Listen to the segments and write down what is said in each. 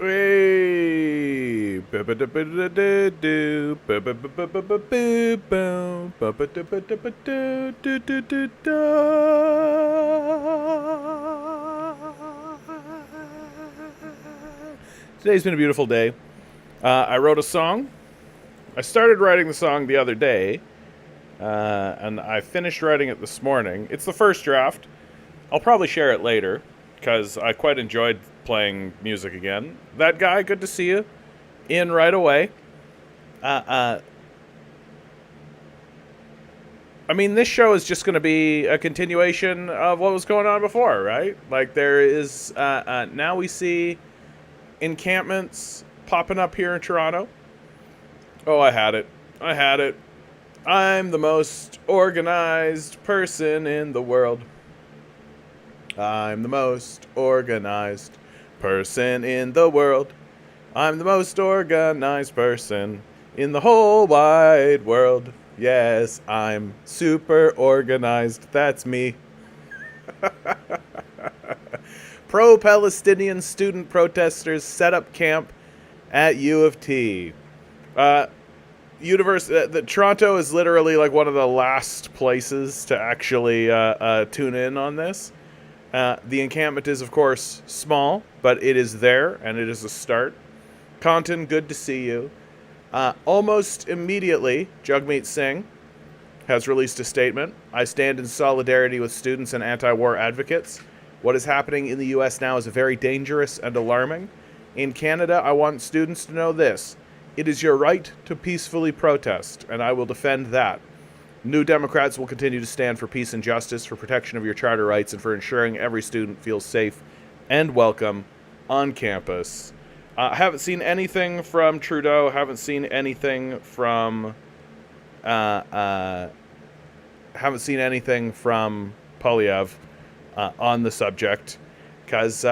Hey. Today's been a beautiful day. I wrote a song. I started writing the song the other day, and I finished writing it this morning. It's the first draft. I'll probably share it later, because I quite enjoyed playing music again. That guy, good to see you. In right away. I mean, this show is just going to be a continuation of what was going on before, right? Like, there is, now we see encampments popping up here in Toronto. Oh, I had it. I'm the most organized person in the world. I'm the most organized person in the world. I'm the most organized person in the whole wide world. Yes, I'm super organized. That's me. Pro-Palestinian student protesters set up camp at U of T. Toronto is literally like one of the last places to actually tune in on this. The encampment is, of course, small, but it is there, and it is a start. Compton, good to see you. Almost immediately, Jagmeet Singh has released a statement. I stand in solidarity with students and anti-war advocates. What is happening in the U.S. now is very dangerous and alarming. In Canada, I want students to know this. It is your right to peacefully protest, and I will defend that. New Democrats will continue to stand for peace and justice, for protection of your charter rights, and for ensuring every student feels safe and welcome on campus. I haven't seen anything from Trudeau. Haven't seen anything from Polyev on the subject, because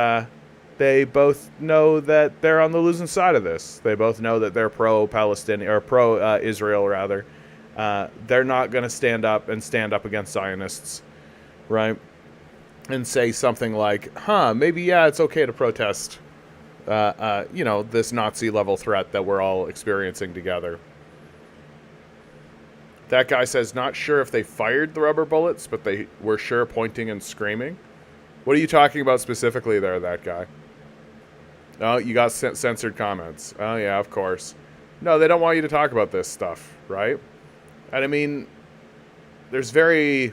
they both know that they're on the losing side of this. They both know that they're pro-Palestinian, or pro-Israel, rather. They're not going to stand up against Zionists, right? And say something like, maybe, yeah, it's okay to protest, this Nazi-level threat that we're all experiencing together. That guy says, not sure if they fired the rubber bullets, but they were sure pointing and screaming. What are you talking about specifically there, that guy? Oh, you got censored comments. Oh, yeah, of course. No, they don't want you to talk about this stuff, right? And I mean, there's the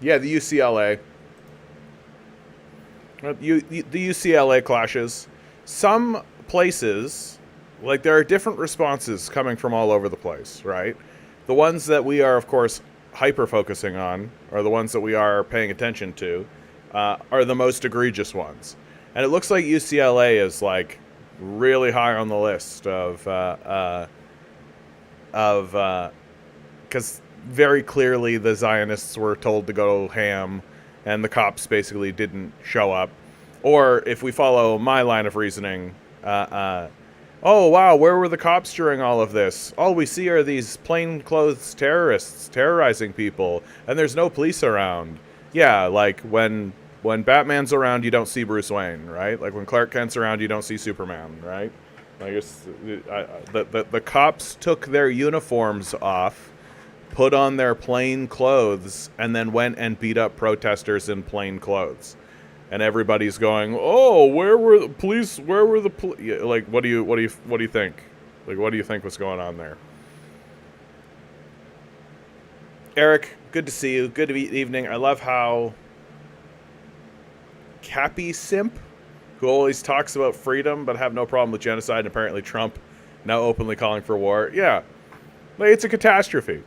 UCLA. The UCLA clashes. Some places, like, there are different responses coming from all over the place, right? The ones that we are, of course, hyper-focusing on, or the ones that we are paying attention to, are the most egregious ones. And it looks like UCLA is, like, really high on the list because very clearly the Zionists were told to go ham, and the cops basically didn't show up. Or, if we follow my line of reasoning, oh, wow, where were the cops during all of this? All we see are these plainclothes terrorists terrorizing people, and there's no police around. Yeah, like, when Batman's around, you don't see Bruce Wayne, right? Like, when Clark Kent's around, you don't see Superman, right? Like, the cops took their uniforms off, put on their plain clothes, and then went and beat up protesters in plain clothes. And everybody's going, "Oh, where were the police? Where were the police?" Like, what do you think? Like, what do you think was going on there? Eric, good to see you. Good evening. I love how Cappy Simp, who always talks about freedom but have no problem with genocide, and apparently Trump now openly calling for war. Yeah, like, it's a catastrophe.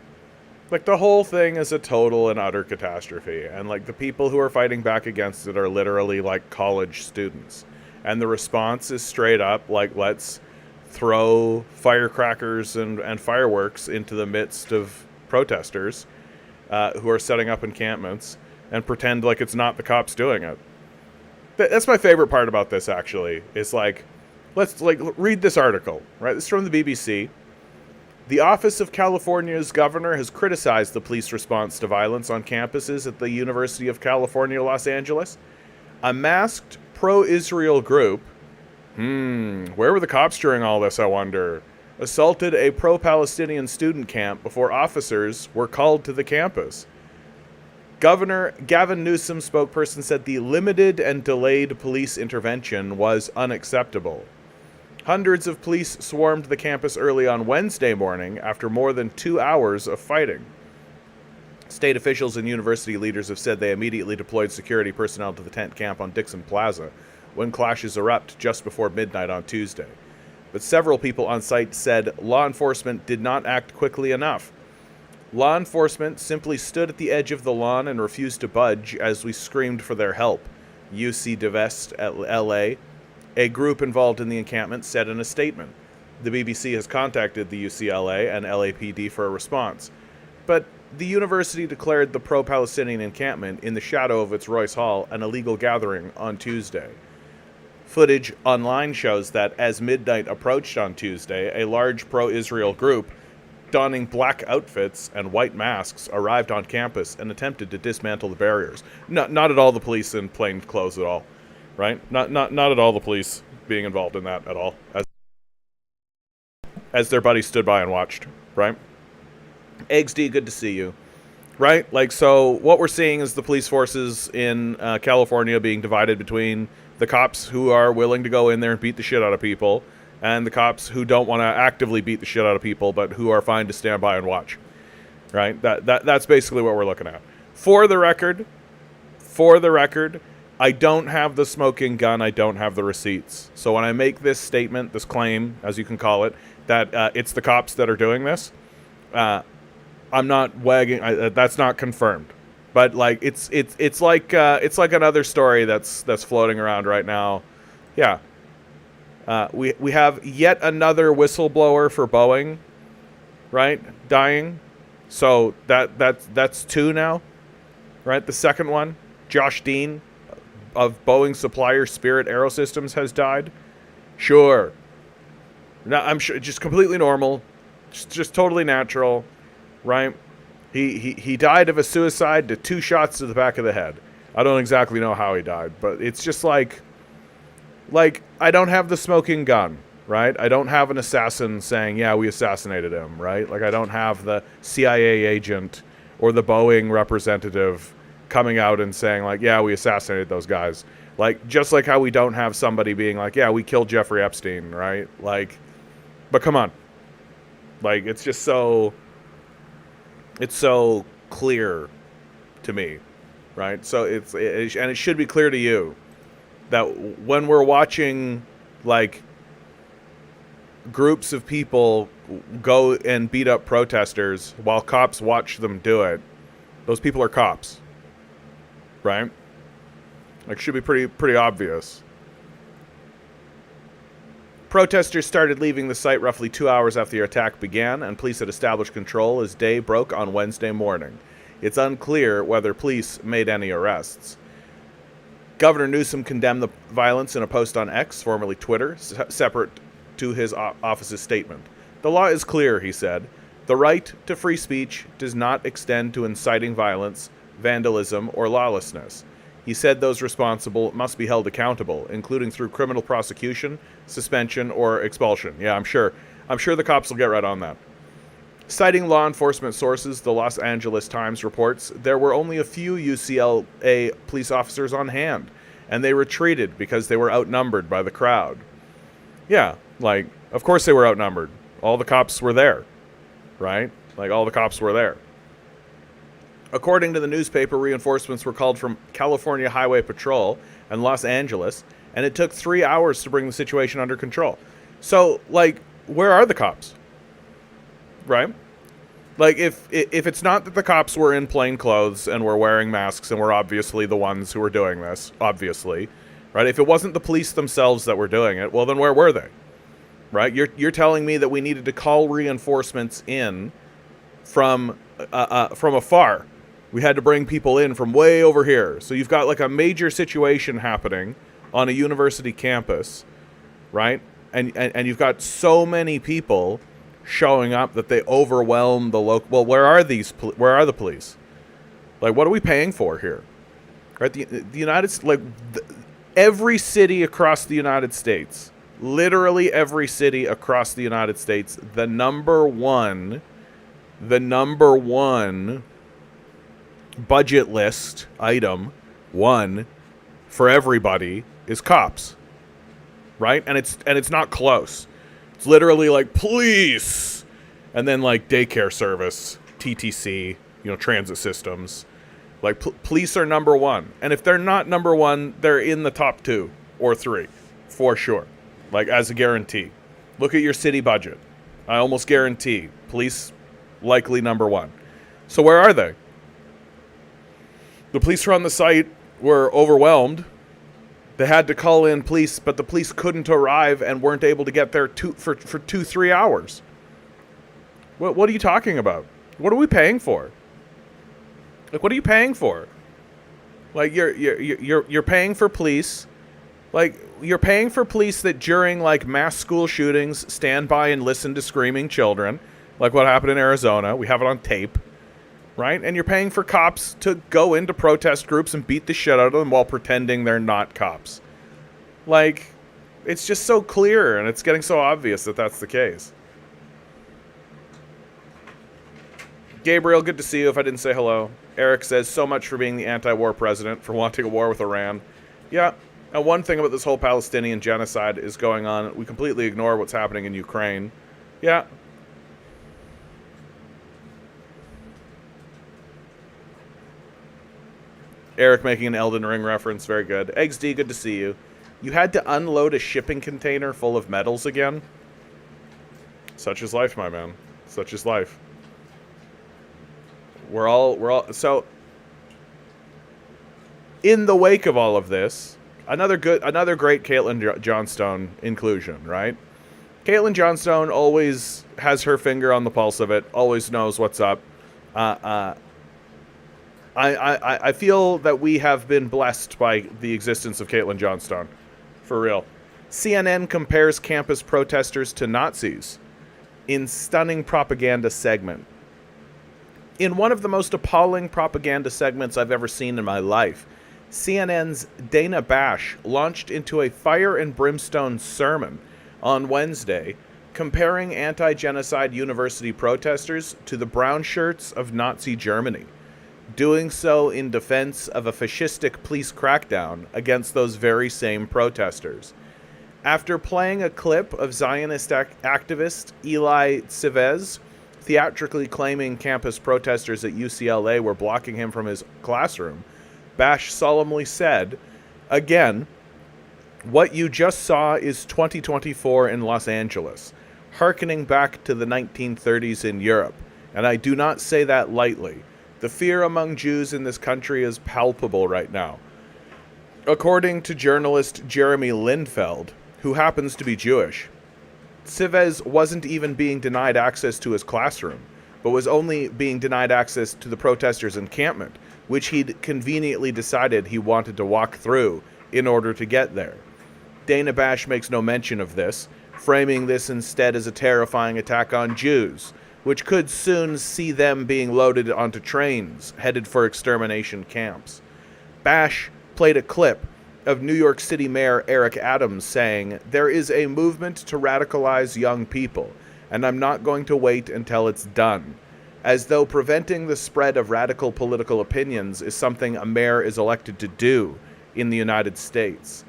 Like, the whole thing is a total and utter catastrophe. And, like, the people who are fighting back against it are literally, like, college students. And the response is straight up, like, let's throw firecrackers and fireworks into the midst of protesters who are setting up encampments, and pretend like it's not the cops doing it. That's my favorite part about this, actually. Is, like, let's, like, read this article, right? This is from the BBC. The Office of California's governor has criticized the police response to violence on campuses at the University of California, Los Angeles. A masked pro-Israel group Where were the cops during all this, I wonder? Assaulted a pro-Palestinian student camp before officers were called to the campus. Governor Gavin Newsom spokesperson said the limited and delayed police intervention was unacceptable. Hundreds of police swarmed the campus early on Wednesday morning after more than 2 hours of fighting. State officials and university leaders have said they immediately deployed security personnel to the tent camp on Dixon Plaza when clashes erupt just before midnight on Tuesday. But several people on site said law enforcement did not act quickly enough. Law enforcement simply stood at the edge of the lawn and refused to budge as we screamed for their help, UC Divest at LA, a group involved in the encampment, said in a statement. The BBC has contacted the UCLA and LAPD for a response, but the university declared the pro-Palestinian encampment in the shadow of its Royce Hall an illegal gathering on Tuesday. Footage online shows that as midnight approached on Tuesday, a large pro-Israel group donning black outfits and white masks arrived on campus and attempted to dismantle the barriers. Not at all the police in plain clothes at all, right? Not at all the police being involved in that at all, as their buddies stood by and watched, right? Eggs D, good to see you, right? Like, so what we're seeing is the police forces in California being divided between the cops who are willing to go in there and beat the shit out of people and the cops who don't want to actively beat the shit out of people, but who are fine to stand by and watch, right? That's basically what we're looking at. For the record, I don't have the smoking gun. I don't have the receipts. So when I make this statement, this claim, as you can call it, that it's the cops that are doing this, I'm not wagging. That's not confirmed. But like it's like another story that's floating around right now. Yeah. We have yet another whistleblower for Boeing, right? Dying. So that's two now, right? The second one, Josh Dean of Boeing supplier Spirit Aerosystems has died. Sure. Now I'm sure just completely normal, just totally natural, right? He died of a suicide to 2 shots to the back of the head. I don't exactly know how he died, but it's just like I don't have the smoking gun, right? I don't have an assassin saying, yeah, we assassinated him, right? Like I don't have the CIA agent or the Boeing representative coming out and saying like, yeah, we assassinated those guys. Like, just like how we don't have somebody being like, yeah, we killed Jeffrey Epstein, right? Like, but come on. Like, it's just so clear to me, right? So and it should be clear to you that when we're watching like groups of people go and beat up protesters while cops watch them do it, those people are cops, right? Like, should be pretty obvious. Protesters started leaving the site roughly 2 hours after the attack began, and police had established control as day broke on Wednesday morning. It's unclear whether police made any arrests. Governor Newsom condemned the violence in a post on X, formerly Twitter, separate to his office's statement. The law is clear, he said. The right to free speech does not extend to inciting violence, vandalism, or lawlessness. He said those responsible must be held accountable, including through criminal prosecution, suspension, or expulsion. Yeah, I'm sure the cops will get right on that. Citing law enforcement sources, the Los Angeles Times reports there were only a few UCLA police officers on hand, and they retreated because they were outnumbered by the crowd. Yeah, like, of course they were outnumbered. All the cops were there, right? Like, all the cops were there. According to the newspaper, reinforcements were called from California Highway Patrol and Los Angeles, and it took 3 hours to bring the situation under control. So, like, where are the cops? Right? Like, if it's not that the cops were in plain clothes and were wearing masks and were obviously the ones who were doing this, obviously, right? If it wasn't the police themselves that were doing it, well, then where were they? Right? You're telling me that we needed to call reinforcements in from afar. We had to bring people in from way over here. So you've got like a major situation happening on a university campus, right? And you've got so many people showing up that they overwhelm the local. Well, where are the police? Like, what are we paying for here? Right? The United, like, every city across the United States Literally every city across the United States, the number one budget list item, one, for everybody, is cops. Right? And it's not close. It's literally like police, and then like daycare service, TTC, transit systems. Like police are number one, and if they're not number one, they're in the top 2 or 3, for sure. Like as a guarantee. Look at your city budget. I almost guarantee police likely number 1. So where are they? The police who are on the site were overwhelmed. They had to call in police, but the police couldn't arrive and weren't able to get there for 2-3 hours. What are you talking about? What are we paying for? Like, what are you paying for? Like, you're paying for police. Like, you're paying for police that during like mass school shootings stand by and listen to screaming children, like what happened in Arizona. We have it on tape. Right? And you're paying for cops to go into protest groups and beat the shit out of them while pretending they're not cops. Like, it's just so clear, and it's getting so obvious that that's the case. Gabriel, good to see you if I didn't say hello. Eric says, so much for being the anti-war president, for wanting a war with Iran. Yeah, and one thing about this whole Palestinian genocide is going on. We completely ignore what's happening in Ukraine. Yeah. Eric making an Elden Ring reference. Very good. Eggs D, good to see you. You had to unload a shipping container full of metals again? Such is life, my man. Such is life. We're all so in the wake of all of this, another great Caitlin Johnstone inclusion, right? Caitlin Johnstone always has her finger on the pulse of it, always knows what's up. I feel that we have been blessed by the existence of Caitlin Johnstone. For real. CNN compares campus protesters to Nazis in stunning propaganda segment. In one of the most appalling propaganda segments I've ever seen in my life, CNN's Dana Bash launched into a fire and brimstone sermon on Wednesday, comparing anti-genocide university protesters to the brown shirts of Nazi Germany, doing so in defense of a fascistic police crackdown against those very same protesters. After playing a clip of Zionist activist Eli Civez theatrically claiming campus protesters at UCLA were blocking him from his classroom, Bash solemnly said, again, what you just saw is 2024 in Los Angeles, hearkening back to the 1930s in Europe, and I do not say that lightly. The fear among Jews in this country is palpable right now. According to journalist Jeremy Lindfeld, who happens to be Jewish, Civez wasn't even being denied access to his classroom, but was only being denied access to the protesters' encampment, which he'd conveniently decided he wanted to walk through in order to get there. Dana Bash makes no mention of this, framing this instead as a terrifying attack on Jews, which could soon see them being loaded onto trains headed for extermination camps. Bash played a clip of New York City Mayor Eric Adams saying, "There is a movement to radicalize young people, and I'm not going to wait until it's done," as though preventing the spread of radical political opinions is something a mayor is elected to do in the United States.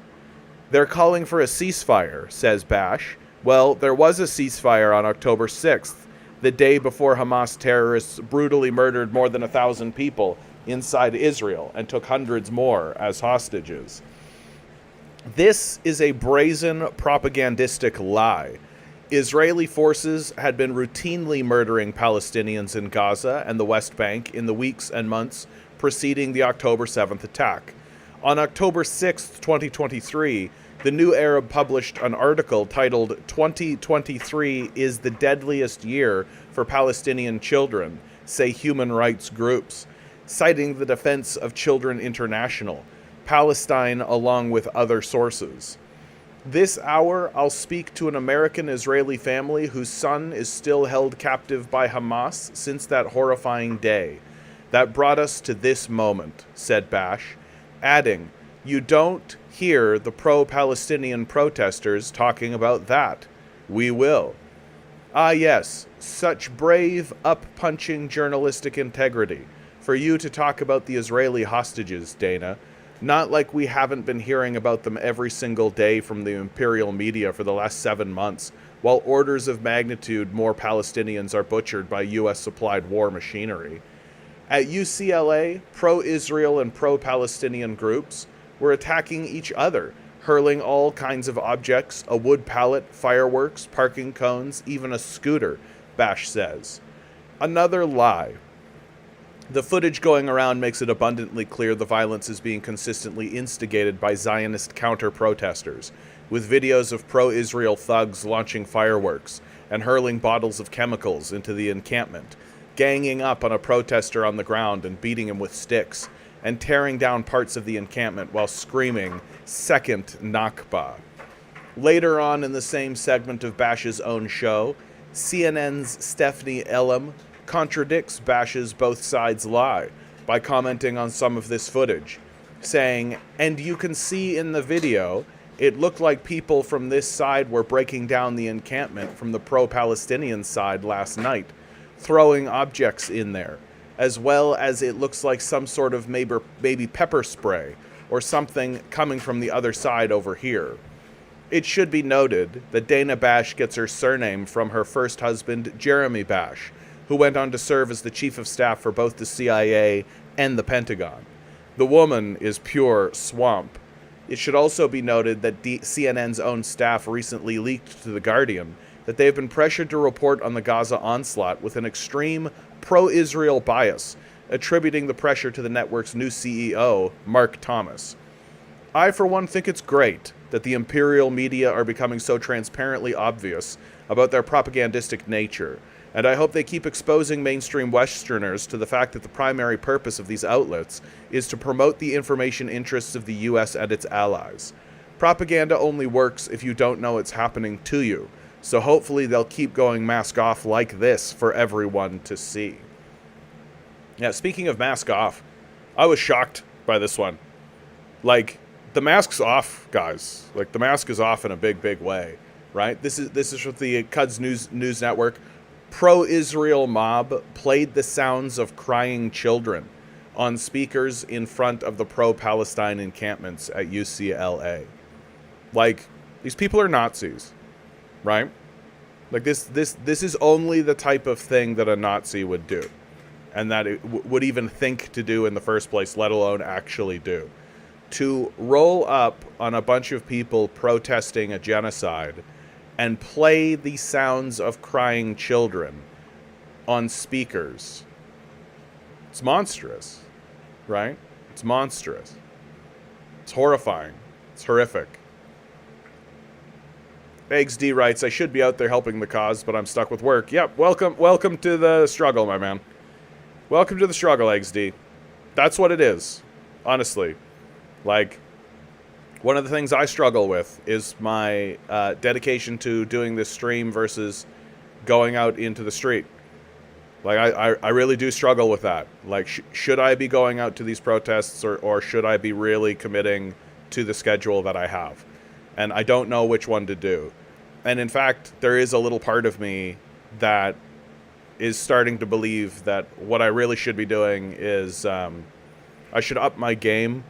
They're calling for a ceasefire, says Bash. Well, there was a ceasefire on October 6th, the day before Hamas terrorists brutally murdered more than 1,000 people inside Israel and took hundreds more as hostages. This is a brazen propagandistic lie. Israeli forces had been routinely murdering Palestinians in Gaza and the West Bank in the weeks and months preceding the October 7th attack. On October 6th, 2023, The New Arab published an article titled "2023 is the deadliest year for Palestinian children, say human rights groups," citing the Defense of Children International, Palestine, along with other sources. This hour, I'll speak to an American-Israeli family whose son is still held captive by Hamas since that horrifying day. That brought us to this moment, said Bash, adding, You don't hear the pro-Palestinian protesters talking about that. We will. Ah, yes, such brave, up-punching journalistic integrity. For you to talk about the Israeli hostages, Dana. Not like we haven't been hearing about them every single day from the imperial media for the last 7 months, while orders of magnitude more Palestinians are butchered by US-supplied war machinery. At UCLA, pro-Israel and pro-Palestinian groups were attacking each other, hurling all kinds of objects, a wood pallet, fireworks, parking cones, even a scooter, Bash says. Another lie. The footage going around makes it abundantly clear the violence is being consistently instigated by Zionist counter-protesters, with videos of pro-Israel thugs launching fireworks and hurling bottles of chemicals into the encampment, ganging up on a protester on the ground and beating him with sticks, and tearing down parts of the encampment while screaming, "Second Nakba." Later on in the same segment of Bash's own show, CNN's Stephanie Elam contradicts Bash's both sides lie by commenting on some of this footage, saying, "And you can see in the video, it looked like people from this side were breaking down the encampment from the pro-Palestinian side last night, throwing objects in there, as well as it looks like some sort of maybe pepper spray or something coming from the other side over here." It should be noted that Dana Bash gets her surname from her first husband, Jeremy Bash, who went on to serve as the chief of staff for both the CIA and the Pentagon. The woman is pure swamp. It should also be noted that CNN's own staff recently leaked to The Guardian that they have been pressured to report on the Gaza onslaught with an extreme pro-Israel bias, attributing the pressure to the network's new CEO, Mark Thomas. I, for one, think it's great that the imperial media are becoming so transparently obvious about their propagandistic nature, and I hope they keep exposing mainstream Westerners to the fact that the primary purpose of these outlets is to promote the information interests of the US and its allies. Propaganda only works if you don't know it's happening to you, so hopefully they'll keep going mask off like this for everyone to see. Yeah, speaking of mask off, I was shocked by this one. Like, the mask's off, guys. Like, the mask is off in a big, big way, right? This is with the Quds News Network. Pro-Israel mob played the sounds of crying children on speakers in front of the pro-Palestine encampments at UCLA. Like, these people are Nazis, right? Like, this is only the type of thing that a Nazi would do, and that it would even think to do in the first place, let alone actually do. To roll up on a bunch of people protesting a genocide and play the sounds of crying children on speakers. It's monstrous, right? It's monstrous. It's horrifying. It's horrific. Eggs D writes, "I should be out there helping the cause, but I'm stuck with work." Yep, welcome to the struggle, my man. Welcome to the struggle, Eggs D. That's what it is, honestly. Like, one of the things I struggle with is my dedication to doing this stream versus going out into the street. Like, I really do struggle with that. Like, should I be going out to these protests, or should I be really committing to the schedule that I have? And I don't know which one to do. And in fact, there is a little part of me that is starting to believe that what I really should be doing is I should up my game,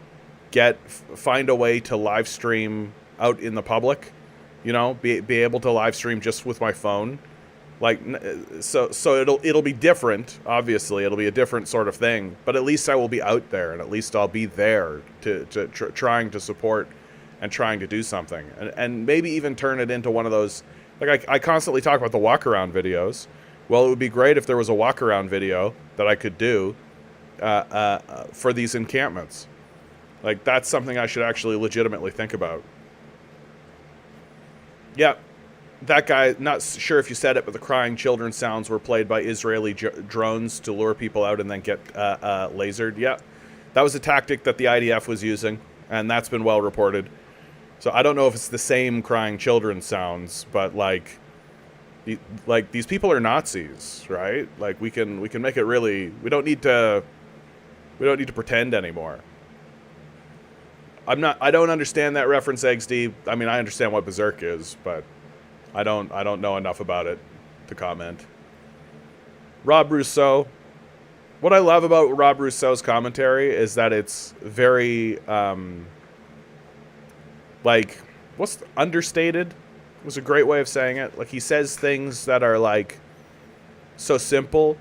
find a way to live stream out in the public, you know, be able to live stream just with my phone. Like, so it'll be different. Obviously, it'll be a different sort of thing, but at least I will be out there, and at least I'll be there trying to support and trying to do something, and maybe even turn it into one of those. Like, I constantly talk about the walk around videos. Well, it would be great if there was a walk around video that I could do for these encampments. Like, that's something I should actually legitimately think about. Yeah, that guy, not sure if you said it, but the crying children sounds were played by Israeli drones to lure people out and then get lasered. Yeah, that was a tactic that the IDF was using, and that's been well reported. So I don't know if it's the same crying children sounds, but like these people are Nazis, right? Like, we can make it really. We don't need to pretend anymore. I don't understand that reference, XD. I mean, I understand what Berserk is, but I don't know enough about it to comment. Rob Rousseau. What I love about Rob Rousseau's commentary is that it's very, understated was a great way of saying it. Like, he says things that are, like, so simple.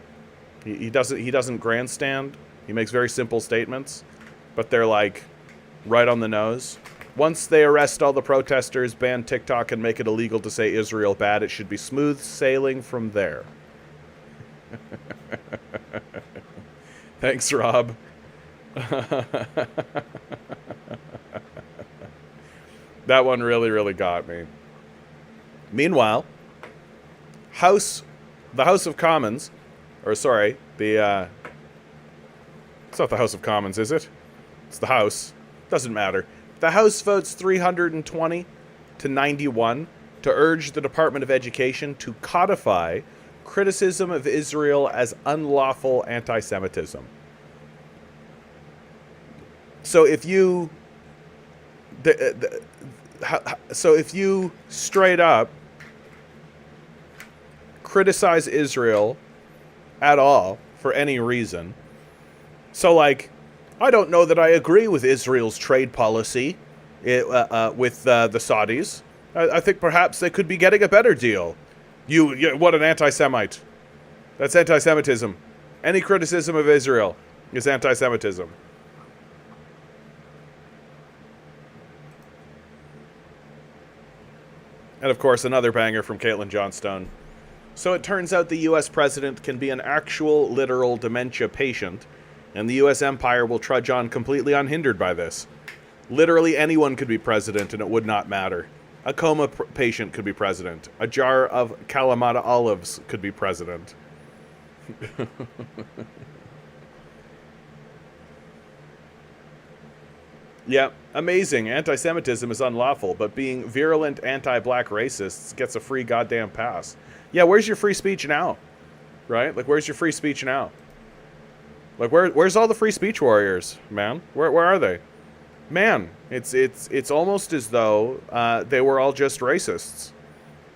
He doesn't grandstand. He makes very simple statements, but they're, like, right on the nose. Once they arrest all the protesters, ban TikTok, and make it illegal to say Israel bad, it should be smooth sailing from there. Thanks, Rob. That one really, really got me. Meanwhile, the House of Commons, or sorry, it's not the House of Commons, is it? It's the House. Doesn't matter. The House votes 320 to 91 to urge the Department of Education to codify criticism of Israel as unlawful anti-Semitism. So if you straight up criticize Israel at all for any reason, so like, I don't know that I agree with Israel's trade policy with the Saudis. I think perhaps they could be getting a better deal. You what an anti-Semite. That's anti-Semitism. Any criticism of Israel is anti-Semitism. And of course, another banger from Caitlin Johnstone. So it turns out the US president can be an actual, literal dementia patient, and the US empire will trudge on completely unhindered by this. Literally anyone could be president and it would not matter. A coma patient could be president. A jar of Kalamata olives could be president. Yeah, amazing. Anti-Semitism is unlawful, but being virulent anti-black racists gets a free goddamn pass. Yeah, where's your free speech now? Right? Like, where's your free speech now? Like, where's all the free speech warriors, man? Where are they? Man, it's almost as though they were all just racists,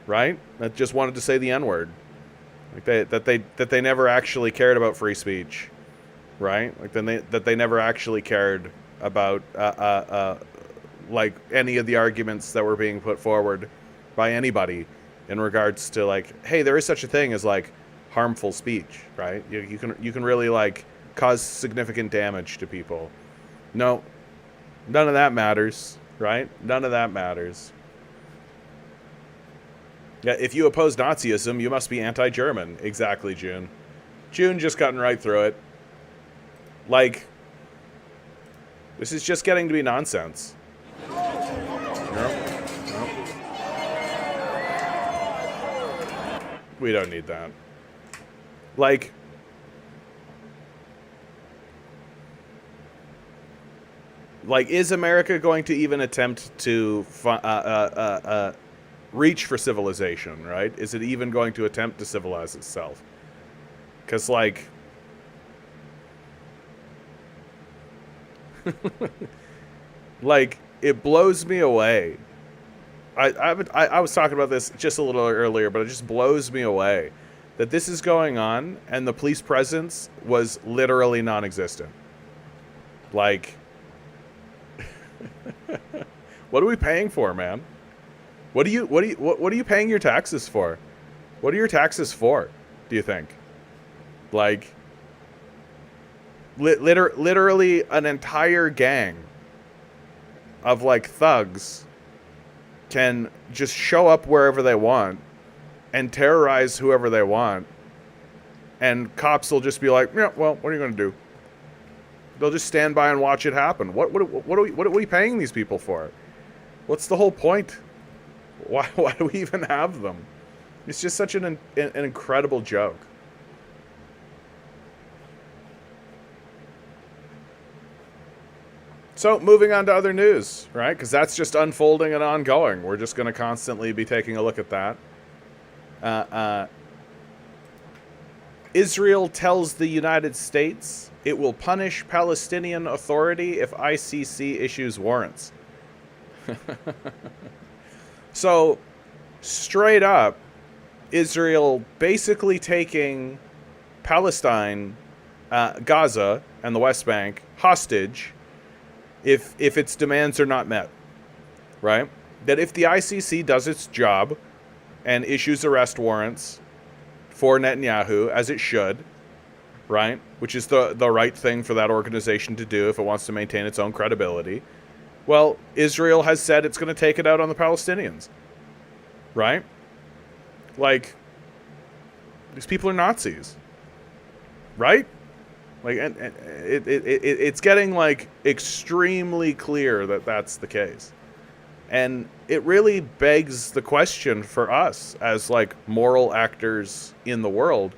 right? That just wanted to say the N-word. Like that they never actually cared about free speech, right? Like that they never actually cared about like any of the arguments that were being put forward by anybody in regards to, like, hey, there is such a thing as, like, harmful speech, right? You can really, like, cause significant damage to people. No, none of that matters, right? None of that matters. Yeah, if you oppose Nazism, you must be anti-German. Exactly, June. June just cutting right through it. Like, this is just getting to be nonsense. Nope. We don't need that. Like, is America going to even attempt to reach for civilization, right? Is it even going to attempt to civilize itself? Because, like, like, it blows me away. I was talking about this just a little earlier, but it just blows me away that this is going on and the police presence was literally non-existent. Like, what are we paying for, man? What are you paying your taxes for? What are your taxes for, do you think? Like, literally an entire gang of, like, thugs can just show up wherever they want and terrorize whoever they want, and cops will just be like, yeah, well, what are you going to do? They'll just stand by and watch it happen. What are we paying these people for? What's the whole point? Why do we even have them? It's just such an incredible joke. So, moving on to other news, right? Because that's just unfolding and ongoing. We're just going to constantly be taking a look at that. Israel tells the United States it will punish Palestinian Authority if ICC issues warrants. So, straight up, Israel basically taking Palestine, Gaza, and the West Bank hostage if its demands are not met, right? That if the ICC does its job and issues arrest warrants for Netanyahu, as it should, right? Which is the right thing for that organization to do if it wants to maintain its own credibility. Well, Israel has said it's going to take it out on the Palestinians, right? Like, these people are Nazis, right? Like, and it's getting, like, extremely clear that that's the case. And it really begs the question for us as, like, moral actors in the world.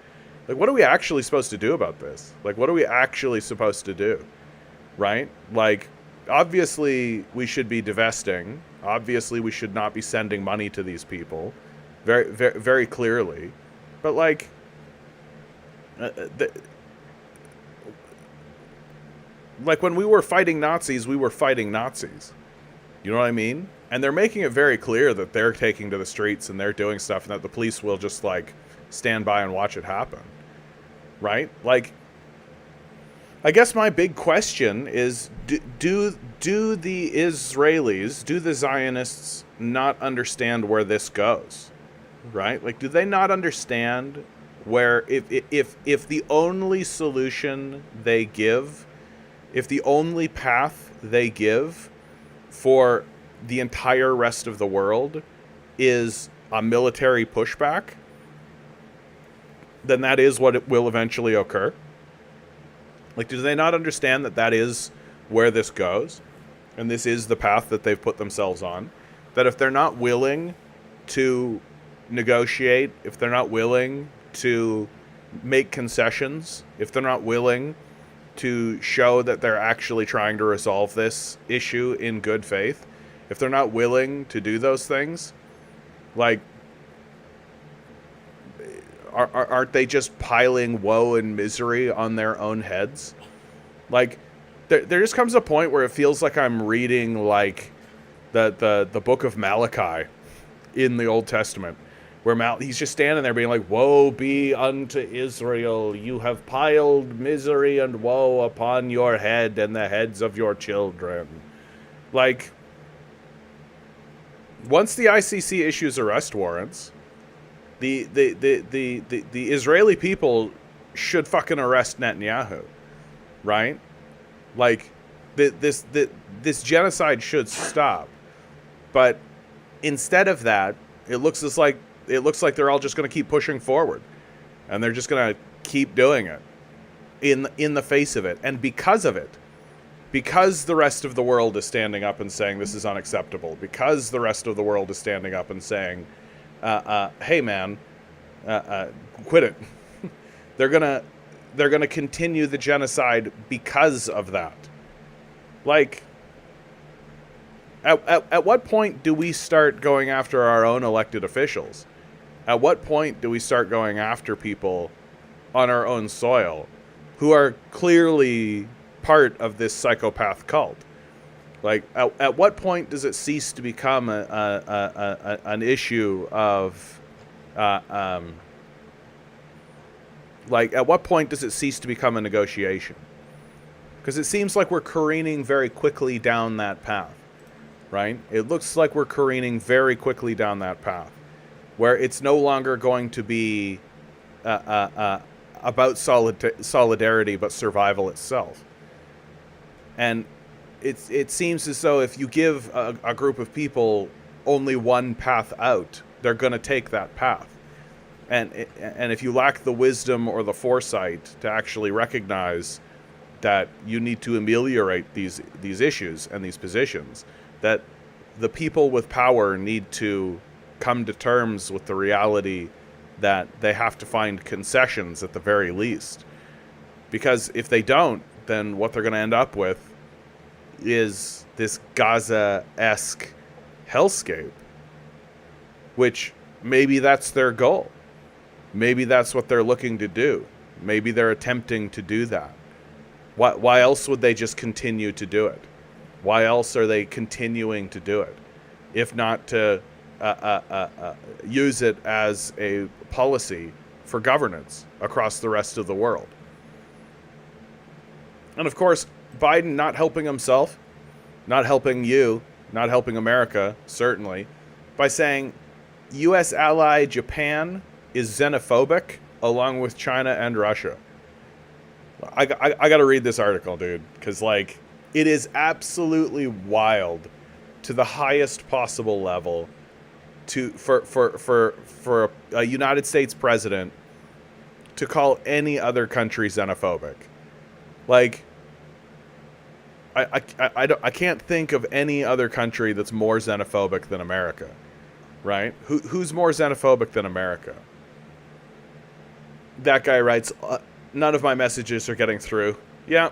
Like, what are we actually supposed to do about this? Like, what are we actually supposed to do? Right? Like, obviously, we should be divesting. Obviously, we should not be sending money to these people. Very, very, very clearly. But, like, like, when we were fighting Nazis, we were fighting Nazis. You know what I mean? And they're making it very clear that they're taking to the streets and they're doing stuff and that the police will just, like, stand by and watch it happen. Right? Like, I guess my big question is, do the Israelis, do the Zionists not understand where this goes? Right? Like, do they not understand where, if the only solution they give, if the only path they give for the entire rest of the world is a military pushback, then that is what it will eventually occur. Like, do they not understand that that is where this goes? And this is the path that they've put themselves on? That if they're not willing to negotiate, if they're not willing to make concessions, if they're not willing to show that they're actually trying to resolve this issue in good faith, if they're not willing to do those things, like, aren't they just piling woe and misery on their own heads? Like, there just comes a point where it feels like I'm reading, like, the book of Malachi in the Old Testament, where he's just standing there being like, "Woe be unto Israel, you have piled misery and woe upon your head and the heads of your children." Like, once the ICC issues arrest warrants, the Israeli people should fucking arrest Netanyahu, right? Like, this genocide should stop. But instead of that, it looks like they're all just going to keep pushing forward, and they're just going to keep doing it in the face of it, and because of it, because the rest of the world is standing up and saying this is unacceptable, because the rest of the world is standing up and saying, "Hey man, quit it." They're gonna continue the genocide because of that. Like, at what point do we start going after our own elected officials? At what point do we start going after people on our own soil who are clearly part of this psychopath cult? Like, at what point does it cease to become an issue of, like, at what point does it cease to become a negotiation? Because it seems like we're careening very quickly down that path, right? It looks like we're careening very quickly down that path, where it's no longer going to be about solidarity, but survival itself. And it seems as though if you give a group of people only one path out, they're going to take that path. And if you lack the wisdom or the foresight to actually recognize that you need to ameliorate these issues and these positions, that the people with power need to come to terms with the reality that they have to find concessions at the very least. Because if they don't, then what they're going to end up with is this Gaza-esque hellscape, which maybe that's their goal. Maybe that's what they're looking to do. Maybe they're attempting to do that. Why else would they just continue to do it? Why else are they continuing to do it, if not to use it as a policy for governance across the rest of the world? And of course, Biden not helping himself, not helping you, not helping America, certainly, by saying U.S. ally Japan is xenophobic along with China and Russia. I got to read this article, dude, because, like, it is absolutely wild to the highest possible level for a United States president to call any other country xenophobic. Like, I can't think of any other country that's more xenophobic than America, right? Who's more xenophobic than America? That guy writes, none of my messages are getting through. Yeah.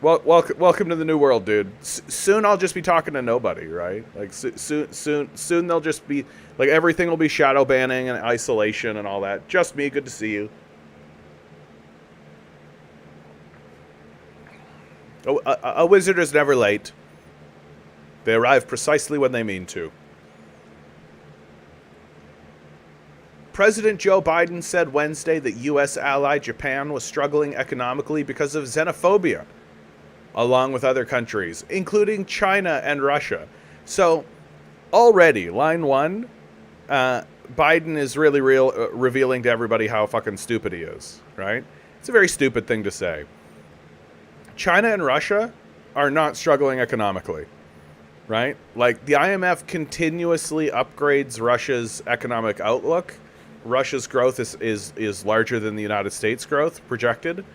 Well, welcome to the new world, dude. Soon I'll just be talking to nobody, right? Like, soon they'll just be, like, everything will be shadow banning and isolation and all that. Just me, good to see you. A wizard is never late. They arrive precisely when they mean to. President Joe Biden said Wednesday that U.S. ally Japan was struggling economically because of xenophobia, along with other countries, including China and Russia. So, already, line one, Biden is really revealing to everybody how fucking stupid he is, right? It's a very stupid thing to say. China and Russia are not struggling economically, right? Like, the IMF continuously upgrades Russia's economic outlook. Russia's growth is larger than the United States growth projected.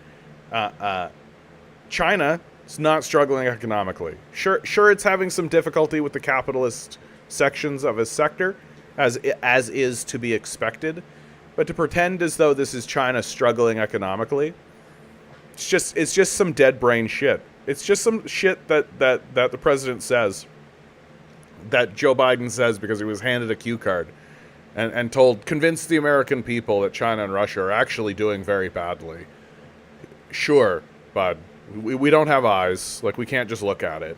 China is not struggling economically. Sure, it's having some difficulty with the capitalist sections of its sector, as is to be expected. But to pretend as though this is China struggling economically, it's just some dead brain shit. It's just some shit that the president says, that Joe Biden says because he was handed a cue card and told, convince the American people that China and Russia are actually doing very badly. Sure, bud. We don't have eyes. Like, we can't just look at it.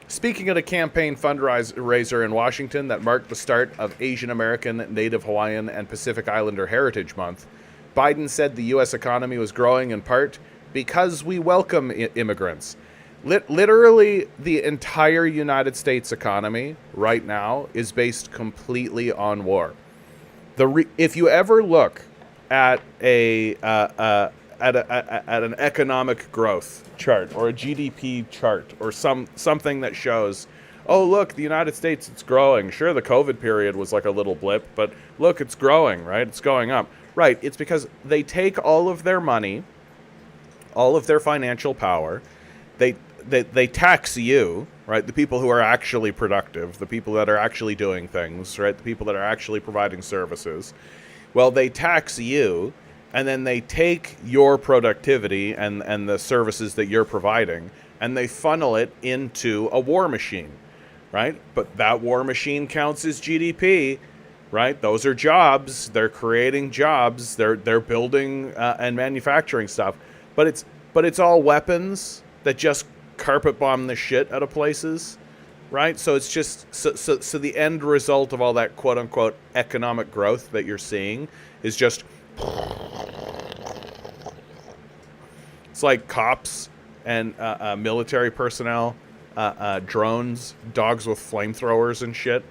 Speaking at a campaign fundraiser in Washington that marked the start of Asian American, Native Hawaiian, and Pacific Islander Heritage Month, Biden said the U.S. economy was growing in part because we welcome immigrants. Literally, the entire United States economy right now is based completely on war. If you ever look at an economic growth chart or a GDP chart or something that shows, oh, look, the United States, it's growing. Sure, the COVID period was like a little blip, but look, it's growing, right? It's going up. Right, it's because they take all of their money, all of their financial power, they tax you, right? The people who are actually productive, the people that are actually doing things, right? The people that are actually providing services. Well, they tax you, and then they take your productivity and the services that you're providing, and they funnel it into a war machine, right? But that war machine counts as GDP, right? Those are jobs. They're creating jobs. They're building and manufacturing stuff. But it's all weapons that just carpet bomb the shit out of places, right? So it's just so the end result of all that quote unquote economic growth that you're seeing is just, it's like cops and military personnel, drones, dogs with flamethrowers and shit.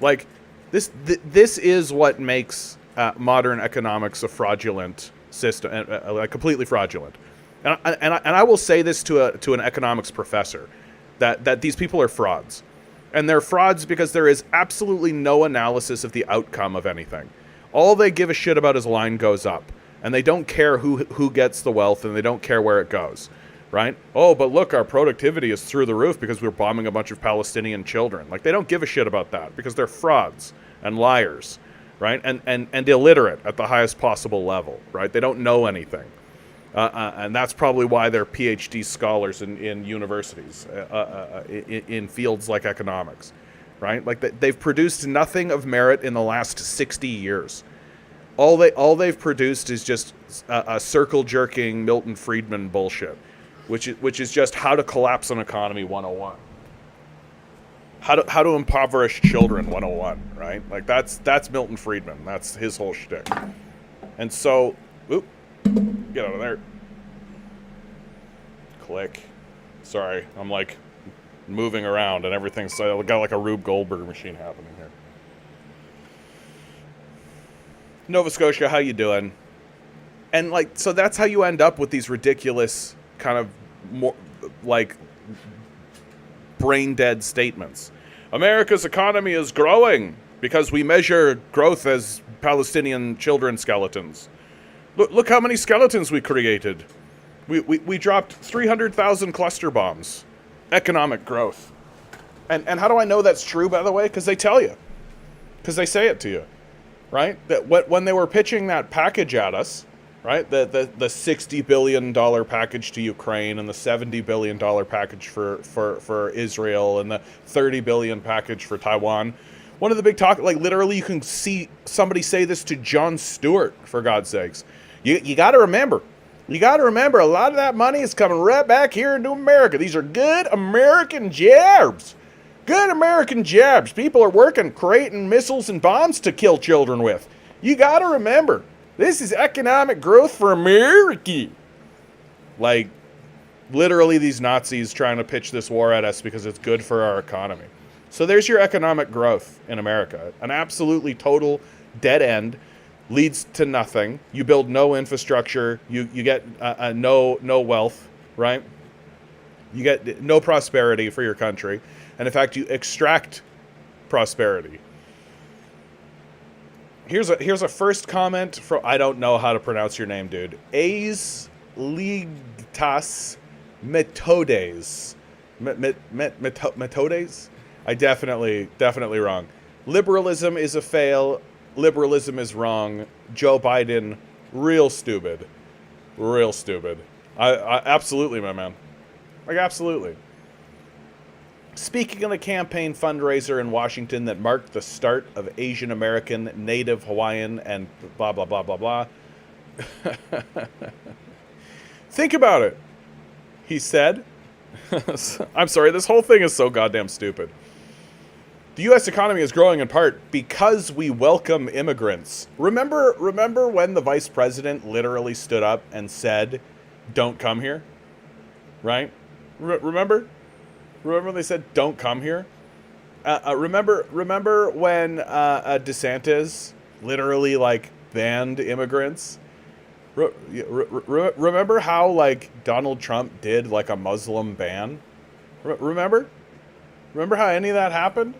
Like, this is what makes modern economics a fraudulent system, like completely fraudulent. And I will say this to an economics professor, that these people are frauds. And they're frauds because there is absolutely no analysis of the outcome of anything. All they give a shit about is line goes up. And they don't care who gets the wealth, and they don't care where it goes, right? Oh, but look, our productivity is through the roof because we're bombing a bunch of Palestinian children. Like, they don't give a shit about that because they're frauds and liars, right? And illiterate at the highest possible level, right? They don't know anything. And that's probably why they're PhD scholars in universities, in fields like economics, right? Like, they've produced nothing of merit in the last 60 years. All they've produced is just a circle jerking Milton Friedman bullshit, which is just how to collapse an economy 101. How to impoverish children 101, right? Like that's Milton Friedman. That's his whole shtick. And so, oop, get out of there. Click. Sorry, I'm like moving around and everything's got like a Rube Goldberg machine happening here. Nova Scotia, how you doing? And like, so that's how you end up with these ridiculous kind of more like brain dead statements. America's economy is growing because we measure growth as Palestinian children skeletons. Look how many skeletons we created. We dropped 300,000 cluster bombs. Economic growth. And how do I know that's true, by the way? Because they tell you. Because they say it to you. Right? That when they were pitching that package at us, right? The $60 billion package to Ukraine and the $70 billion package for Israel and the $30 billion package for Taiwan. One of the big talk, like literally you can see somebody say this to Jon Stewart, for God's sakes. You got to remember. You got to remember, a lot of that money is coming right back here into America. These are good American jobs. Good American jobs. People are working, creating missiles and bombs to kill children with. You got to remember, this is economic growth for America. Like, literally these Nazis trying to pitch this war at us because it's good for our economy. So there's your economic growth in America. An absolutely total dead end. Leads to nothing. You build no infrastructure. You get no wealth, right? You get no prosperity for your country. And in fact, you extract prosperity. Here's a first comment from, I don't know how to pronounce your name, dude. Aes Ligtas Metodes. Metodes? I definitely wrong. Liberalism is a fail. Liberalism is wrong. Joe Biden, real stupid. Real stupid. I absolutely, my man. Like, absolutely. Speaking of a campaign fundraiser in Washington that marked the start of Asian American, Native Hawaiian, and blah, blah, blah, blah, blah. Think about it, he said. I'm sorry, this whole thing is so goddamn stupid. The U.S. economy is growing in part because we welcome immigrants. Remember when the vice president literally stood up and said, "Don't come here," right? Remember when they said, "Don't come here"? Remember when DeSantis literally like banned immigrants? Remember how like Donald Trump did like a Muslim ban? Remember how any of that happened?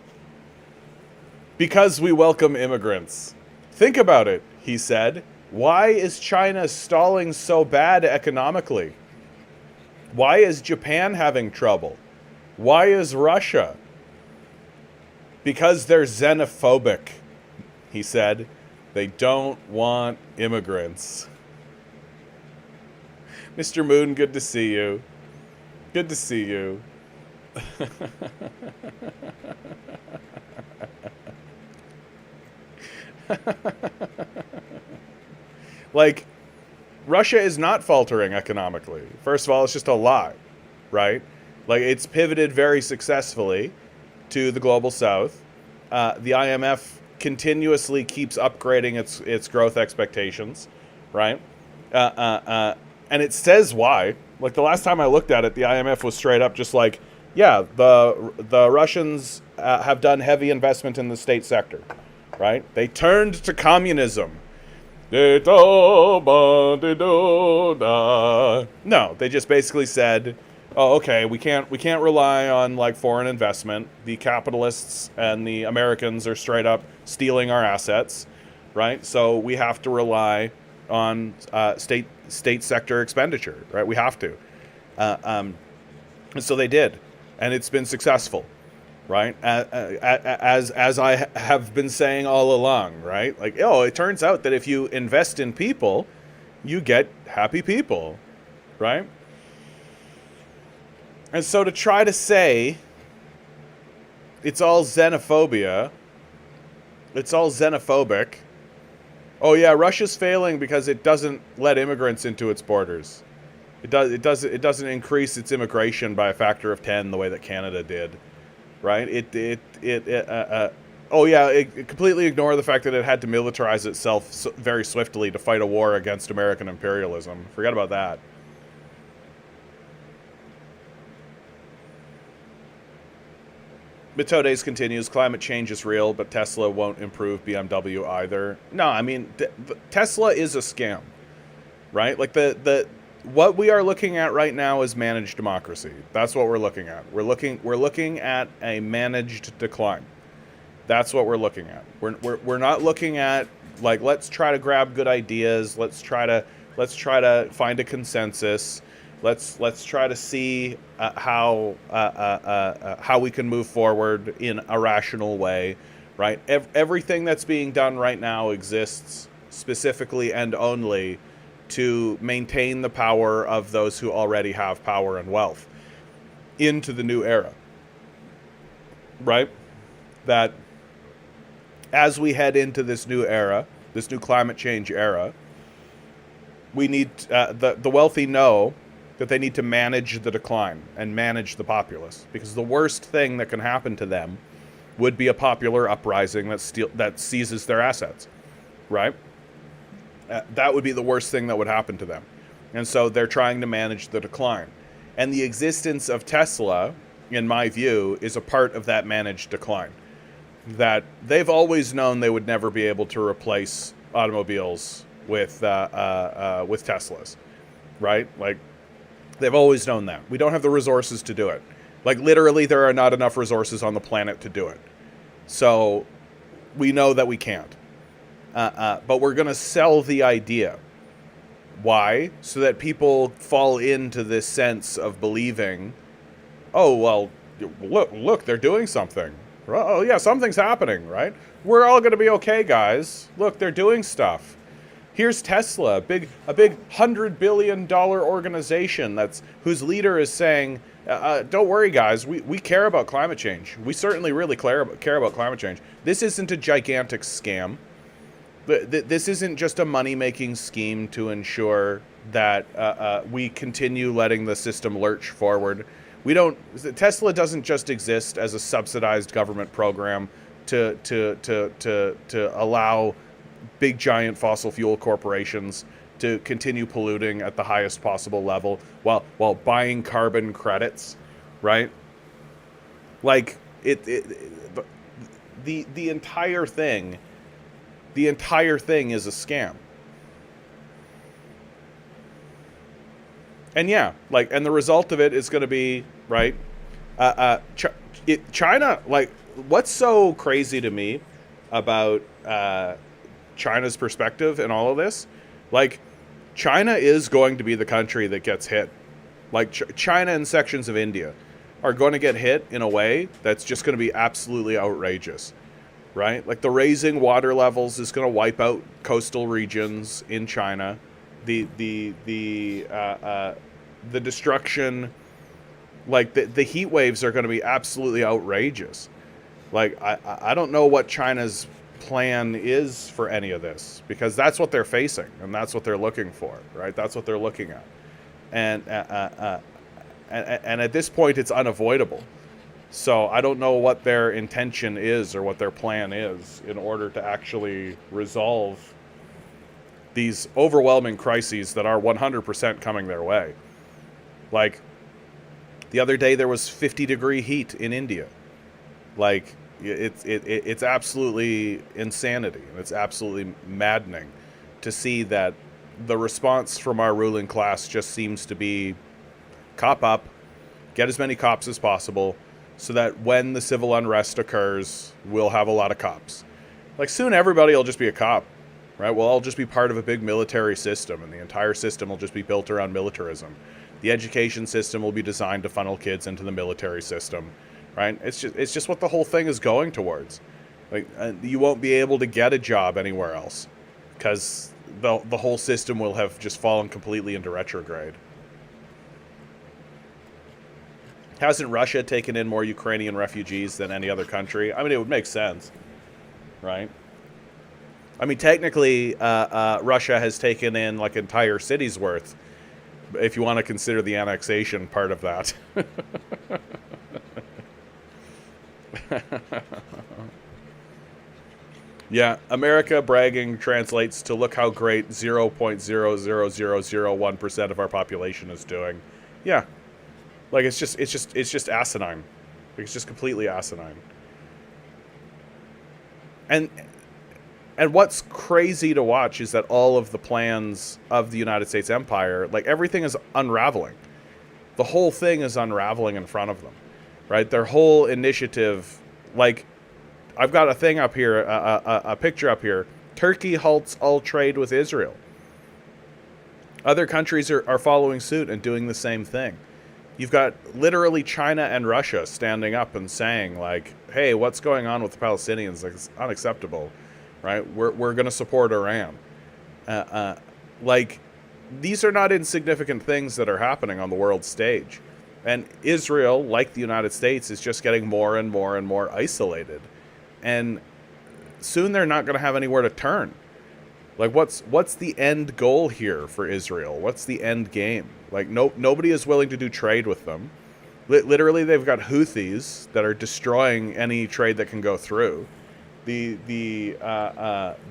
Because we welcome immigrants. Think about it, he said. Why is China stalling so bad economically? Why is Japan having trouble? Why is Russia? Because they're xenophobic, he said. They don't want immigrants. Mr. Moon, good to see you. Good to see you. Like, Russia is not faltering economically. First of all, it's just a lie, right? Like, it's pivoted very successfully to the global south. The IMF continuously keeps upgrading its growth expectations, right? And it says why. Like, the last time I looked at it, the IMF was straight up just like, yeah, the Russians have done heavy investment in the state sector, right? They turned to communism. No, they just basically said, oh, okay, we can't rely on like foreign investment. The capitalists and the Americans are straight up stealing our assets, right? So we have to rely on state sector expenditure, right? We have to. And so they did, and it's been successful, right? As I have been saying all along, right? Like, it turns out that if you invest in people, you get happy people, right? And so to try to say it's all xenophobia, it's all xenophobic, Oh yeah, Russia's failing because it doesn't let immigrants into its borders. It doesn't increase its immigration by a factor of 10 the way that Canada did, right? Oh yeah, it completely ignored the fact that it had to militarize itself very swiftly to fight a war against American imperialism. Forget about that. Metodes continues, climate change is real, but Tesla won't improve BMW either. No, I mean, Tesla is a scam, right? Like what we are looking at right now is managed democracy. That's what we're looking at. We're looking at a managed decline. That's what we're looking at. We're not looking at like, let's try to grab good ideas. Let's try to find a consensus. Let's try to see how we can move forward in a rational way, right? Everything that's being done right now exists specifically and only to maintain the power of those who already have power and wealth into the new era, right? That as we head into this new era, this new climate change era, we need the wealthy know that they need to manage the decline and manage the populace, because the worst thing that can happen to them would be a popular uprising that seizes their assets, right? That would be the worst thing that would happen to them. And so they're trying to manage the decline. And the existence of Tesla, in my view, is a part of that managed decline. That they've always known they would never be able to replace automobiles with Teslas, right? Like, they've always known that. We don't have the resources to do it. Like, literally, there are not enough resources on the planet to do it. So we know that we can't. But we're going to sell the idea. Why? So that people fall into this sense of believing, oh, well, look, they're doing something. Oh, yeah, something's happening, right? We're all going to be okay, guys. Look, they're doing stuff. Here's Tesla, a big $100 billion organization whose leader is saying, don't worry, guys, we care about climate change. We certainly really care about climate change. This isn't a gigantic scam. This isn't just a money-making scheme to ensure that we continue letting the system lurch forward. Tesla doesn't just exist as a subsidized government program to allow big giant fossil fuel corporations to continue polluting at the highest possible level while buying carbon credits, right? Like the entire thing is a scam. And yeah, like, and the result of it is going to be, right, China, like, what's so crazy to me about China's perspective in all of this, like, China is going to be the country that gets hit. Like, China and sections of India are going to get hit in a way that's just going to be absolutely outrageous, right? Like, the raising water levels is going to wipe out coastal regions in China. The destruction, like the heat waves are going to be absolutely outrageous. Like, I don't know what China's plan is for any of this, because that's what they're facing and that's what they're looking for, right? That's what they're looking at, and at this point it's unavoidable. So I don't know what their intention is or what their plan is in order to actually resolve these overwhelming crises that are 100% coming their way. Like, the other day there was 50-degree heat in India. Like, it's absolutely insanity, and it's absolutely maddening to see that the response from our ruling class just seems to be cop up, get as many cops as possible, so that when the civil unrest occurs, we'll have a lot of cops. Like, soon everybody will just be a cop, right? We'll all just be part of a big military system, and the entire system will just be built around militarism. The education system will be designed to funnel kids into the military system, right? It's just what the whole thing is going towards. Like, you won't be able to get a job anywhere else because the whole system will have just fallen completely into retrograde. Hasn't Russia taken in more Ukrainian refugees than any other country? I mean, it would make sense, right? I mean, technically, Russia has taken in like entire cities worth, if you want to consider the annexation part of that. Yeah, America bragging translates to look how great 0.00001% of our population is doing. Yeah, like it's just asinine. It's just completely asinine. And and what's crazy to watch is that all of the plans of the United States empire, like everything is unraveling. The whole thing is unraveling in front of them, right? Their whole initiative, like I've got a thing up here, a picture up here. Turkey halts all trade with Israel. Other countries are following suit and doing the same thing. You've got literally China and Russia standing up and saying, like, hey, what's going on with the Palestinians? Like, it's unacceptable, right? We're going to support Iran. Like, these are not insignificant things that are happening on the world stage. And Israel, like the United States, is just getting more and more and more isolated. And soon they're not going to have anywhere to turn. Like, what's the end goal here for Israel? What's the end game? Like, nobody is willing to do trade with them. Literally, they've got Houthis that are destroying any trade that can go through. The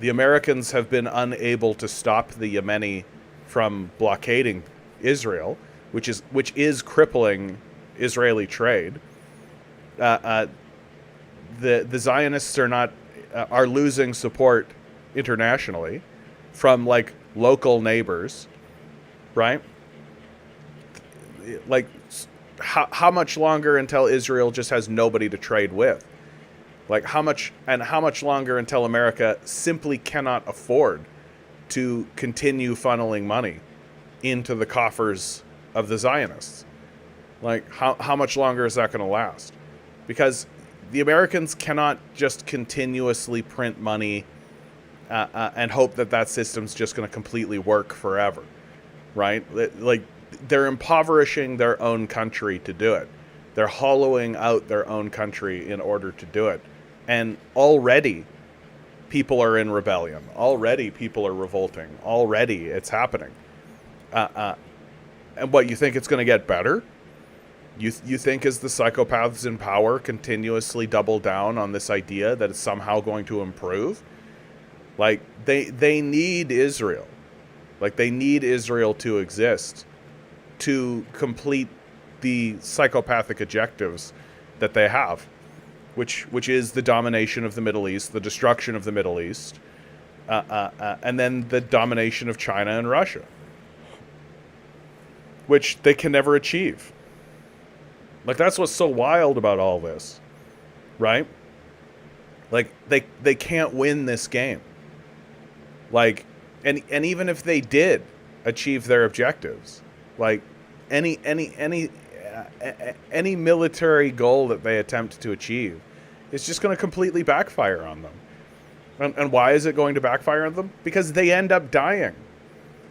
Americans have been unable to stop the Yemeni from blockading Israel, which is crippling Israeli trade. The Zionists are losing support internationally from like local neighbors, right? Like, how much longer until Israel just has nobody to trade with? Like, how much longer until America simply cannot afford to continue funneling money into the coffers of the Zionists? Like, how much longer is that going to last? Because the Americans cannot just continuously print money and hope that system's just going to completely work forever, right? Like, they're impoverishing their own country to do it. They're hollowing out their own country in order to do it. And already people are in rebellion. Already people are revolting. Already it's happening. And what, you think it's going to get better? You think as the psychopaths in power continuously double down on this idea that it's somehow going to improve? Like, they need Israel. Like, they need Israel to exist to complete the psychopathic objectives that they have, which is the domination of the Middle East, the destruction of the Middle East, and then the domination of China and Russia, which they can never achieve. Like, that's what's so wild about all this, right? Like, they can't win this game. Like, and even if they did achieve their objectives, like any military goal that they attempt to achieve, it's just going to completely backfire on them. And why is it going to backfire on them? Because they end up dying.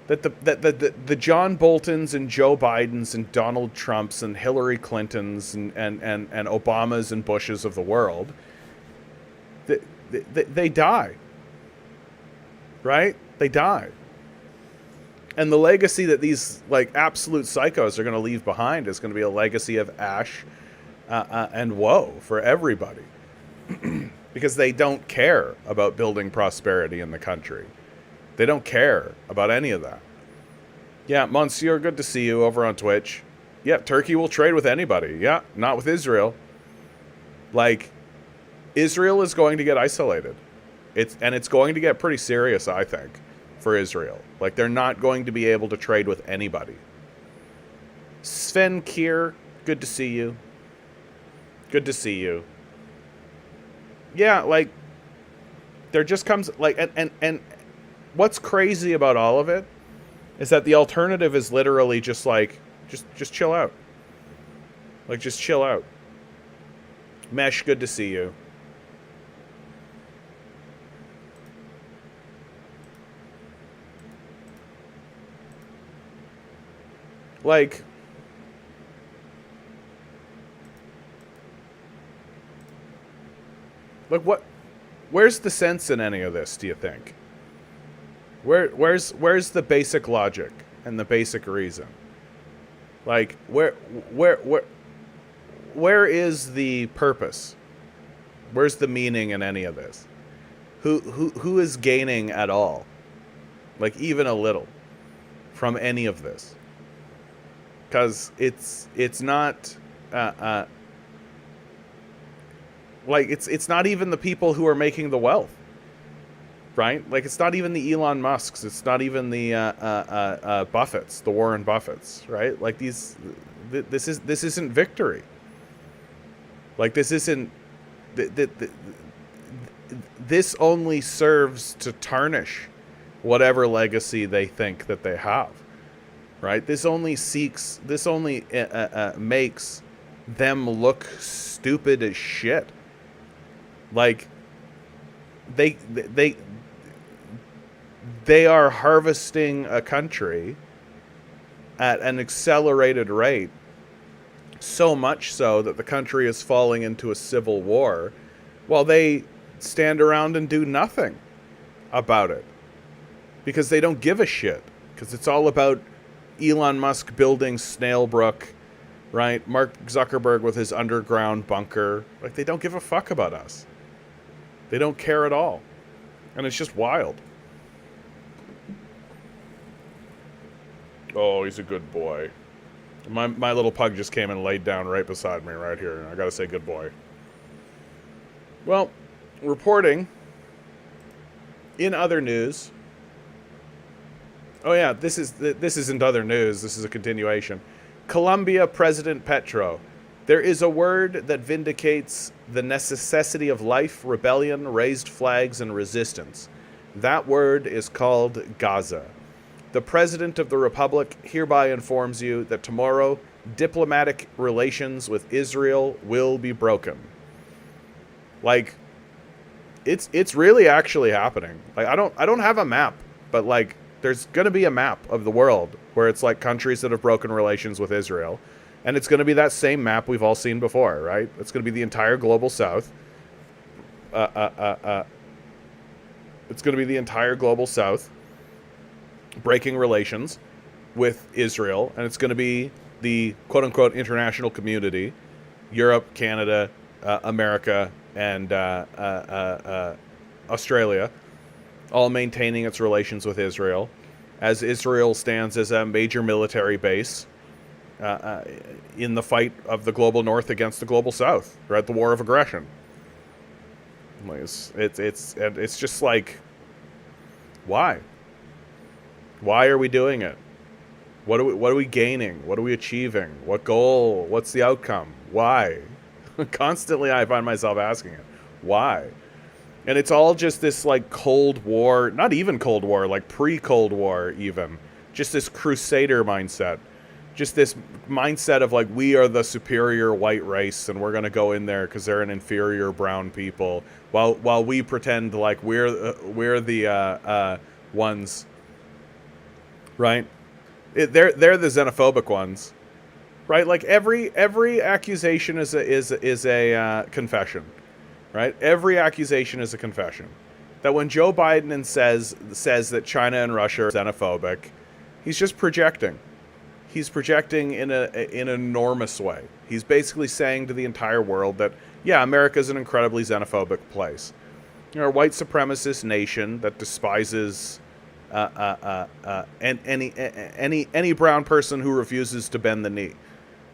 That the John Boltons and Joe Bidens and Donald Trumps and Hillary Clintons and Obamas and Bushes of the world, they die. Right? They die. And the legacy that these like absolute psychos are going to leave behind is going to be a legacy of ash and woe for everybody. Because they don't care about building prosperity in the country. They don't care about any of that. Yeah, Monsieur, good to see you over on Twitch. Yeah, Turkey will trade with anybody. Yeah, not with Israel. Like, Israel is going to get isolated. It's going to get pretty serious, I think, for Israel. Like, they're not going to be able to trade with anybody. Sven Kier, good to see you. Good to see you. Yeah, like, there just comes, like, and what's crazy about all of it is that the alternative is literally just like, just chill out. Like, just chill out. Mesh, good to see you. Like, what, where's the sense in any of this, do you think? Where's the basic logic and the basic reason? Like where where where is the purpose? Where's the meaning in any of this? Who is gaining at all? Like even a little from any of this? Because it's not like it's not even the people who are making the wealth, right? Like it's not even the Elon Musks, it's not even the Buffetts, the Warren Buffetts, right? Like this isn't victory. Like this isn't this only serves to tarnish whatever legacy they think that they have, right? This only makes them look stupid as shit. Like they are harvesting a country at an accelerated rate, so much so that the country is falling into a civil war, while they stand around and do nothing about it because they don't give a shit, because it's all about Elon Musk building Snailbrook, right? Mark Zuckerberg with his underground bunker. Like, they don't give a fuck about us. They don't care at all. And it's just wild. Oh, he's a good boy. My little pug just came and laid down right beside me right here. I gotta say good boy. Well, reporting in other news. Oh yeah, this isn't other news. This is a continuation. Colombia President Petro. There is a word that vindicates the necessity of life, rebellion, raised flags, and resistance. That word is called Gaza. The President of the Republic hereby informs you that tomorrow diplomatic relations with Israel will be broken. Like, it's really actually happening. Like, I don't have a map, but like there's going to be a map of the world where it's like countries that have broken relations with Israel. And it's going to be that same map we've all seen before, right? It's going to be the entire global south. It's going to be the entire global south breaking relations with Israel. And it's going to be the quote-unquote international community, Europe, Canada, America, and Australia, all maintaining its relations with Israel, as Israel stands as a major military base in the fight of the global north against the global south, right? The war of aggression. It's just like, why? Why are we doing it? What are we gaining? What are we achieving? What goal? What's the outcome? Why? Constantly I find myself asking it. Why? And it's all just this like Cold War, not even Cold War, like pre-Cold War even. Just this crusader mindset. Just this mindset of like, we are the superior white race and we're going to go in there because they're an inferior brown people, while we pretend like we're the ones, right? They're the xenophobic ones, right? Like every accusation is a confession, right? Every accusation is a confession. That when Joe Biden says that China and Russia are xenophobic, he's just projecting. He's projecting in an enormous way. He's basically saying to the entire world that, yeah, America's an incredibly xenophobic place. You're a white supremacist nation that despises any brown person who refuses to bend the knee,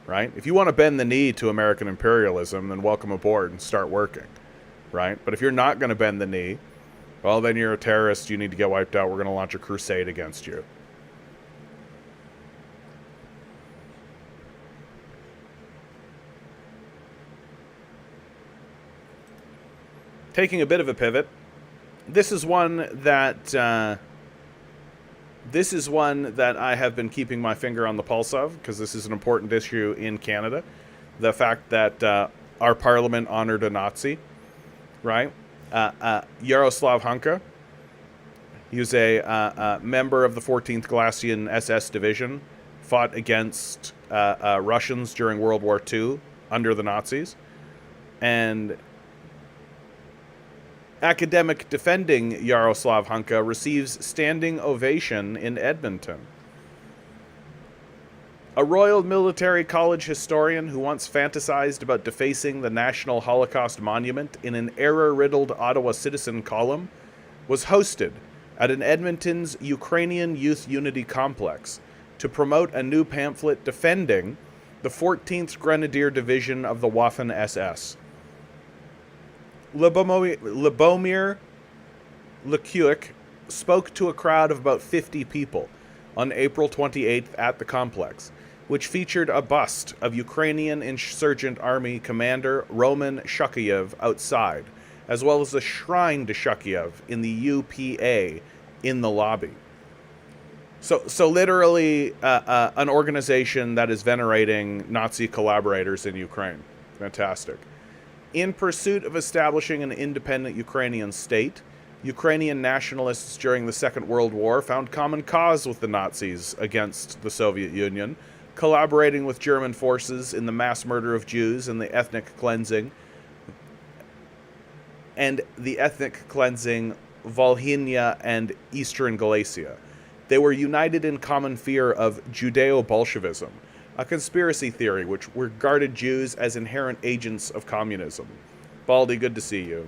right? If you want to bend the knee to American imperialism, then welcome aboard and start working, right? But if you're not going to bend the knee, well, then you're a terrorist. You need to get wiped out. We're going to launch a crusade against you. Taking a bit of a pivot, this is one that I have been keeping my finger on the pulse of, because this is an important issue in Canada. The fact that our parliament honored a Nazi, right? Yaroslav Hunka. He was a member of the 14th Galician SS Division, fought against Russians during World War II under the Nazis, and Academic defending Yaroslav Hunka receives standing ovation in Edmonton. A Royal Military College historian who once fantasized about defacing the National Holocaust Monument in an error-riddled Ottawa Citizen column was hosted at an Edmonton's Ukrainian Youth Unity Complex to promote a new pamphlet defending the 14th Grenadier Division of the Waffen-SS. Lubomir Lekuik spoke to a crowd of about 50 people on April 28th at the complex, which featured a bust of Ukrainian Insurgent Army Commander Roman Shukiev outside, as well as a shrine to Shukiev in the UPA in the lobby. So literally an organization that is venerating Nazi collaborators in Ukraine. Fantastic. In pursuit of establishing an independent Ukrainian state, Ukrainian nationalists during the Second World War found common cause with the Nazis against the Soviet Union, collaborating with German forces in the mass murder of Jews and the ethnic cleansing Volhynia and Eastern Galicia. They were united in common fear of Judeo-Bolshevism, a conspiracy theory which regarded Jews as inherent agents of communism. Baldy, good to see you.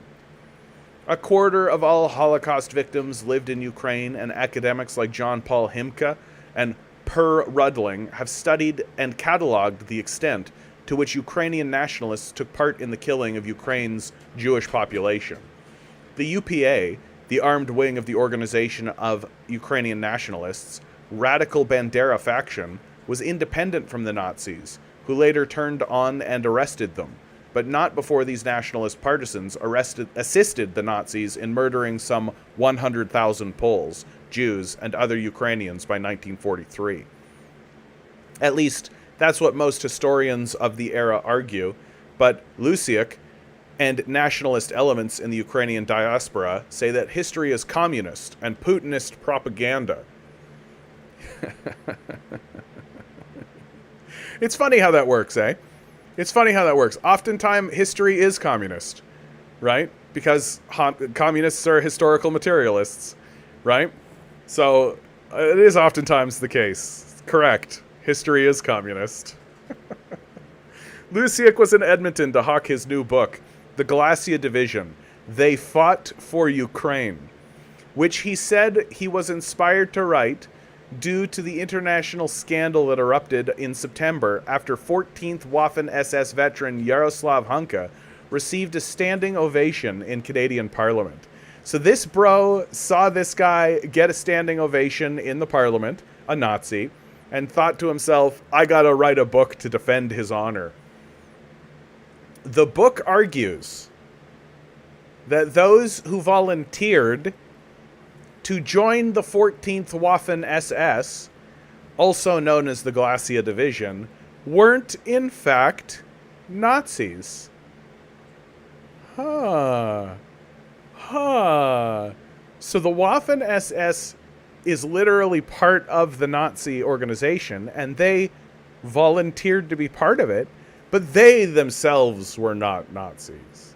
A quarter of all Holocaust victims lived in Ukraine, and academics like John Paul Himka and Per Rudling have studied and cataloged the extent to which Ukrainian nationalists took part in the killing of Ukraine's Jewish population. The UPA, the armed wing of the Organization of Ukrainian Nationalists, radical Bandera faction, was independent from the Nazis, who later turned on and arrested them, but not before these nationalist partisans assisted the Nazis in murdering some 100,000 Poles, Jews, and other Ukrainians by 1943. At least, that's what most historians of the era argue, but Lusiak and nationalist elements in the Ukrainian diaspora say that history is communist and Putinist propaganda. It's funny how that works, eh? It's funny how that works. Oftentimes, history is communist, right? Because communists are historical materialists, right? So it is oftentimes the case. Correct. History is communist. Lusiak was in Edmonton to hawk his new book, The Galicia Division, They Fought for Ukraine, which he said he was inspired to write due to the international scandal that erupted in September after 14th Waffen-SS veteran Yaroslav Hunka received a standing ovation in Canadian Parliament. So this bro saw this guy get a standing ovation in the Parliament, a Nazi, and thought to himself, I gotta write a book to defend his honor. The book argues that those who volunteered to join the 14th Waffen-SS, also known as the Galicia Division, weren't in fact Nazis. So the Waffen-SS is literally part of the Nazi organization, and they volunteered to be part of it, but they themselves were not Nazis.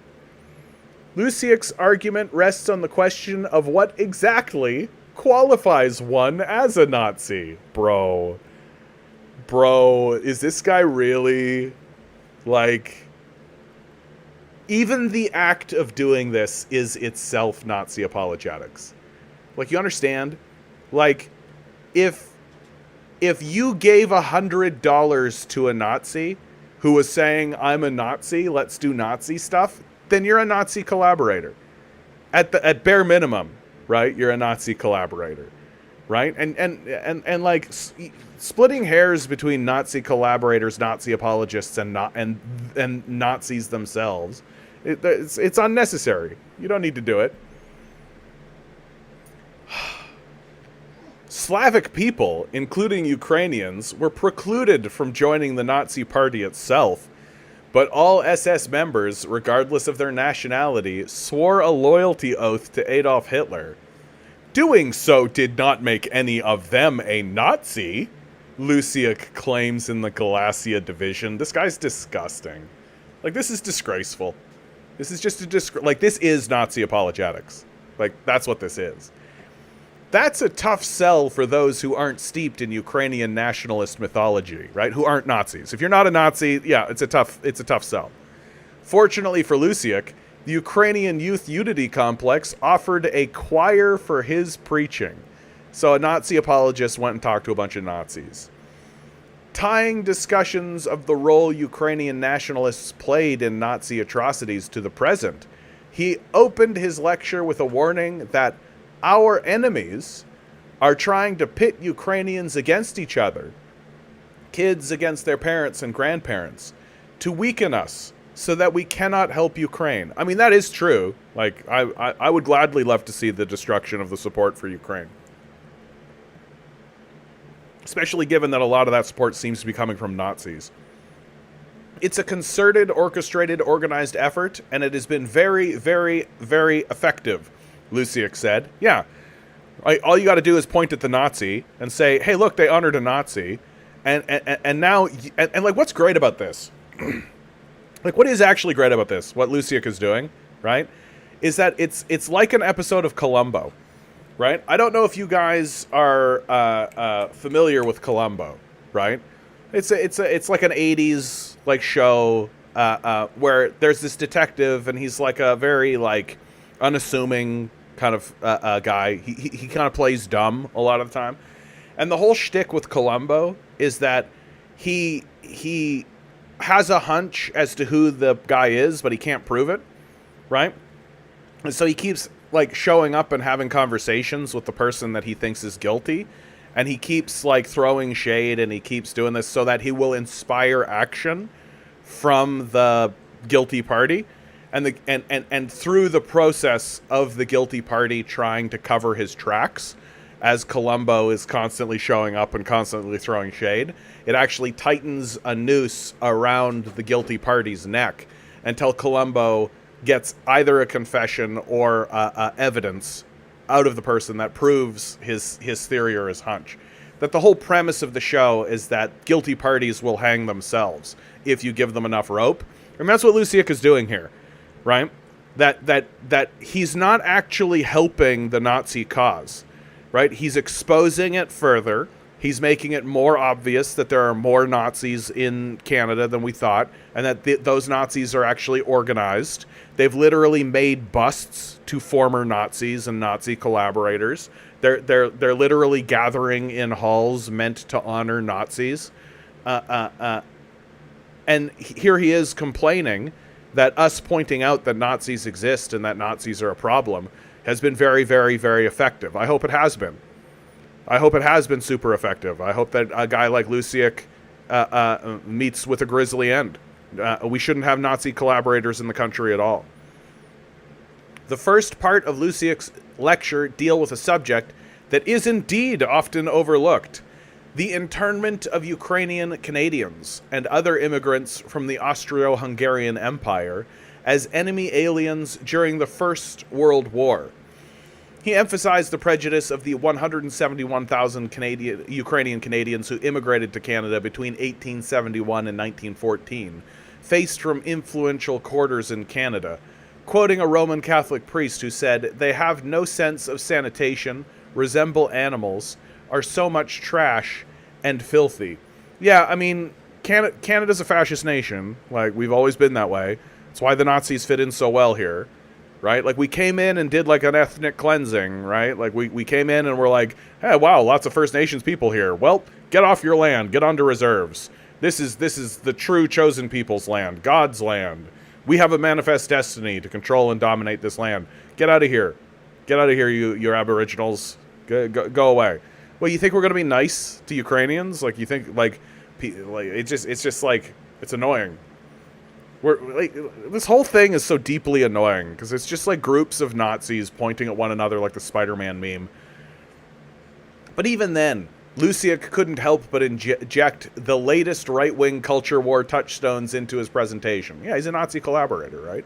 Lusiak's argument rests on the question of what exactly qualifies one as a Nazi. Bro, is this guy really, like... Even the act of doing this is itself Nazi apologetics. Like, you understand? Like, if you gave $100 to a Nazi who was saying, I'm a Nazi, let's do Nazi stuff, then you're a Nazi collaborator. At bare minimum, right? You're a Nazi collaborator, right? And like splitting hairs between Nazi collaborators, Nazi apologists, and Nazis themselves, it's unnecessary. You don't need to do it. Slavic people, including Ukrainians, were precluded from joining the Nazi party itself, but all SS members, regardless of their nationality, swore a loyalty oath to Adolf Hitler. Doing so did not make any of them a Nazi, Lusiak claims in the Galicia Division. This guy's disgusting. Like, this is disgraceful. This is just this is Nazi apologetics. Like, that's what this is. That's a tough sell for those who aren't steeped in Ukrainian nationalist mythology, right? Who aren't Nazis. If you're not a Nazi, yeah, it's a tough sell. Fortunately for Lusiak, the Ukrainian Youth Unity Complex offered a choir for his preaching. So a Nazi apologist went and talked to a bunch of Nazis. Tying discussions of the role Ukrainian nationalists played in Nazi atrocities to the present, he opened his lecture with a warning that our enemies are trying to pit Ukrainians against each other, kids against their parents and grandparents, to weaken us so that we cannot help Ukraine. I mean, that is true. Like, I would gladly love to see the destruction of the support for Ukraine. Especially given that a lot of that support seems to be coming from Nazis. It's a concerted, orchestrated, organized effort, and it has been very, very, very effective, Lusiak said. Yeah, all you got to do is point at the Nazi and say, hey, look, they honored a Nazi. And now, like, what's great about this? Like, what is actually great about this, what Lusiak is doing, right, is that it's like an episode of Columbo, right? I don't know if you guys are familiar with Columbo, right? It's like an 80s like show where there's this detective and he's like a very like unassuming kind of guy. He kind of plays dumb a lot of the time, and the whole shtick with Columbo is that he has a hunch as to who the guy is, but he can't prove it, right? And so he keeps like showing up and having conversations with the person that he thinks is guilty, and he keeps like throwing shade, and he keeps doing this so that he will inspire action from the guilty party, and through the process of the guilty party trying to cover his tracks, as Columbo is constantly showing up and constantly throwing shade, it actually tightens a noose around the guilty party's neck until Columbo gets either a confession or evidence out of the person that proves his theory or his hunch. That the whole premise of the show is that guilty parties will hang themselves if you give them enough rope. And that's what Lusiak is doing here, right? That he's not actually helping the Nazi cause, right? He's exposing it further. He's making it more obvious that there are more Nazis in Canada than we thought, and that those Nazis are actually organized. They've literally made busts to former Nazis and Nazi collaborators. They're literally gathering in halls meant to honor Nazis. And here he is complaining that us pointing out that Nazis exist and that Nazis are a problem has been very, very, very effective. I hope it has been. I hope it has been super effective. I hope that a guy like Lusiak meets with a grisly end. We shouldn't have Nazi collaborators in the country at all. The first part of Lusiak's lecture deal with a subject that is indeed often overlooked: the internment of Ukrainian Canadians and other immigrants from the Austro-Hungarian Empire as enemy aliens during the First World War. He emphasized the prejudice of the 171,000 Ukrainian Canadians who immigrated to Canada between 1871 and 1914, faced from influential quarters in Canada, quoting a Roman Catholic priest who said, "They have no sense of sanitation, resemble animals, are so much trash, and filthy." Yeah, I mean, Canada's a fascist nation. Like, we've always been that way. That's why the Nazis fit in so well here. Right? Like, we came in and did like an ethnic cleansing, right? Like, we came in and we're like, hey, wow, lots of First Nations people here. Well, get off your land, get onto reserves. This is the true chosen people's land, God's land. We have a manifest destiny to control and dominate this land. Get out of here. Get out of here, you Aboriginals. Go away. Well, you think we're gonna be nice to Ukrainians? Like, you think it's just like, it's annoying. We're like, this whole thing is so deeply annoying because it's just like groups of Nazis pointing at one another like the Spider-Man meme. But even then, Lusiak couldn't help but inject the latest right-wing culture war touchstones into his presentation. Yeah, he's a Nazi collaborator, right?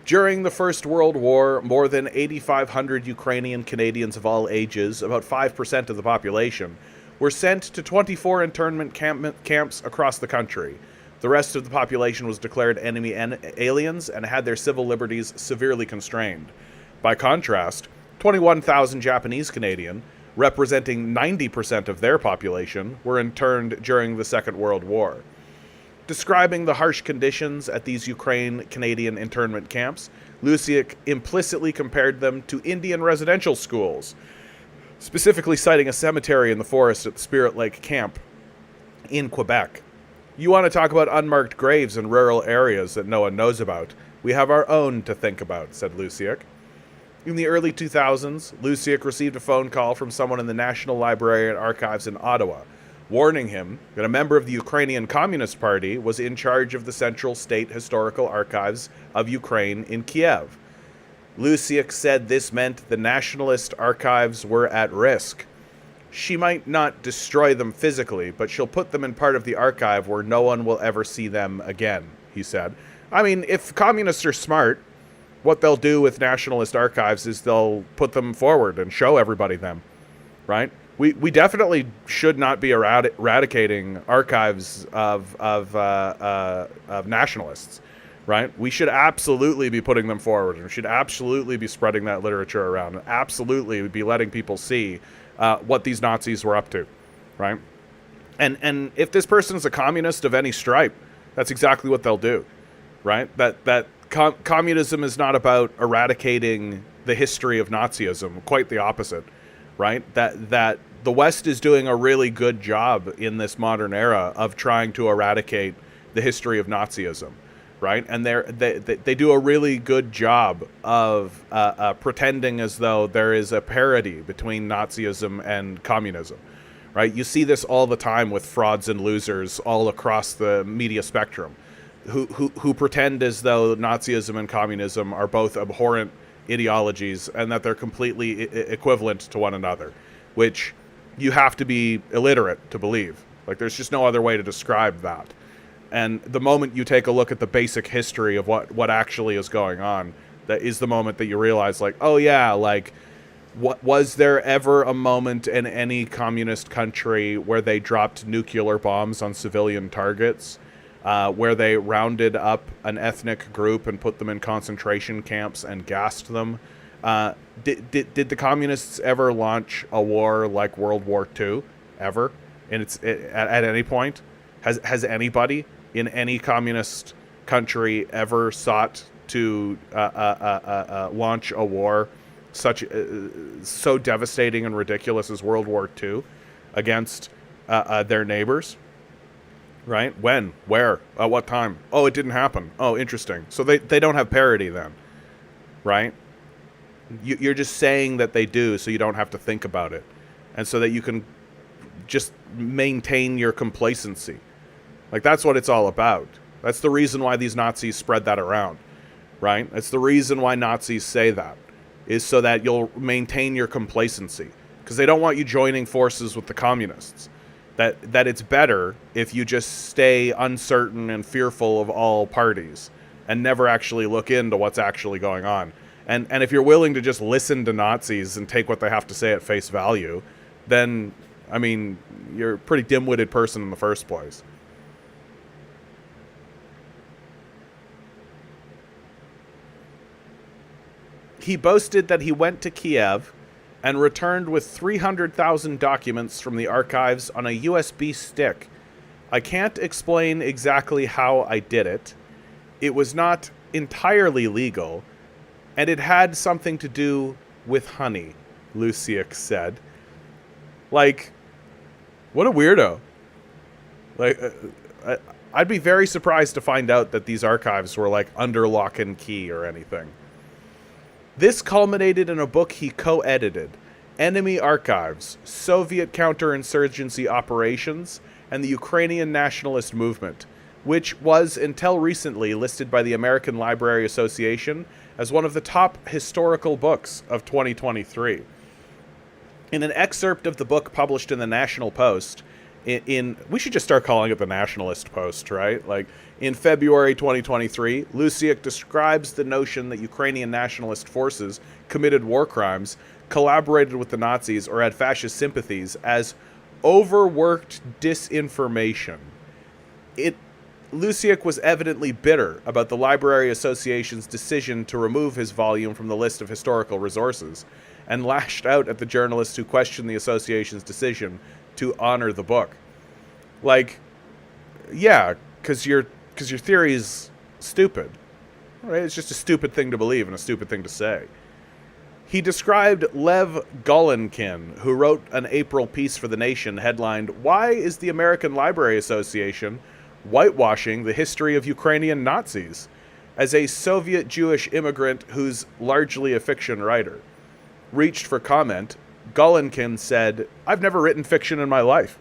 During the First World War, more than 8,500 Ukrainian Canadians of all ages, about 5% of the population, were sent to 24 internment camps across the country. The rest of the population was declared enemy aliens and had their civil liberties severely constrained. By contrast, 21,000 Japanese Canadian, representing 90% of their population, were interned during the Second World War. Describing the harsh conditions at these Ukraine-Canadian internment camps, Luciak implicitly compared them to Indian residential schools, specifically citing a cemetery in the forest at the Spirit Lake Camp in Quebec. You want to talk about unmarked graves in rural areas that no one knows about? We have our own to think about, said Luciak. In the early 2000s, Luciak received a phone call from someone in the National Library and Archives in Ottawa, warning him that a member of the Ukrainian Communist Party was in charge of the Central State Historical Archives of Ukraine in Kiev. Luciak said this meant the nationalist archives were at risk. She might not destroy them physically, but she'll put them in part of the archive where no one will ever see them again, he said. I mean, if communists are smart, what they'll do with nationalist archives is they'll put them forward and show everybody them, right? We definitely should not be eradicating archives of nationalists, right? We should absolutely be putting them forward, and we should absolutely be spreading that literature around, and absolutely be letting people see what these Nazis were up to, right? And if this person is a communist of any stripe, that's exactly what they'll do, right? Communism is not about eradicating the history of Nazism, quite the opposite, right? That the West is doing a really good job in this modern era of trying to eradicate the history of Nazism, right? And they do a really good job of pretending as though there is a parity between Nazism and communism, right? You see this all the time with frauds and losers all across the media spectrum, who pretend as though Nazism and communism are both abhorrent ideologies and that they're completely equivalent to one another, which you have to be illiterate to believe. Like, there's just no other way to describe that. And the moment you take a look at the basic history of what actually is going on, that is the moment that you realize, like, oh yeah, like, what was there ever a moment in any communist country where they dropped nuclear bombs on civilian targets, where they rounded up an ethnic group and put them in concentration camps and gassed them? Did the communists ever launch a war like World War II ever? At any point, has anybody in any communist country ever sought to launch a war so devastating and ridiculous as World War II against their neighbors? Right? When? Where? At what time? Oh, it didn't happen. Oh, interesting. So they don't have parity then, right? You're just saying that they do so you don't have to think about it, and so that you can just maintain your complacency. Like, that's what it's all about. That's the reason why these Nazis spread that around, right? That's the reason why Nazis say that, is so that you'll maintain your complacency, because they don't want you joining forces with the communists. That it's better if you just stay uncertain and fearful of all parties and never actually look into what's actually going on. And if you're willing to just listen to Nazis and take what they have to say at face value, then, I mean, you're a pretty dim-witted person in the first place. He boasted that he went to Kiev and returned with 300,000 documents from the archives on a USB stick. I can't explain exactly how I did it. It was not entirely legal, and it had something to do with honey, Luciak said. Like, what a weirdo. Like, I'd be very surprised to find out that these archives were, like, under lock and key or anything. This culminated in a book he co-edited, Enemy Archives, Soviet Counterinsurgency Operations, and the Ukrainian Nationalist Movement, which was, until recently, listed by the American Library Association as one of the top historical books of 2023. In an excerpt of the book published in the National Post, we should just start calling it the Nationalist Post, right? Like, in February 2023, Luciak describes the notion that Ukrainian nationalist forces committed war crimes, collaborated with the Nazis, or had fascist sympathies as overworked disinformation. Luciak was evidently bitter about the Library Association's decision to remove his volume from the list of historical resources, and lashed out at the journalists who questioned the association's decision to honor the book. Like, yeah, because your theory is stupid. Right? It's just a stupid thing to believe and a stupid thing to say. He described Lev Golinkin, who wrote an April piece for The Nation headlined, "Why is the American Library Association whitewashing the history of Ukrainian Nazis?" as a Soviet Jewish immigrant who's largely a fiction writer. Reached for comment, Golinkin said, "I've never written fiction in my life."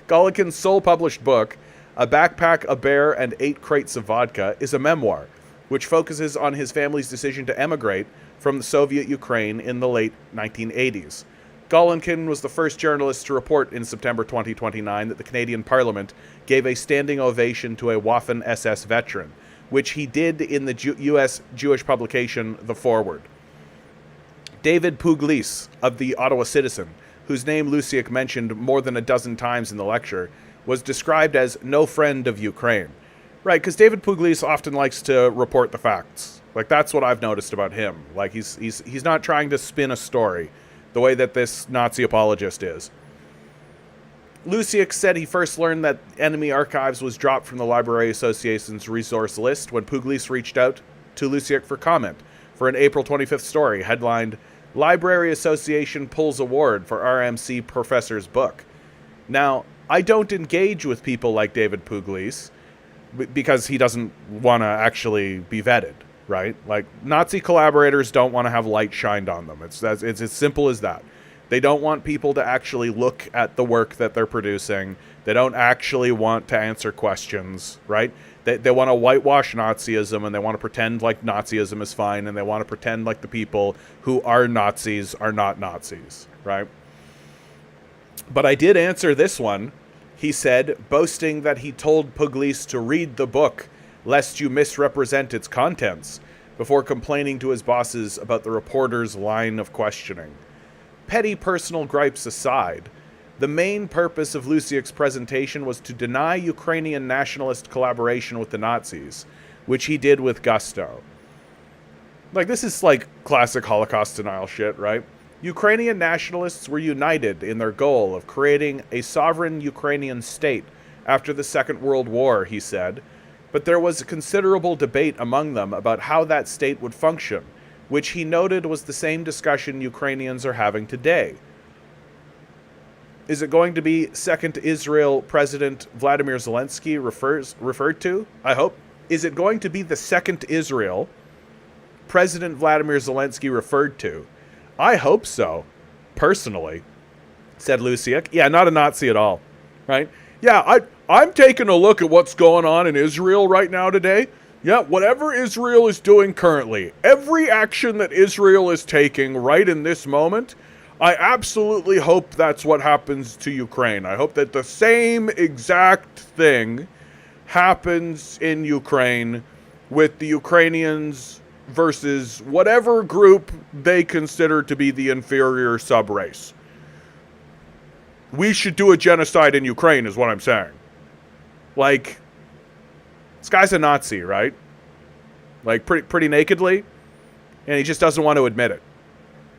Golinkin's sole published book, A Backpack, a Bear, and 8 Crates of Vodka, is a memoir, which focuses on his family's decision to emigrate from the Soviet Ukraine in the late 1980s. Golinkin was the first journalist to report in September 2029 that the Canadian Parliament gave a standing ovation to a Waffen-SS veteran, which he did in the U.S. Jewish publication The Forward. David Pugliese of the Ottawa Citizen, whose name Luciak mentioned more than a dozen times in the lecture, was described as no friend of Ukraine. Right, because David Pugliese often likes to report the facts. Like, that's what I've noticed about him. Like, he's not trying to spin a story the way that this Nazi apologist is. Luciak said he first learned that Enemy Archives was dropped from the Library Association's resource list when Pugliese reached out to Luciak for comment for an April 25th story headlined, "Library Association Pulls Award for RMC Professor's Book." Now, I don't engage with people like David Pugliese because he doesn't want to actually be vetted, right? Like, Nazi collaborators don't want to have light shined on them. It's as simple as that. They don't want people to actually look at the work that they're producing. They don't actually want to answer questions, right? They want to whitewash Nazism, and they want to pretend like Nazism is fine, and they want to pretend like the people who are Nazis are not Nazis, right? But I did answer this one. He said, boasting that he told Pugliese to read the book, lest you misrepresent its contents, before complaining to his bosses about the reporter's line of questioning. Petty personal gripes aside, the main purpose of Luciak's presentation was to deny Ukrainian nationalist collaboration with the Nazis, which he did with gusto. Like, this is like classic Holocaust denial shit, right? Ukrainian nationalists were united in their goal of creating a sovereign Ukrainian state after the Second World War, he said, but there was a considerable debate among them about how that state would function, which he noted was the same discussion Ukrainians are having today. Is it going to be Second Israel President Vladimir Zelensky referred to? I hope. Is it going to be the Second Israel President Vladimir Zelensky referred to? I hope so, personally, said Luciak. Yeah, not a Nazi at all, right? Yeah, I'm taking a look at what's going on in Israel right now today. Yeah, whatever Israel is doing currently, every action that Israel is taking right in this moment, I absolutely hope that's what happens to Ukraine. I hope that the same exact thing happens in Ukraine with the Ukrainians versus whatever group they consider to be the inferior subrace. We should do a genocide in Ukraine is what I'm saying. Like, this guy's a Nazi, right? Like, pretty nakedly, and he just doesn't want to admit it.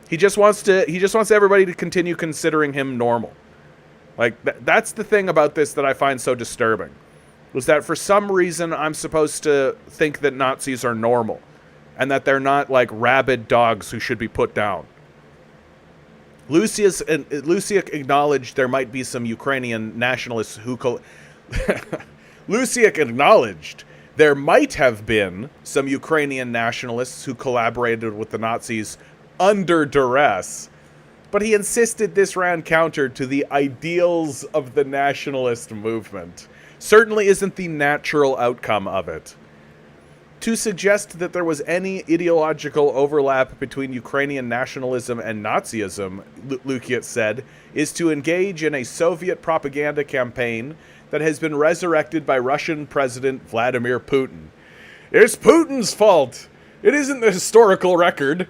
He just wants everybody to continue considering him normal. Like, that's the thing about this that I find so disturbing, was that for some reason I'm supposed to think that Nazis are normal, and that they're not like rabid dogs who should be put down. Luciak acknowledged there might be some Ukrainian nationalists who... Luciak acknowledged there might have been some Ukrainian nationalists who collaborated with the Nazis under duress, but he insisted this ran counter to the ideals of the nationalist movement. Certainly isn't the natural outcome of it. To suggest that there was any ideological overlap between Ukrainian nationalism and Nazism, Lukic said, is to engage in a Soviet propaganda campaign that has been resurrected by Russian President Vladimir Putin. It's Putin's fault. It isn't the historical record.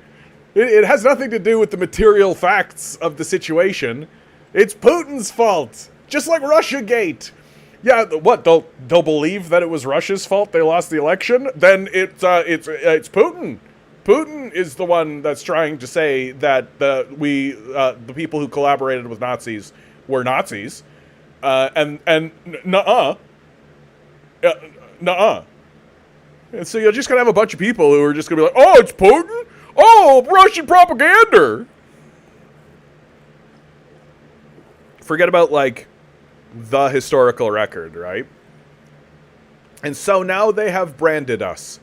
It has nothing to do with the material facts of the situation. It's Putin's fault. Just like Russiagate. Yeah, what? They'll believe that it was Russia's fault they lost the election? Then it's Putin. Putin is the one that's trying to say that the people who collaborated with Nazis were Nazis, and nuh-uh, nuh-uh. And so you're just gonna have a bunch of people who are just gonna be like, oh, it's Putin? Oh, Russian propaganda. Forget about, like, the historical record, right? And so now they have branded us.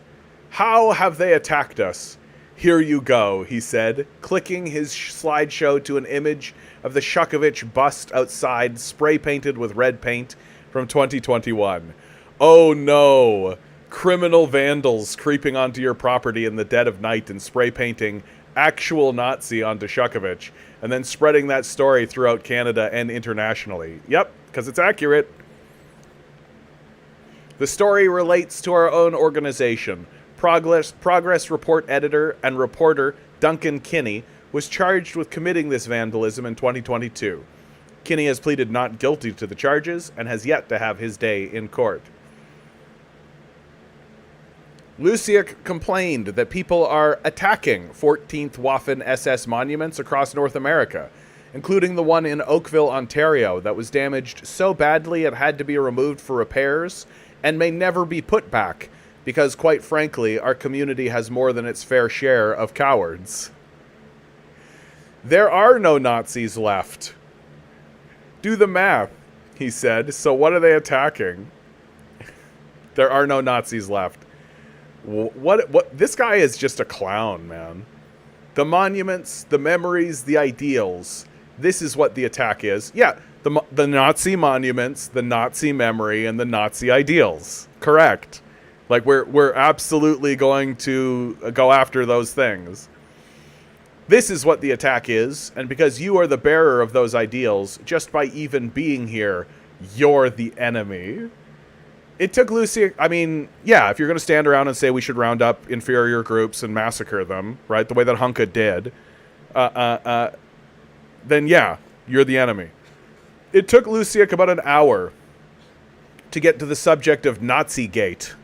How have they attacked us? Here you go, he said, clicking his slideshow to an image of the Shukovich bust outside, spray-painted with red paint from 2021. Oh no! Criminal vandals creeping onto your property in the dead of night and spray-painting actual Nazi onto Shukovich, and then spreading that story throughout Canada and internationally. Yep, because it's accurate. The story relates to our own organization. Progress Report editor and reporter Duncan Kinney was charged with committing this vandalism in 2022. Kinney has pleaded not guilty to the charges and has yet to have his day in court. Lusiak complained that people are attacking 14th Waffen SS monuments across North America, including the one in Oakville, Ontario, that was damaged so badly it had to be removed for repairs and may never be put back, because, quite frankly, our community has more than its fair share of cowards. There are no Nazis left. Do the math, he said. So what are they attacking? There are no Nazis left. What? This guy is just a clown, man. The monuments, the memories, the ideals. This is what the attack is. Yeah, the Nazi monuments, the Nazi memory, and the Nazi ideals. Correct. Like, we're absolutely going to go after those things. This is what the attack is, and because you are the bearer of those ideals, just by even being here, you're the enemy. It took Lucy, I mean, yeah, if you're going to stand around and say we should round up inferior groups and massacre them, right, the way that Hunka did, then yeah, you're the enemy. It took Luciak about an hour to get to the subject of Nazi Gate.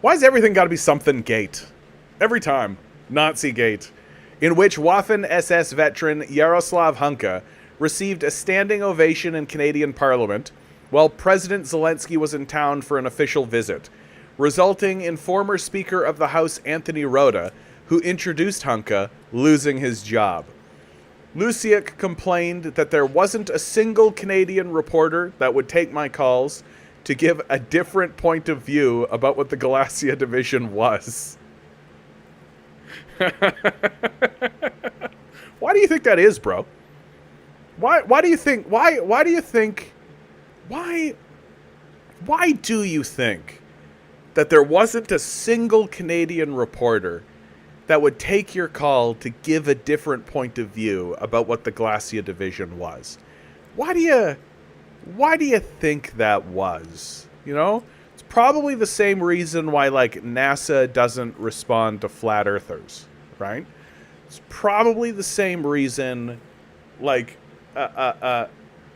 Why has everything got to be something gate? Every time. Nazi Gate. In which Waffen SS veteran Yaroslav Hunka received a standing ovation in Canadian Parliament while President Zelensky was in town for an official visit, resulting in former Speaker of the House Anthony Rota, who introduced Hunka, losing his job. Lusiak complained that there wasn't a single Canadian reporter that would take my calls to give a different point of view about what the Galicia Division was. Why do you think that is, bro? Why do you think that there wasn't a single Canadian reporter that would take your call to give a different point of view about what the Galicia Division was? Why do you think that was? You know? It's probably the same reason why, like, NASA doesn't respond to flat earthers, right? It's probably the same reason, like,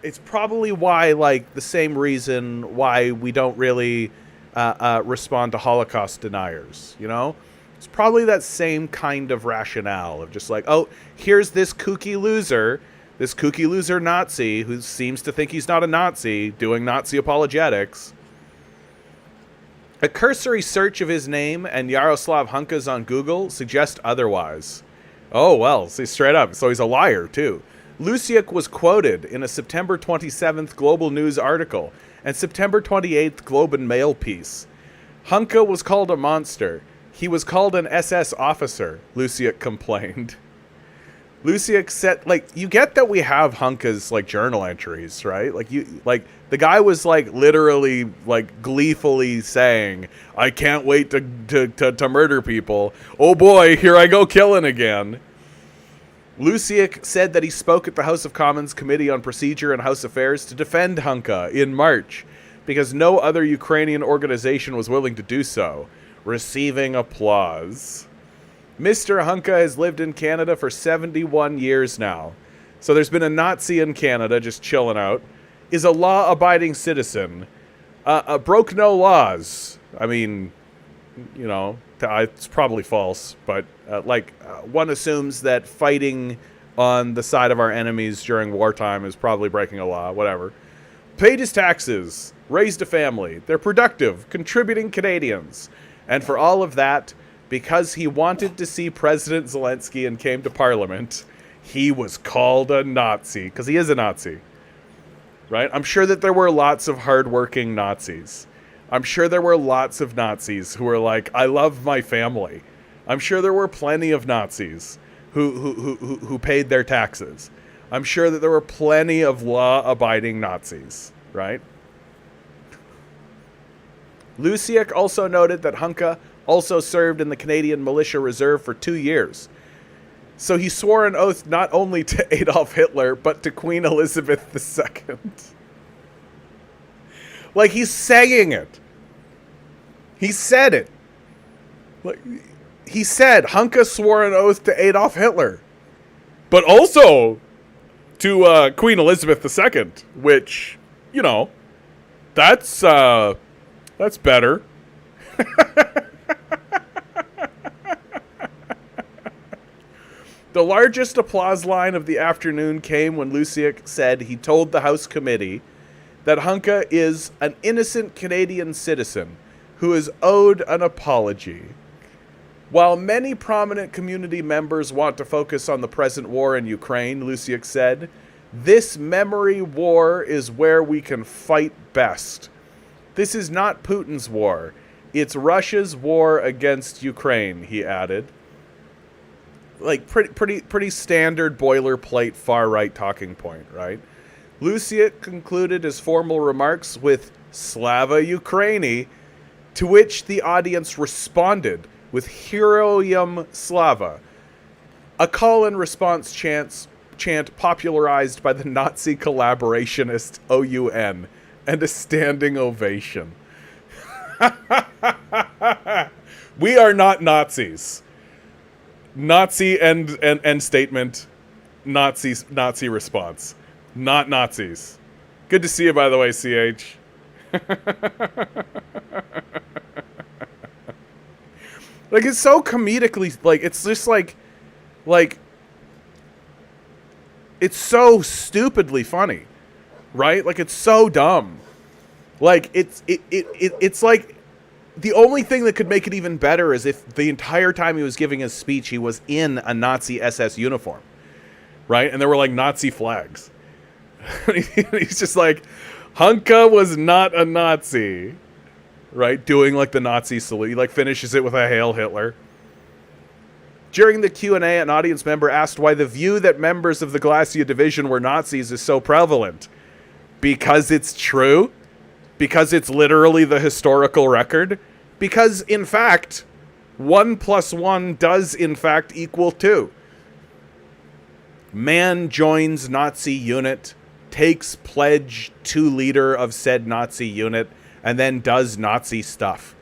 it's probably why, like, the same reason why we don't really respond to Holocaust deniers, you know? It's probably that same kind of rationale of just like, oh, here's this kooky loser Nazi who seems to think he's not a Nazi, doing Nazi apologetics. A cursory search of his name and Yaroslav Hunka's on Google suggest otherwise. Oh, well, see, straight up. So he's a liar, too. Lusiak was quoted in a September 27th Global News article and September 28th Globe and Mail piece. Hunka was called a monster. He was called an SS officer, Lusiak complained. Lusiak said, like, you get that we have Hunka's, like, journal entries, right? Like, the guy was, like, literally, like, gleefully saying, I can't wait to murder people. Oh boy, here I go killing again. Lusiak said that he spoke at the House of Commons Committee on Procedure and House Affairs to defend Hunka in March, because no other Ukrainian organization was willing to do so, receiving applause. Mr. Hunka has lived in Canada for 71 years now. So there's been a Nazi in Canada just chilling out, is a law-abiding citizen, broke no laws. I mean, it's probably false, but one assumes that fighting on the side of our enemies during wartime is probably breaking a law, whatever. Paid his taxes, raised a family. They're productive, contributing Canadians. And for all of that, because he wanted to see President Zelensky and came to Parliament, he was called a Nazi, because he is a Nazi. Right? I'm sure that there were lots of hardworking Nazis. I'm sure there were lots of Nazis who were like, I love my family. I'm sure there were plenty of Nazis who paid their taxes. I'm sure that there were plenty of law-abiding Nazis, right? Lusiak also noted that Hunka also served in the Canadian Militia Reserve for 2 years. So he swore an oath not only to Adolf Hitler, but to Queen Elizabeth II. Like, he's saying it. He said it. Like, he said Hunka swore an oath to Adolf Hitler, but also to Queen Elizabeth II, which, that's better. The largest applause line of the afternoon came when Lusiak said he told the House committee that Hunka is an innocent Canadian citizen who is owed an apology. While many prominent community members want to focus on the present war in Ukraine, Lusiak said, this memory war is where we can fight best. This is not Putin's war. It's Russia's war against Ukraine, he added. Like, pretty standard boilerplate far-right talking point, right? Lusiak concluded his formal remarks with Slava Ukraini, to which the audience responded with Heroyam Slava, a call-and-response chant popularized by the Nazi collaborationist OUN, and a standing ovation. We are not Nazis. Nazi end statement. Nazi response. Not Nazis. Good to see you, by the way, CH. Like, it's so comedically, like, it's just like, it's so stupidly funny, right? Like, it's so dumb. Like, it's like, the only thing that could make it even better is if the entire time he was giving his speech, he was in a Nazi SS uniform, right? And there were, like, Nazi flags. He's just like, Hunka was not a Nazi, right? Doing, like, the Nazi salute. He, like, finishes it with a Hail Hitler. During the Q&A, an audience member asked why the view that members of the Glacia Division were Nazis is so prevalent. Because it's true? Because it's literally the historical record? Because, in fact, 1 + 1 does, in fact, equal 2. Man joins Nazi unit, takes pledge to leader of said Nazi unit, and then does Nazi stuff.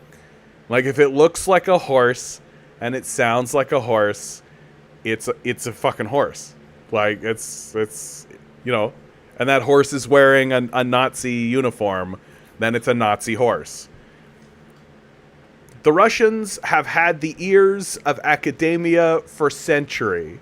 Like, if it looks like a horse and it sounds like a horse, it's a fucking horse. Like, it's and that horse is wearing a Nazi uniform, then it's a Nazi horse. The Russians have had the ears of academia for century.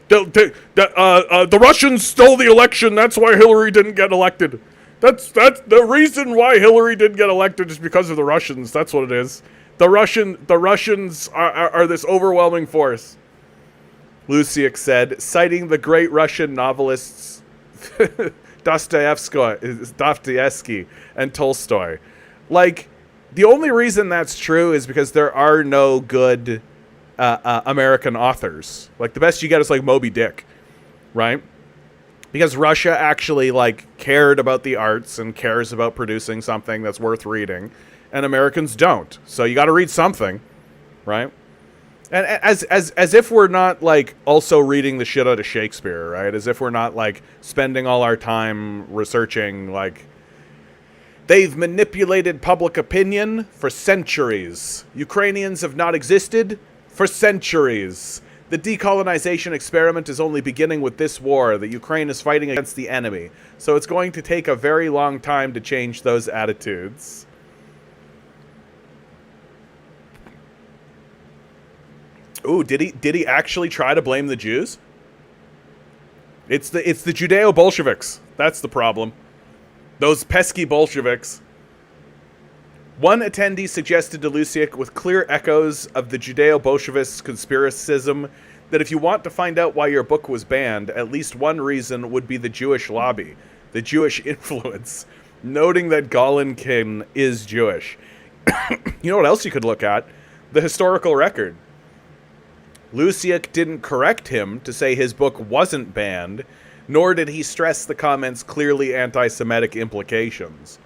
The Russians stole the election. That's why Hillary didn't get elected. That's the reason why Hillary didn't get elected is because of the Russians. That's what it is. The Russians are this overwhelming force. Lusiak said, citing the great Russian novelists Dostoevsky and Tolstoy. Like, the only reason that's true is because there are no good American authors. Like, the best you get is, like, Moby Dick, right? Because Russia actually, like, cared about the arts and cares about producing something that's worth reading, and Americans don't. So you got to read something, right? And as if we're not, like, also reading the shit out of Shakespeare, right? As if we're not, like, spending all our time researching, like, they've manipulated public opinion for centuries. Ukrainians have not existed for centuries. The decolonization experiment is only beginning with this war that Ukraine is fighting against the enemy, so it's going to take a very long time to change those attitudes. Ooh, did he actually try to blame the Jews? It's the Judeo-Bolsheviks. That's the problem. Those pesky Bolsheviks. One attendee suggested to Luciak, with clear echoes of the Judeo-Bolshevist conspiracism, that if you want to find out why your book was banned, at least one reason would be the Jewish lobby, the Jewish influence, noting that Golinkin is Jewish. You know what else you could look at? The historical record. Luciak didn't correct him to say his book wasn't banned, nor did he stress the comment's clearly anti-Semitic implications.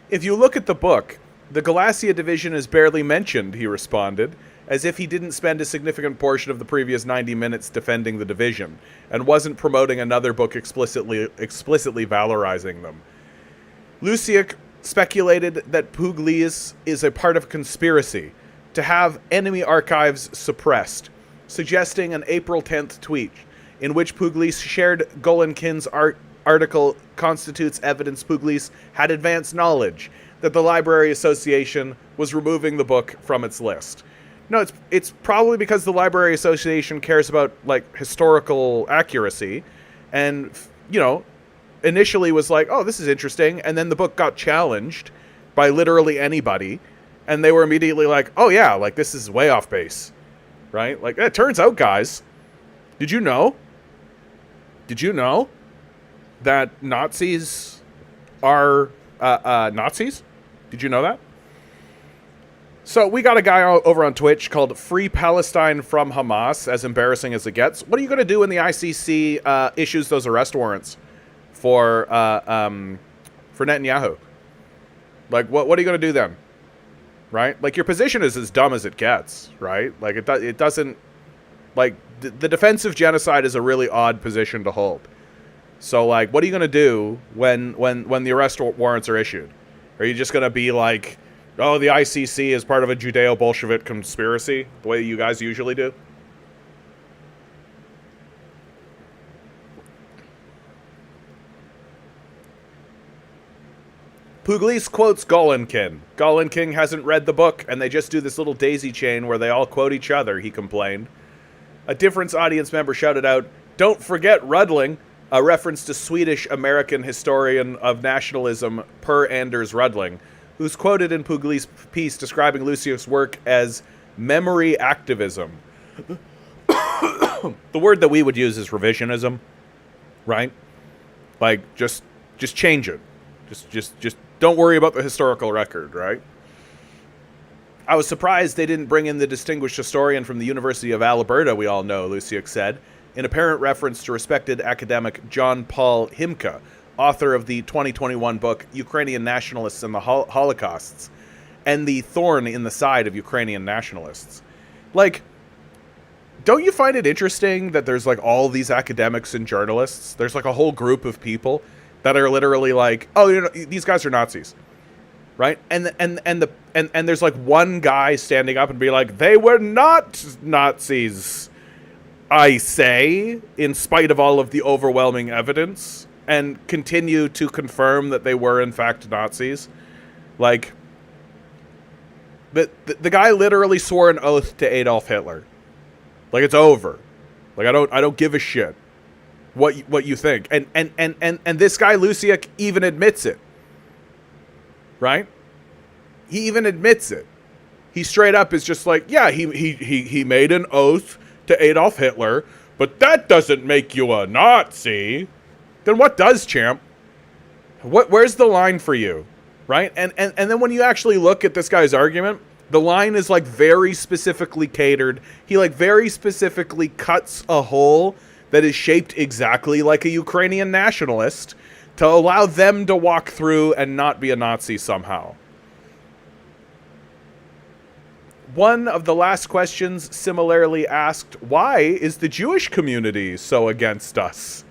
If you look at the book, the Galacia division is barely mentioned, he responded, as if he didn't spend a significant portion of the previous 90 minutes defending the division, and wasn't promoting another book explicitly valorizing them. Luciak speculated that Pugliese is a part of a conspiracy to have enemy archives suppressed, suggesting an April 10th tweet in which Pugliese shared Golinkin's article constitutes evidence Pugliese had advanced knowledge that the Library Association was removing the book from its list. No, it's probably because the Library Association cares about, like, historical accuracy, and, you know, initially was like, oh, this is interesting, and then the book got challenged by literally anybody, and they were immediately like, oh yeah, like, this is way off base, right? Like, it turns out, guys, did you know that Nazis are Nazis? Did you know that? So we got a guy over on Twitch called Free Palestine from Hamas, as embarrassing as it gets. What are you going to do when the ICC issues those arrest warrants for Netanyahu? Like, what are you going to do then? Right? Like, your position is as dumb as it gets, right? Like, it doesn't, like, the defense of genocide is a really odd position to hold. So, like, what are you going to do when the arrest warrants are issued? Are you just going to be like, oh, the ICC is part of a Judeo-Bolshevik conspiracy, the way you guys usually do? Pugliese quotes Golinkin. Golinkin hasn't read the book, and they just do this little daisy chain where they all quote each other, he complained. A different audience member shouted out, "Don't forget Rudling," a reference to Swedish-American historian of nationalism Per Anders Rudling, who's quoted in Pugliese's piece describing Luciak's work as memory activism. The word that we would use is revisionism, right? Like, just change it. Just don't worry about the historical record, right? I was surprised they didn't bring in the distinguished historian from the University of Alberta we all know, Luciak said, in apparent reference to respected academic John Paul Himka, author of the 2021 book Ukrainian Nationalists and the Holocausts, and the thorn in the side of Ukrainian nationalists. Like, don't you find it interesting that there's, like, all these academics and journalists? There's, like, a whole group of people that are literally like, oh, you know, these guys are Nazis, right? And there's, like, one guy standing up and be like, they were not Nazis, I say, in spite of all of the overwhelming evidence, and continue to confirm that they were in fact Nazis. Like, the guy literally swore an oath to Adolf Hitler. Like, it's over. Like, I don't give a shit what you think. And this guy Luciak even admits it. Right? He even admits it. He straight up is just like, yeah, he made an oath to Adolf Hitler, but that doesn't make you a Nazi. Then what does, champ? Where's the line for you? Right? And then when you actually look at this guy's argument, the line is, like, very specifically catered. He, like, very specifically cuts a hole that is shaped exactly like a Ukrainian nationalist to allow them to walk through and not be a Nazi somehow. One of the last questions similarly asked, why is the Jewish community so against us?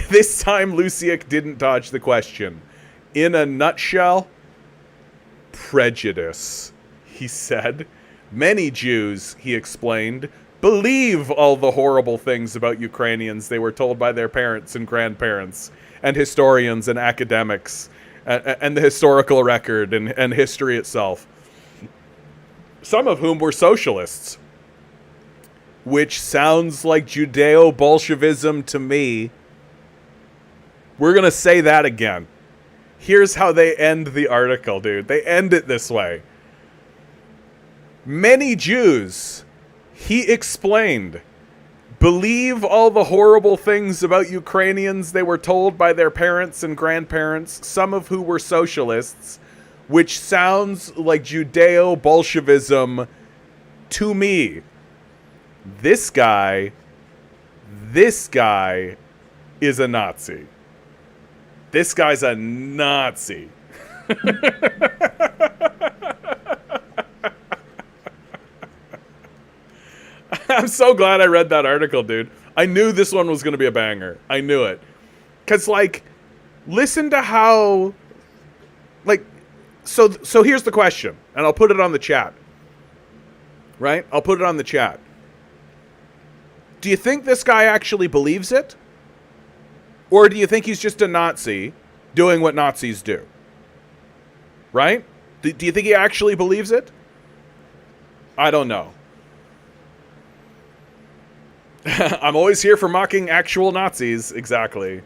This time, Luciak didn't dodge the question. In a nutshell, prejudice, he said. Many Jews, he explained, believe all the horrible things about Ukrainians they were told by their parents and grandparents and historians and academics and the historical record and history itself. Some of whom were socialists, which sounds like Judeo-Bolshevism to me. We're going to say that again. Here's how they end the article, dude. They end it this way. Many Jews, he explained, believe all the horrible things about Ukrainians they were told by their parents and grandparents, some of who were socialists, which sounds like Judeo-Bolshevism to me. This guy is a Nazi. This guy's a Nazi. I'm so glad I read that article, dude. I knew this one was going to be a banger. I knew it. Because, like, listen to how, like, so here's the question, and I'll put it on the chat. Right? I'll put it on the chat. Do you think this guy actually believes it? Or do you think he's just a Nazi doing what Nazis do? Right? Do you think he actually believes it? I don't know. I'm always here for mocking actual Nazis. Exactly.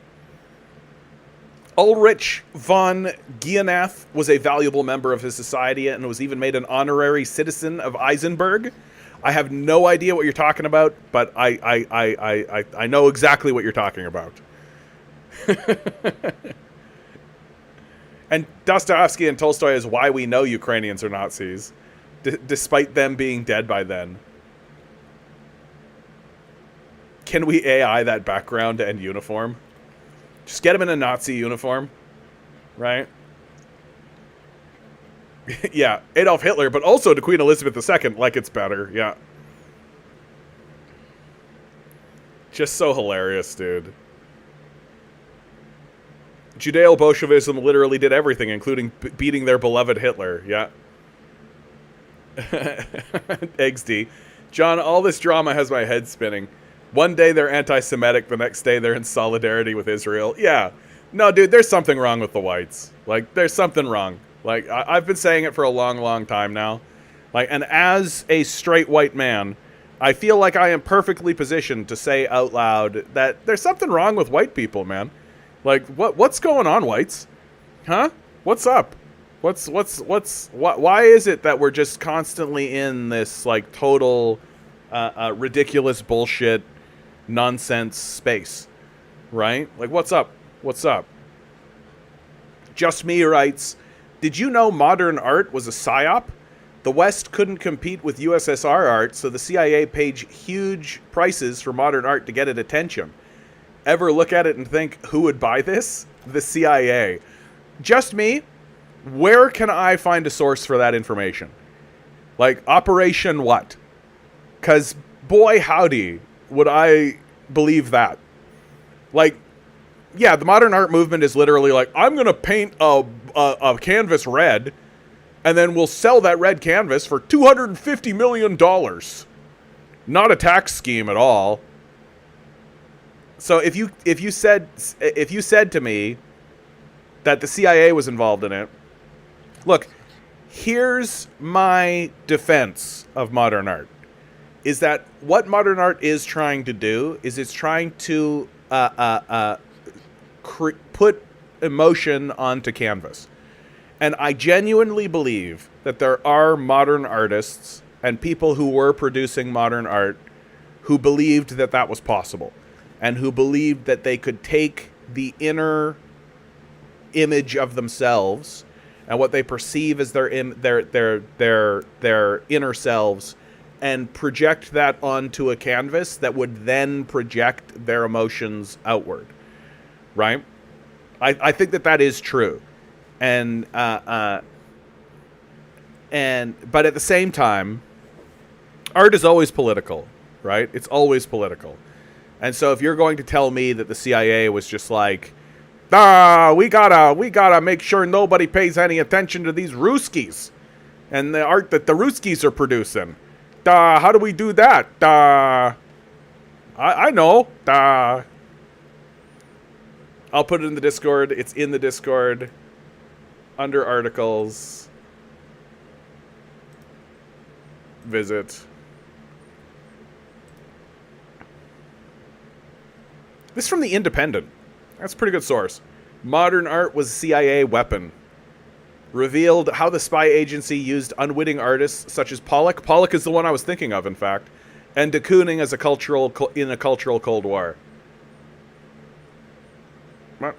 Ulrich von Gianath was a valuable member of his society and was even made an honorary citizen of Eisenberg. I have no idea what you're talking about, but I know exactly what you're talking about. And Dostoevsky and Tolstoy is why we know Ukrainians are Nazis, despite them being dead by then. Can we AI that background and uniform? Just get him in a Nazi uniform, right? Yeah, Adolf Hitler, but also to Queen Elizabeth II, like it's better, yeah. Just so hilarious, dude. Judeo-Bolshevism literally did everything, including beating their beloved Hitler, yeah. Eggs D. John, all this drama has my head spinning. One day they're anti-Semitic, the next day they're in solidarity with Israel. Yeah. No, dude, there's something wrong with the whites. Like, there's something wrong. Like, I've been saying it for a long, long time now. Like, and as a straight white man, I feel like I am perfectly positioned to say out loud that there's something wrong with white people, man. Like, what's going on, whites? Huh? What's up? Why is it that we're just constantly in this, like, total ridiculous bullshit nonsense space, right? Like, what's up? What's up? Just Me writes, did you know modern art was a psyop? The West couldn't compete with USSR art, so the CIA paid huge prices for modern art to get it attention. Ever look at it and think, who would buy this? The CIA. Just Me, where can I find a source for that information? Like, Operation what? Because, boy, howdy, would I believe that. Like, yeah, the modern art movement is literally like, I'm going to paint a canvas red, and then we'll sell that red canvas for $250 million. Not a tax scheme at all. So if you said to me that the CIA was involved in it, look, here's my defense of modern art. Is that what modern art is trying to do is it's trying to put emotion onto canvas. And I genuinely believe that there are modern artists and people who were producing modern art who believed that that was possible and who believed that they could take the inner image of themselves and what they perceive as their inner selves and project that onto a canvas that would then project their emotions outward, right? I think that is true, but at the same time, art is always political, right? It's always political, and so if you're going to tell me that the CIA was just like, we gotta make sure nobody pays any attention to these Ruskies, and the art that the Ruskies are producing. How do we do that? I know. I'll put it in the Discord. It's in the Discord. Under articles. Visit. This is from The Independent. That's a pretty good source. Modern art was a CIA weapon. Revealed how the spy agency used unwitting artists such as Pollock. Pollock is the one I was thinking of, in fact. And de Kooning as a cultural Cold War. Well,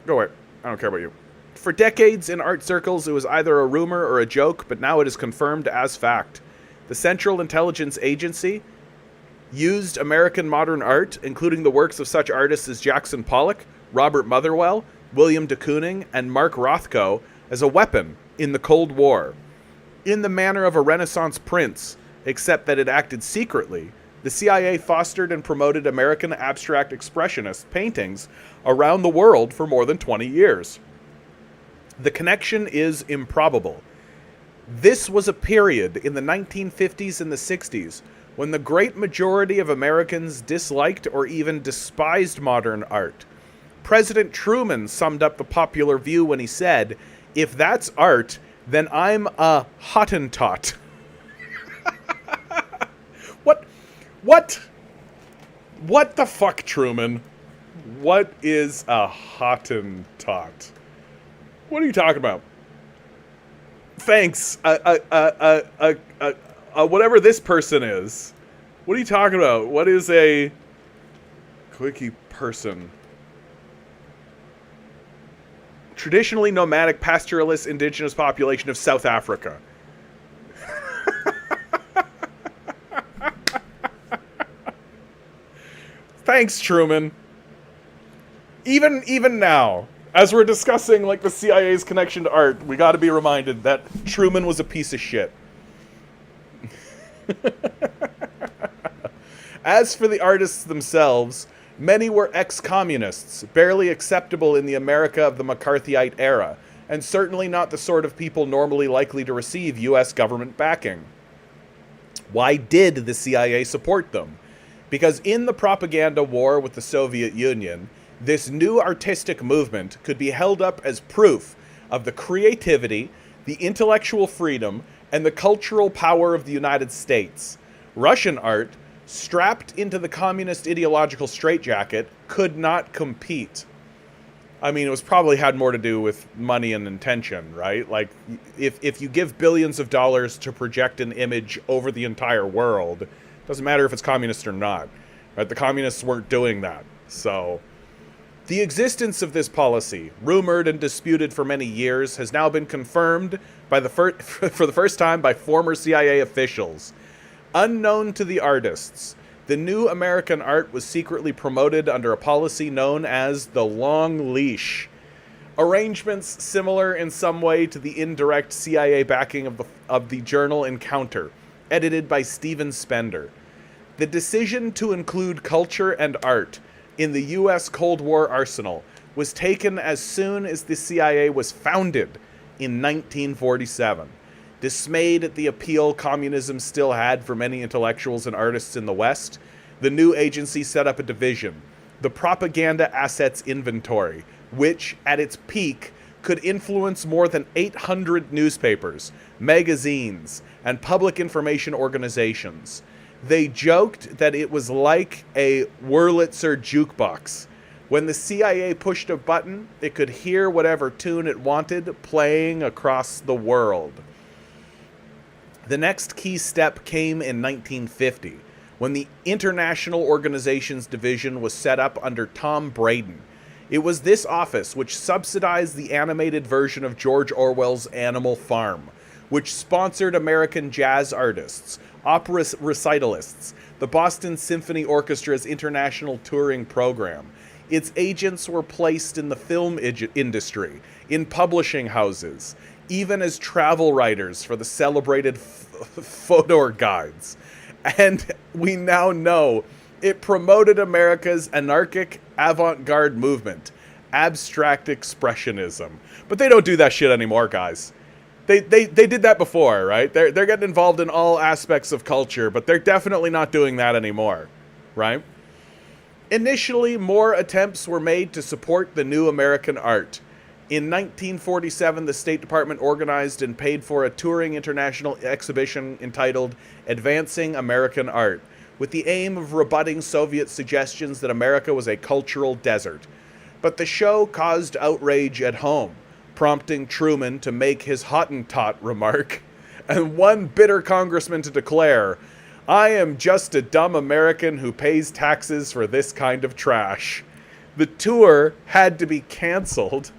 go away. I don't care about you. For decades in art circles, it was either a rumor or a joke, but now it is confirmed as fact. The Central Intelligence Agency used American modern art, including the works of such artists as Jackson Pollock, Robert Motherwell, William de Kooning, and Mark Rothko, as a weapon in the Cold War. In the manner of a Renaissance prince, except that it acted secretly, the CIA fostered and promoted American abstract expressionist paintings around the world for more than 20 years. The connection is improbable. This was a period in the 1950s and the 60s when the great majority of Americans disliked or even despised modern art. President Truman summed up the popular view when he said, "If that's art, then I'm a Hottentot." What the fuck, Truman? What is a Hottentot? What are you talking about? Thanks. Whatever this person is. What are you talking about? What is a quickie person? Traditionally nomadic, pastoralist, indigenous population of South Africa. Thanks, Truman. Even now, as we're discussing like the CIA's connection to art, we got to be reminded that Truman was a piece of shit. As for the artists themselves, many were ex-communists, barely acceptable in the America of the McCarthyite era, and certainly not the sort of people normally likely to receive U.S. government backing. Why did the CIA support them? Because in the propaganda war with the Soviet Union, this new artistic movement could be held up as proof of the creativity, the intellectual freedom, and the cultural power of the United States. Russian art, strapped into the communist ideological straitjacket, could not compete. I mean, it was probably had more to do with money and intention, right? Like, if you give billions of dollars to project an image over the entire world, doesn't matter if it's communist or not, right? The communists weren't doing that. So, the existence of this policy, rumored and disputed for many years, has now been confirmed by for the first time by former CIA officials. Unknown to the artists, the new American art was secretly promoted under a policy known as the Long Leash. Arrangements similar in some way to the indirect CIA backing of the journal Encounter, edited by Steven Spender. The decision to include culture and art in the U.S. Cold War arsenal was taken as soon as the CIA was founded in 1947. Dismayed at the appeal communism still had for many intellectuals and artists in the West, the new agency set up a division, the Propaganda Assets Inventory, which, at its peak, could influence more than 800 newspapers, magazines, and public information organizations. They joked that it was like a Wurlitzer jukebox. When the CIA pushed a button, it could hear whatever tune it wanted playing across the world. The next key step came in 1950, when the International Organizations Division was set up under Tom Braden. It was this office which subsidized the animated version of George Orwell's Animal Farm, which sponsored American jazz artists, opera recitalists, the Boston Symphony Orchestra's international touring program. Its agents were placed in the film industry, in publishing houses, even as travel writers for the celebrated Fodor guides. And we now know it promoted America's anarchic avant-garde movement, abstract expressionism. But they don't do that shit anymore, guys. They did that before, right? They're getting involved in all aspects of culture, but they're definitely not doing that anymore, right? Initially, more attempts were made to support the new American art. In 1947, the State Department organized and paid for a touring international exhibition entitled Advancing American Art, with the aim of rebutting Soviet suggestions that America was a cultural desert. But the show caused outrage at home, prompting Truman to make his Hottentot remark, and one bitter congressman to declare, "I am just a dumb American who pays taxes for this kind of trash." The tour had to be canceled.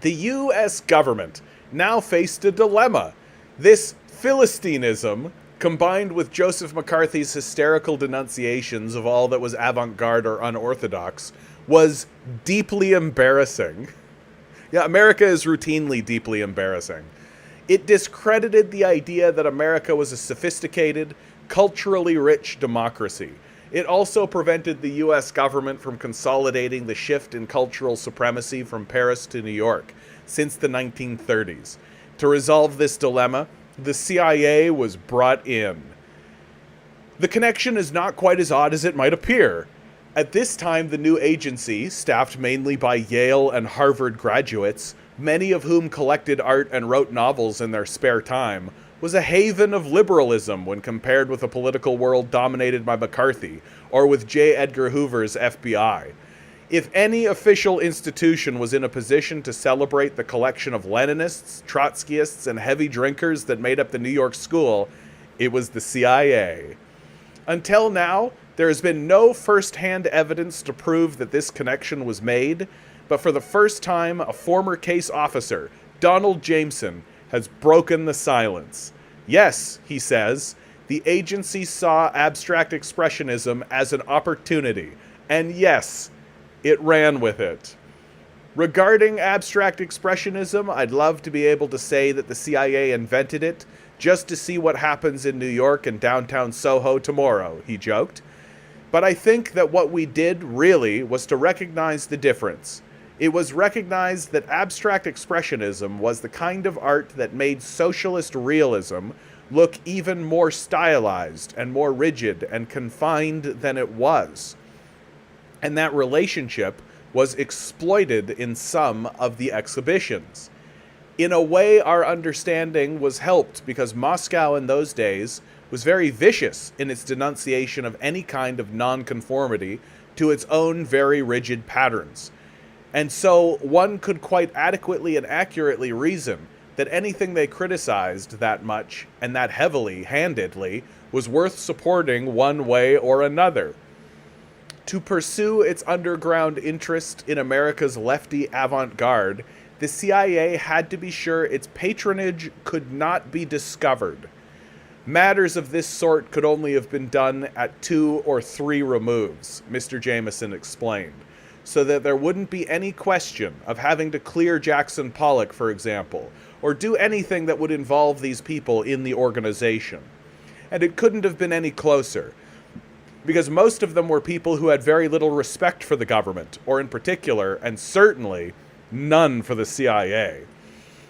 The U.S. government now faced a dilemma. This Philistinism, combined with Joseph McCarthy's hysterical denunciations of all that was avant-garde or unorthodox, was deeply embarrassing. Yeah, America is routinely deeply embarrassing. It discredited the idea that America was a sophisticated, culturally rich democracy. It also prevented the U.S. government from consolidating the shift in cultural supremacy from Paris to New York since the 1930s. To resolve this dilemma, the CIA was brought in. The connection is not quite as odd as it might appear. At this time, the new agency, staffed mainly by Yale and Harvard graduates, many of whom collected art and wrote novels in their spare time, was a haven of liberalism when compared with a political world dominated by McCarthy or with J. Edgar Hoover's FBI. If any official institution was in a position to celebrate the collection of Leninists, Trotskyists, and heavy drinkers that made up the New York School, it was the CIA. Until now, there has been no first-hand evidence to prove that this connection was made, but for the first time, a former case officer, Donald Jameson, has broken the silence. Yes, he says, the agency saw abstract expressionism as an opportunity, and yes, it ran with it. Regarding abstract expressionism, I'd love to be able to say that the CIA invented it just to see what happens in New York and downtown Soho tomorrow, he joked. But I think that what we did really was to recognize the difference. It was recognized that abstract expressionism was the kind of art that made socialist realism look even more stylized and more rigid and confined than it was. And that relationship was exploited in some of the exhibitions. In a way, our understanding was helped because Moscow in those days was very vicious in its denunciation of any kind of nonconformity to its own very rigid patterns. And so one could quite adequately and accurately reason that anything they criticized that much and that heavily, handedly, was worth supporting one way or another. To pursue its underground interest in America's lefty avant-garde, the CIA had to be sure its patronage could not be discovered. Matters of this sort could only have been done at 2 or 3 removes, Mr. Jameson explained, so that there wouldn't be any question of having to clear Jackson Pollock, for example, or do anything that would involve these people in the organization. And it couldn't have been any closer, because most of them were people who had very little respect for the government, or in particular, and certainly, none for the CIA.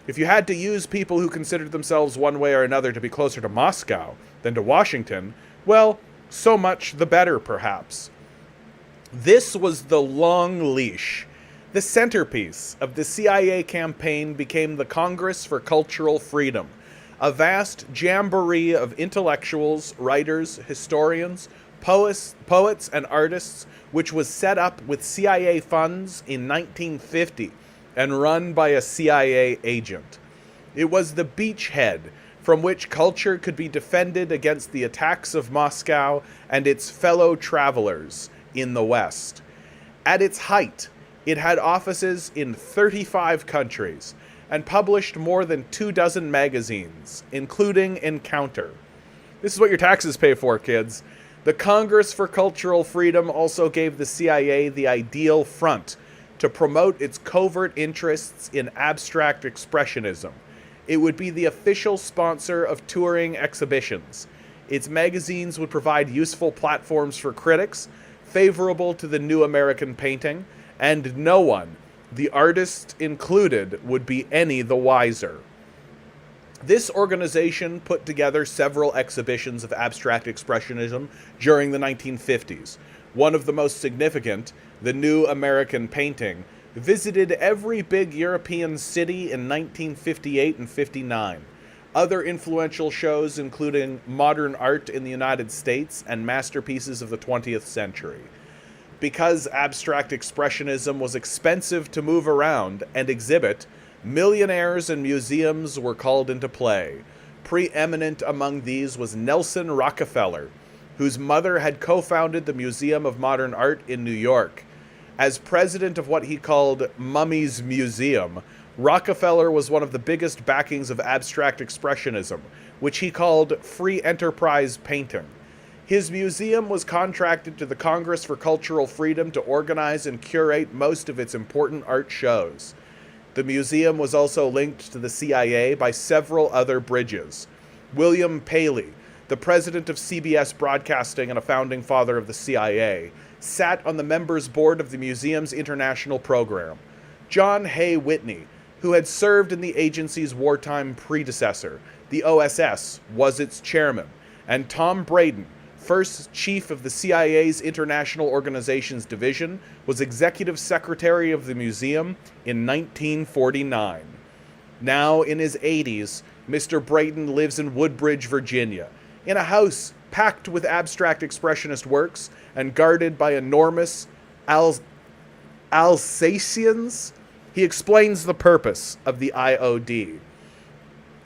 If you had to use people who considered themselves one way or another to be closer to Moscow than to Washington, well, so much the better, perhaps. This was the long leash. The centerpiece of the CIA campaign became the Congress for Cultural Freedom, a vast jamboree of intellectuals, writers, historians, poets, and artists, which was set up with CIA funds in 1950 and run by a CIA agent. It was the beachhead from which culture could be defended against the attacks of Moscow and its fellow travelers in the West. At its height, it had offices in 35 countries and published more than 24 magazines, including Encounter. This is what your taxes pay for, kids. The Congress for Cultural Freedom also gave the CIA the ideal front to promote its covert interests in abstract expressionism. It would be the official sponsor of touring exhibitions. Its magazines would provide useful platforms for critics, favorable to the new American painting, and no one, the artist included, would be any the wiser. This organization put together several exhibitions of abstract expressionism during the 1950s. One of the most significant, the New American Painting, visited every big European city in 1958 and 59. Other influential shows including modern art in the United States and masterpieces of the 20th century. Because abstract expressionism was expensive to move around and exhibit, millionaires and museums were called into play. Preeminent among these was Nelson Rockefeller, whose mother had co-founded the Museum of Modern Art in New York. As president of what he called Mummy's Museum, Rockefeller was one of the biggest backings of abstract expressionism, which he called free enterprise painting. His museum was contracted to the Congress for Cultural Freedom to organize and curate most of its important art shows. The museum was also linked to the CIA by several other bridges. William Paley, the president of CBS Broadcasting and a founding father of the CIA, sat on the members' board of the museum's international program. John Hay Whitney, who had served in the agency's wartime predecessor, the OSS, was its chairman, and Tom Braden, first chief of the CIA's International Organizations Division, was executive secretary of the museum in 1949. Now in his 80s, Mr. Braden lives in Woodbridge, Virginia, in a house packed with abstract expressionist works and guarded by enormous Alsatians. He explains the purpose of the IOD.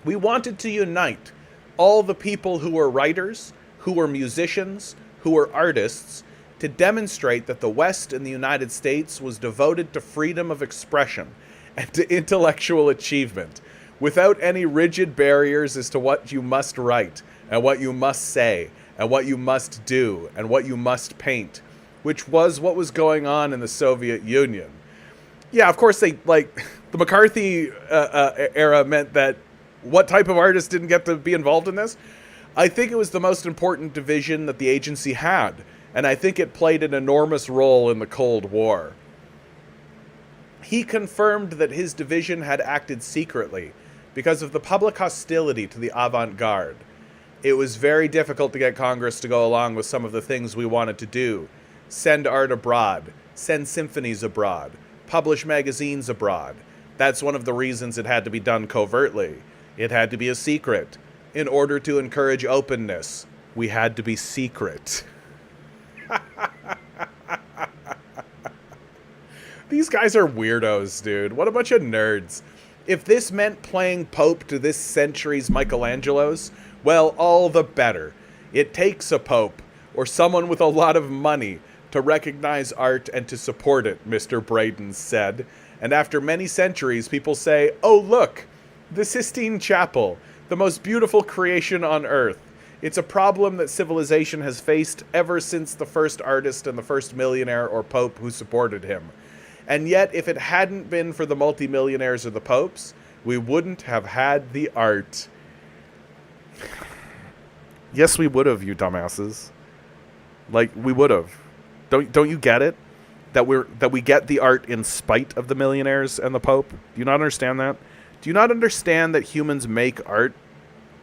We wanted to unite all the people who were writers, who were musicians, who were artists, to demonstrate that the West and the United States was devoted to freedom of expression and to intellectual achievement, without any rigid barriers as to what you must write, and what you must say, and what you must do, and what you must paint, which was what was going on in the Soviet Union. Yeah, of course, the McCarthy era meant that what type of artist didn't get to be involved in this? I think it was the most important division that the agency had, and I think it played an enormous role in the Cold War. He confirmed that his division had acted secretly because of the public hostility to the avant-garde. It was very difficult to get Congress to go along with some of the things we wanted to do. Send art abroad, send symphonies abroad, publish magazines abroad. That's one of the reasons it had to be done covertly. It had to be a secret. In order to encourage openness, we had to be secret. These guys are weirdos, dude. What a bunch of nerds. If this meant playing Pope to this century's Michelangelos, well, all the better. It takes a Pope, or someone with a lot of money, to recognize art and to support it, Mr. Braden said. And after many centuries, people say, oh look, the Sistine Chapel, the most beautiful creation on earth. It's a problem that civilization has faced ever since the first artist and the first millionaire or pope who supported him. And yet, if it hadn't been for the multimillionaires or the popes, we wouldn't have had the art. Yes, we would have, you dumbasses. Like, we would have. Don't you get it? That we get the art in spite of the millionaires and the Pope? Do you not understand that? Do you not understand that humans make art,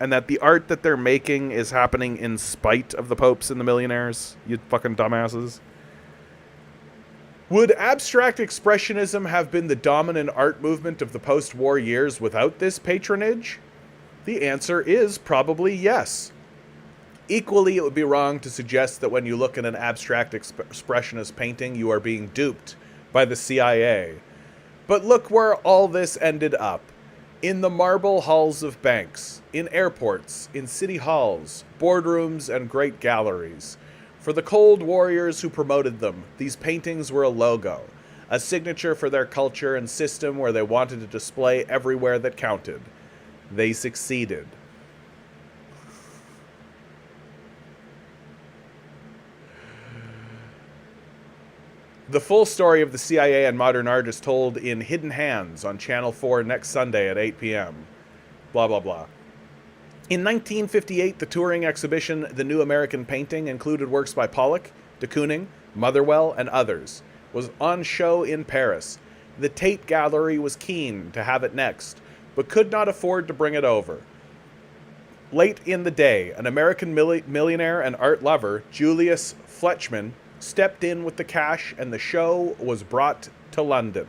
and that the art that they're making is happening in spite of the popes and the millionaires? You fucking dumbasses. Would abstract expressionism have been the dominant art movement of the post-war years without this patronage? The answer is probably yes. Equally, it would be wrong to suggest that when you look at an abstract expressionist painting, you are being duped by the CIA. But look where all this ended up. In the marble halls of banks, in airports, in city halls, boardrooms, and great galleries. For the cold warriors who promoted them, these paintings were a logo, a signature for their culture and system where they wanted to display everywhere that counted. They succeeded. The full story of the CIA and modern art is told in Hidden Hands on Channel 4 next Sunday at 8 p.m. Blah, blah, blah. In 1958, the touring exhibition The New American Painting included works by Pollock, de Kooning, Motherwell, and others. Was on show in Paris. The Tate Gallery was keen to have it next, but could not afford to bring it over. Late in the day, an American millionaire and art lover, Julius Fleischmann, stepped in with the cash and the show was brought to London.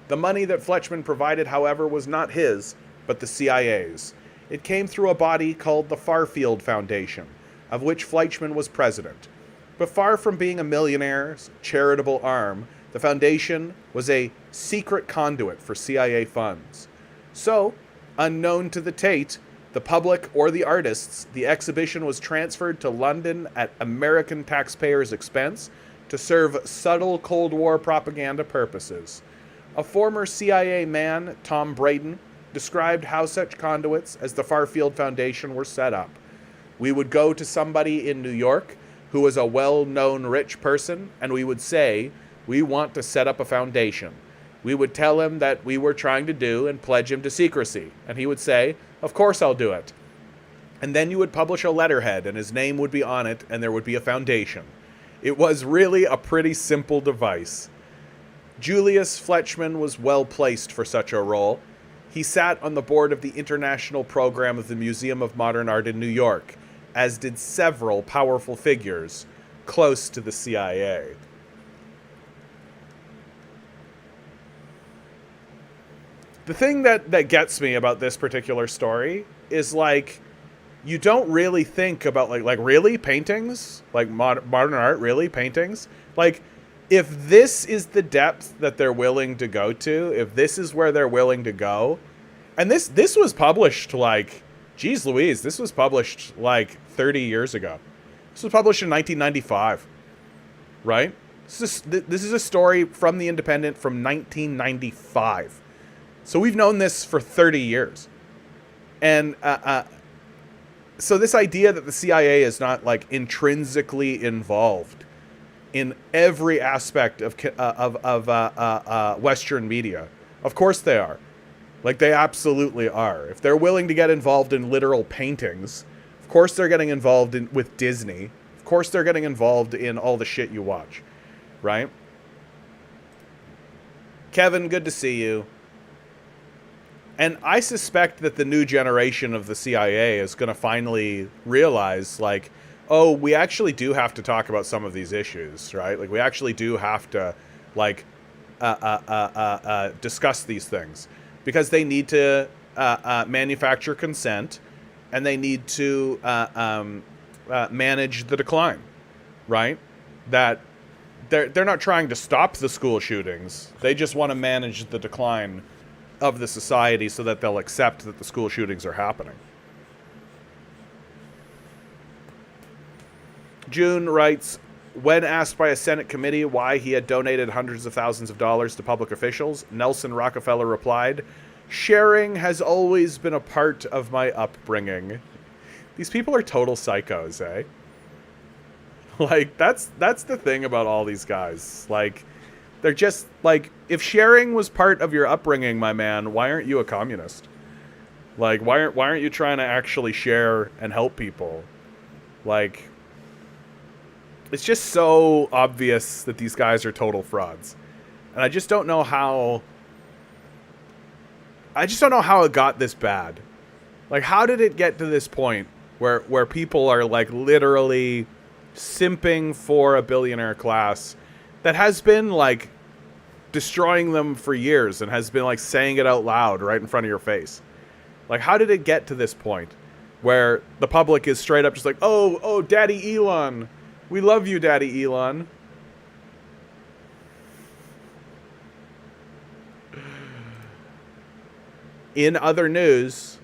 The money that Fleischmann provided, however, was not his, but the CIA's. It came through a body called the Farfield Foundation, of which Fleischmann was president. But far from being a millionaire's charitable arm, the foundation was a secret conduit for CIA funds. So, unknown to the Tate, the public, or the artists, the exhibition was transferred to London at American taxpayers' expense to serve subtle Cold War propaganda purposes. A former CIA man, Tom Braden, described how such conduits as the Farfield Foundation were set up. We would go to somebody in New York who was a well-known rich person, and we would say, we want to set up a foundation. We would tell him that we were trying to do and pledge him to secrecy, and he would say, of course I'll do it. And then you would publish a letterhead, and his name would be on it, and there would be a foundation. It was really a pretty simple device. Julius Fleischmann was well placed for such a role. He sat on the board of the international program of the Museum of Modern Art in New York, as did several powerful figures close to the CIA. The thing that gets me about this particular story is, like, you don't really think about, like really? Paintings? Like, modern art? Really? Paintings? Like, if this is the depth that they're willing to go to, if this is where they're willing to go, and this was published, like, geez Louise, this was published, like, 30 years ago. This was published in 1995, right? This is a story from The Independent from 1995. So we've known this for 30 years. And so this idea that the CIA is not, like, intrinsically involved in every aspect of Western media, of course they are. Like, they absolutely are. If they're willing to get involved in literal paintings, of course they're getting involved with Disney. Of course they're getting involved in all the shit you watch, right? Kevin, good to see you. And I suspect that the new generation of the CIA is going to finally realize, like, oh, we actually do have to talk about some of these issues, right? Like, we actually do have to, like, discuss these things. Because they need to manufacture consent, and they need to manage the decline, right? That they're not trying to stop the school shootings. They just want to manage the decline of the society so that they'll accept that the school shootings are happening. June writes, when asked by a Senate committee why he had donated hundreds of thousands of dollars to public officials, Nelson Rockefeller replied, sharing has always been a part of my upbringing. These people are total psychos, eh? Like, that's the thing about all these guys. Like, they're just, like, if sharing was part of your upbringing, my man, why aren't you a communist? Like, why aren't you trying to actually share and help people? Like, it's just so obvious that these guys are total frauds. And I just don't know how it got this bad. Like, how did it get to this point where people are, like, literally simping for a billionaire class that has been, like, destroying them for years and has been, like, saying it out loud right in front of your face? Like, how did it get to this point where the public is straight up just like, oh, Daddy Elon, we love you, Daddy Elon. In other news,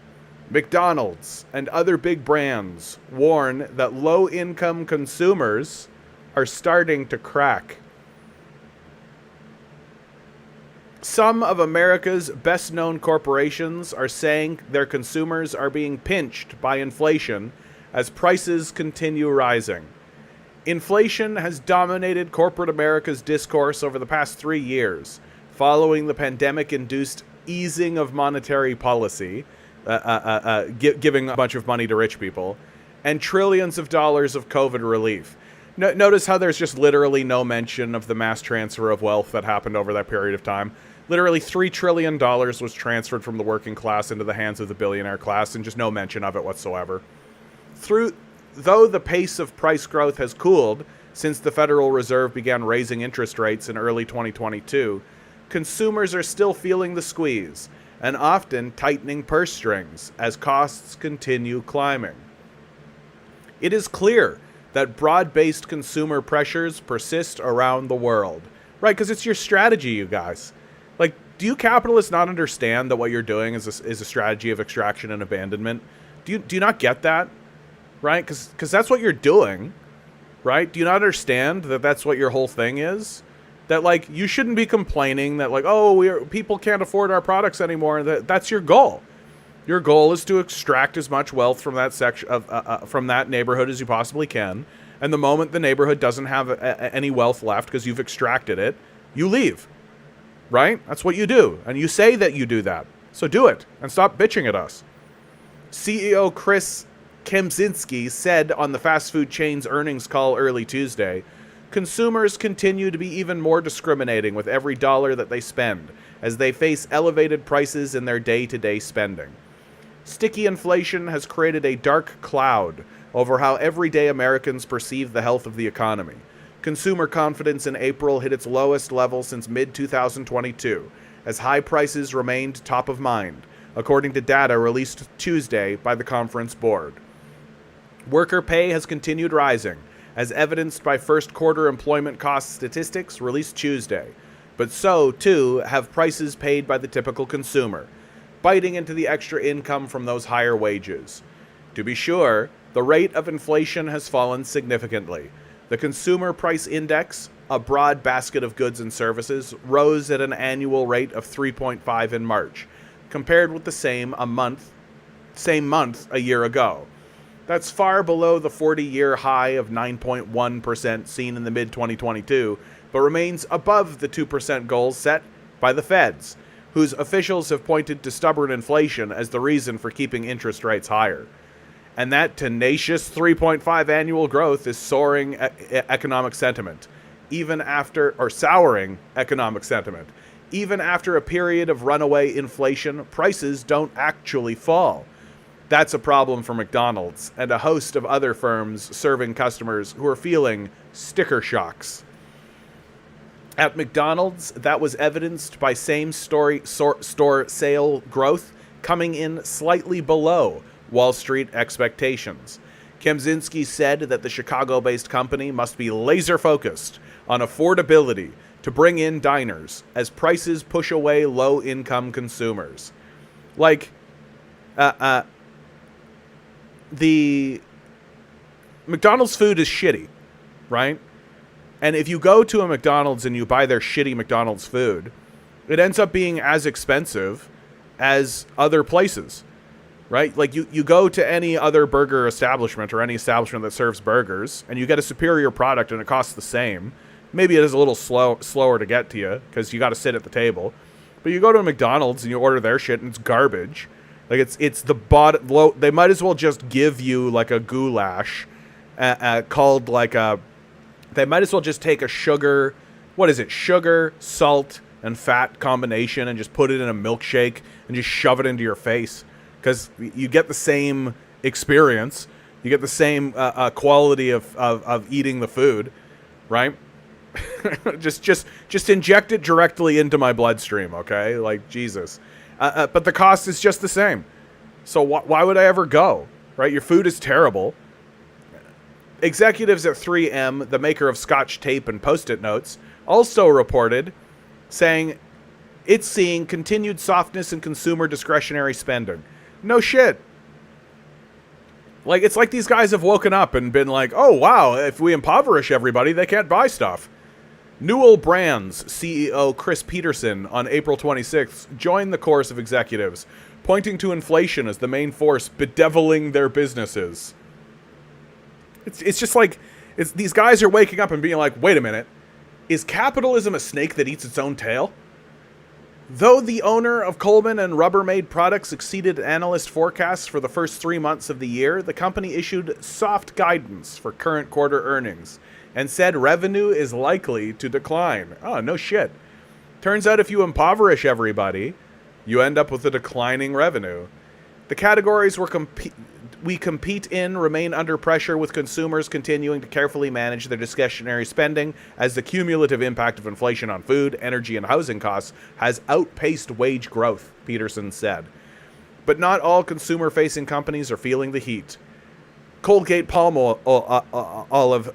McDonald's and other big brands warn that low-income consumers are starting to crack. Some of America's best-known corporations are saying their consumers are being pinched by inflation as prices continue rising. Inflation has dominated corporate America's discourse over the past 3 years, following the pandemic-induced easing of monetary policy, giving a bunch of money to rich people, and trillions of dollars of COVID relief. Notice how there's just literally no mention of the mass transfer of wealth that happened over that period of time. Literally $3 trillion was transferred from the working class into the hands of the billionaire class, and just no mention of it whatsoever. Though the pace of price growth has cooled since the Federal Reserve began raising interest rates in early 2022, consumers are still feeling the squeeze, and often tightening purse strings as costs continue climbing. It is clear that broad-based consumer pressures persist around the world. Right, because it's your strategy, you guys. Like, do you capitalists not understand that what you're doing is a strategy of extraction and abandonment? Do you not get that? Right? Because that's what you're doing. Right? Do you not understand that that's what your whole thing is? That, like, you shouldn't be complaining that, like, oh, people can't afford our products anymore. That's your goal. Your goal is to extract as much wealth from that section from that neighborhood as you possibly can. And the moment the neighborhood doesn't have any wealth left because you've extracted it, you leave. Right? That's what you do. And you say that you do that. So do it. And stop bitching at us. CEO Chris Kempczynski said on the fast food chain's earnings call early Tuesday, consumers continue to be even more discriminating with every dollar that they spend, as they face elevated prices in their day-to-day spending. Sticky inflation has created a dark cloud over how everyday Americans perceive the health of the economy. Consumer confidence in April hit its lowest level since mid-2022, as high prices remained top of mind, according to data released Tuesday by the Conference Board. Worker pay has continued rising, as evidenced by first quarter employment cost statistics released Tuesday, but so, too, have prices paid by the typical consumer, biting into the extra income from those higher wages. To be sure, the rate of inflation has fallen significantly. The Consumer Price Index, a broad basket of goods and services, rose at an annual rate of 3.5 in March, compared with the same month a year ago. That's far below the 40-year high of 9.1% seen in the mid-2022, but remains above the 2% goal set by the Feds, whose officials have pointed to stubborn inflation as the reason for keeping interest rates higher. And that tenacious 3.5 annual growth is souring economic sentiment, souring economic sentiment. Even after a period of runaway inflation, prices don't actually fall. That's a problem for McDonald's and a host of other firms serving customers who are feeling sticker shocks. At McDonald's, that was evidenced by same-store sale growth coming in slightly below Wall Street expectations. Kempczynski said that the Chicago-based company must be laser-focused on affordability to bring in diners as prices push away low-income consumers. Like, the McDonald's food is shitty, right? And if you go to a McDonald's and you buy their shitty McDonald's food, it ends up being as expensive as other places, right? Like you go to any other burger establishment or any establishment that serves burgers and you get a superior product and it costs the same. Maybe it is a little slower to get to you because you got to sit at the table. But you go to a McDonald's and you order their shit and it's garbage. Like it's the bottom low. They might as well just give you like a goulash called like a. They might as well just take a sugar, salt, and fat combination and just put it in a milkshake and just shove it into your face. Because you get the same experience. You get the same quality of eating the food, right? just inject it directly into my bloodstream, okay? Like, Jesus. But the cost is just the same. So why would I ever go, right? Your food is terrible. Executives at 3M, the maker of Scotch tape and Post-it notes, also reported saying it's seeing continued softness in consumer discretionary spending. No shit. Like, it's like these guys have woken up and been like, oh, wow, if we impoverish everybody, they can't buy stuff. Newell Brands CEO Chris Peterson on April 26th joined the chorus of executives, pointing to inflation as the main force bedeviling their businesses. It's just like, these guys are waking up and being like, wait a minute, is capitalism a snake that eats its own tail? Though the owner of Coleman and Rubbermaid Products exceeded analyst forecasts for the first 3 months of the year, the company issued soft guidance for current quarter earnings and said revenue is likely to decline. Oh, no shit. Turns out if you impoverish everybody, you end up with a declining revenue. The categories we compete in remain under pressure, with consumers continuing to carefully manage their discretionary spending as the cumulative impact of inflation on food, energy, and housing costs has outpaced wage growth, Peterson said. But not all consumer-facing companies are feeling the heat. Colgate-Palmolive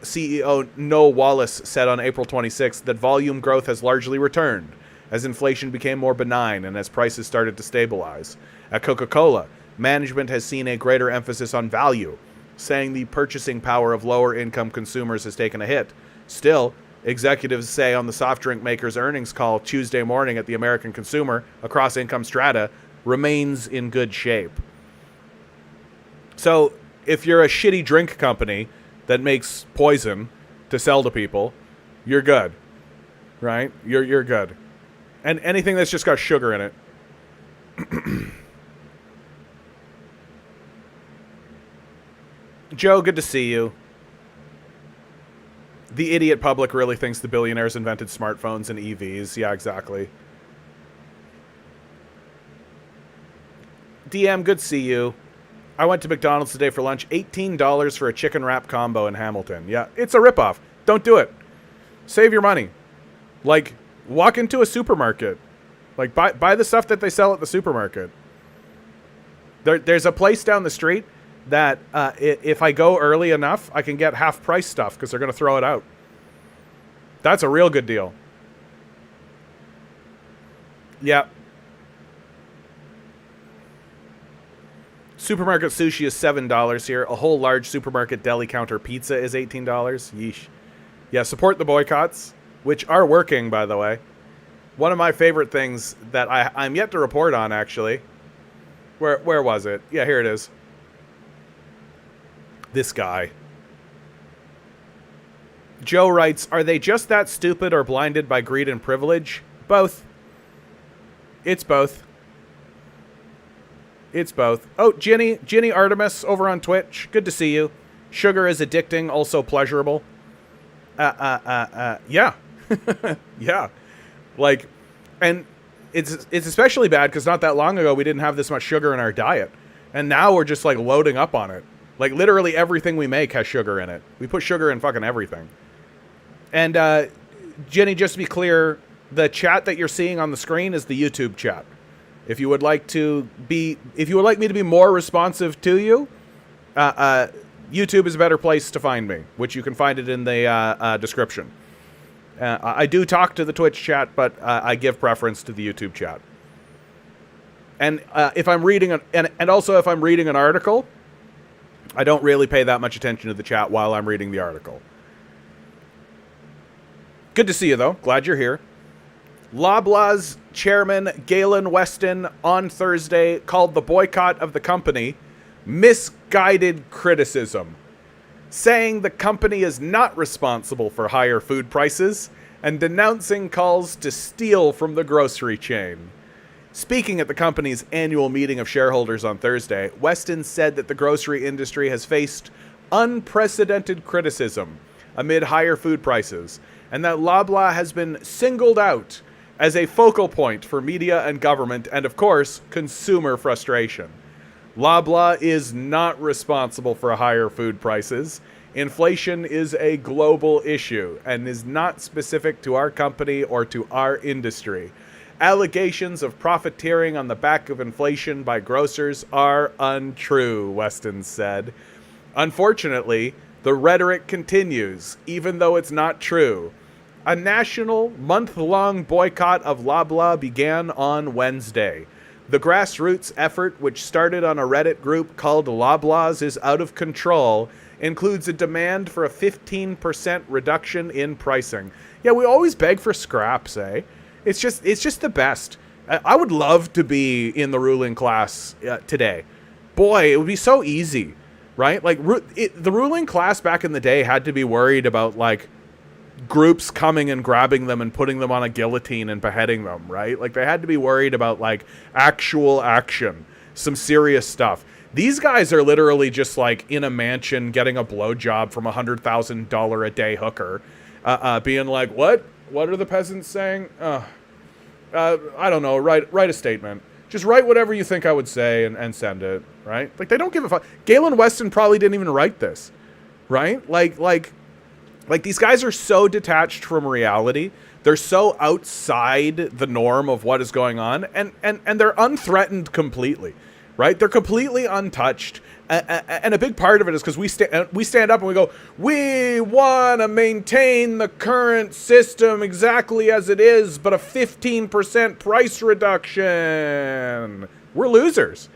CEO Noel Wallace said on April 26th that volume growth has largely returned as inflation became more benign and as prices started to stabilize. At Coca-Cola, management has seen a greater emphasis on value, saying the purchasing power of lower-income consumers has taken a hit. Still, executives say on the soft drink maker's earnings call Tuesday morning that the American consumer across income strata remains in good shape. So, if you're a shitty drink company that makes poison to sell to people, you're good, right? You're good. And anything that's just got sugar in it. Joe, good to see you. The idiot public really thinks the billionaires invented smartphones and EVs. Yeah, exactly. DM, good to see you. I went to McDonald's today for lunch. $18 for a chicken wrap combo in Hamilton. Yeah, it's a ripoff. Don't do it. Save your money. Like, walk into a supermarket. Like, buy the stuff that they sell at the supermarket. There's a place down the street that if I go early enough, I can get half-price stuff because they're going to throw it out. That's a real good deal. Yeah. Supermarket sushi is $7 here. A whole large supermarket deli counter pizza is $18. Yeesh. Yeah, support the boycotts, which are working, by the way. One of my favorite things that I'm yet to report on, actually. Where was it? Yeah, here it is. This guy. Joe writes, are they just that stupid or blinded by greed and privilege? Both. It's both. It's both. Oh, Ginny Artemis over on Twitch. Good to see you. Sugar is addicting, also pleasurable. Yeah. Yeah. Like, and it's especially bad because not that long ago we didn't have this much sugar in our diet. And now we're just like loading up on it. Like literally everything we make has sugar in it. We put sugar in fucking everything. And Jenny, just to be clear, the chat that you're seeing on the screen is the YouTube chat. If you would like me to be more responsive to you, YouTube is a better place to find me, which you can find it in the description. I do talk to the Twitch chat, but I give preference to the YouTube chat. And if I'm reading and also if I'm reading an article, I don't really pay that much attention to the chat while I'm reading the article. Good to see you, though. Glad you're here. Loblaws chairman Galen Weston on Thursday called the boycott of the company misguided criticism, saying the company is not responsible for higher food prices and denouncing calls to steal from the grocery chain. Speaking at the company's annual meeting of shareholders on Thursday, Weston said that the grocery industry has faced unprecedented criticism amid higher food prices, and that Loblaw has been singled out as a focal point for media and government and, of course, consumer frustration. Loblaw is not responsible for higher food prices. Inflation is a global issue and is not specific to our company or to our industry. Allegations of profiteering on the back of inflation by grocers are untrue, Weston said. Unfortunately, the rhetoric continues, even though it's not true. A national, month-long boycott of Loblaw began on Wednesday. The grassroots effort, which started on a Reddit group called Loblaws is Out of Control, includes a demand for a 15% reduction in pricing. Yeah, we always beg for scraps, eh? It's just the best. I would love to be in the ruling class today. Boy, it would be so easy, right? Like, the ruling class back in the day had to be worried about, like, groups coming and grabbing them and putting them on a guillotine and beheading them, right? Like, they had to be worried about, like, actual action, some serious stuff. These guys are literally just, like, in a mansion getting a blowjob from a $100,000 a day hooker, being like, what? What are the peasants saying? I don't know, write a statement. Just write whatever you think I would say and send it, right? Like, they don't give a fuck. Galen Weston probably didn't even write this, right? Like these guys are so detached from reality. They're so outside the norm of what is going on, and they're unthreatened completely, right? They're completely untouched. And a big part of it is because we stand up and we go, we want to maintain the current system exactly as it is, but a 15% price reduction. We're losers.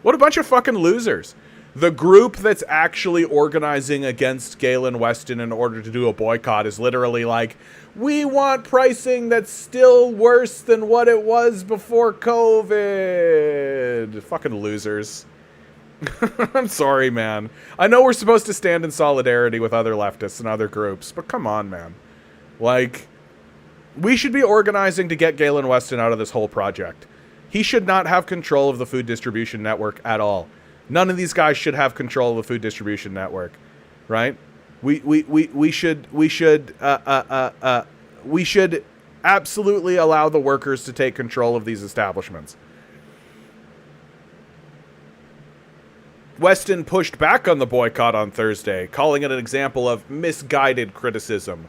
What a bunch of fucking losers. The group that's actually organizing against Galen Weston in order to do a boycott is literally like, we want pricing that's still worse than what it was before COVID. Fucking losers. I'm sorry, man. I know we're supposed to stand in solidarity with other leftists and other groups, but come on, man. Like, we should be organizing to get Galen Weston out of this whole project. He should not have control of the food distribution network at all. None of these guys should have control of the food distribution network, right? We should absolutely allow the workers to take control of these establishments. Weston pushed back on the boycott on Thursday, calling it an example of misguided criticism.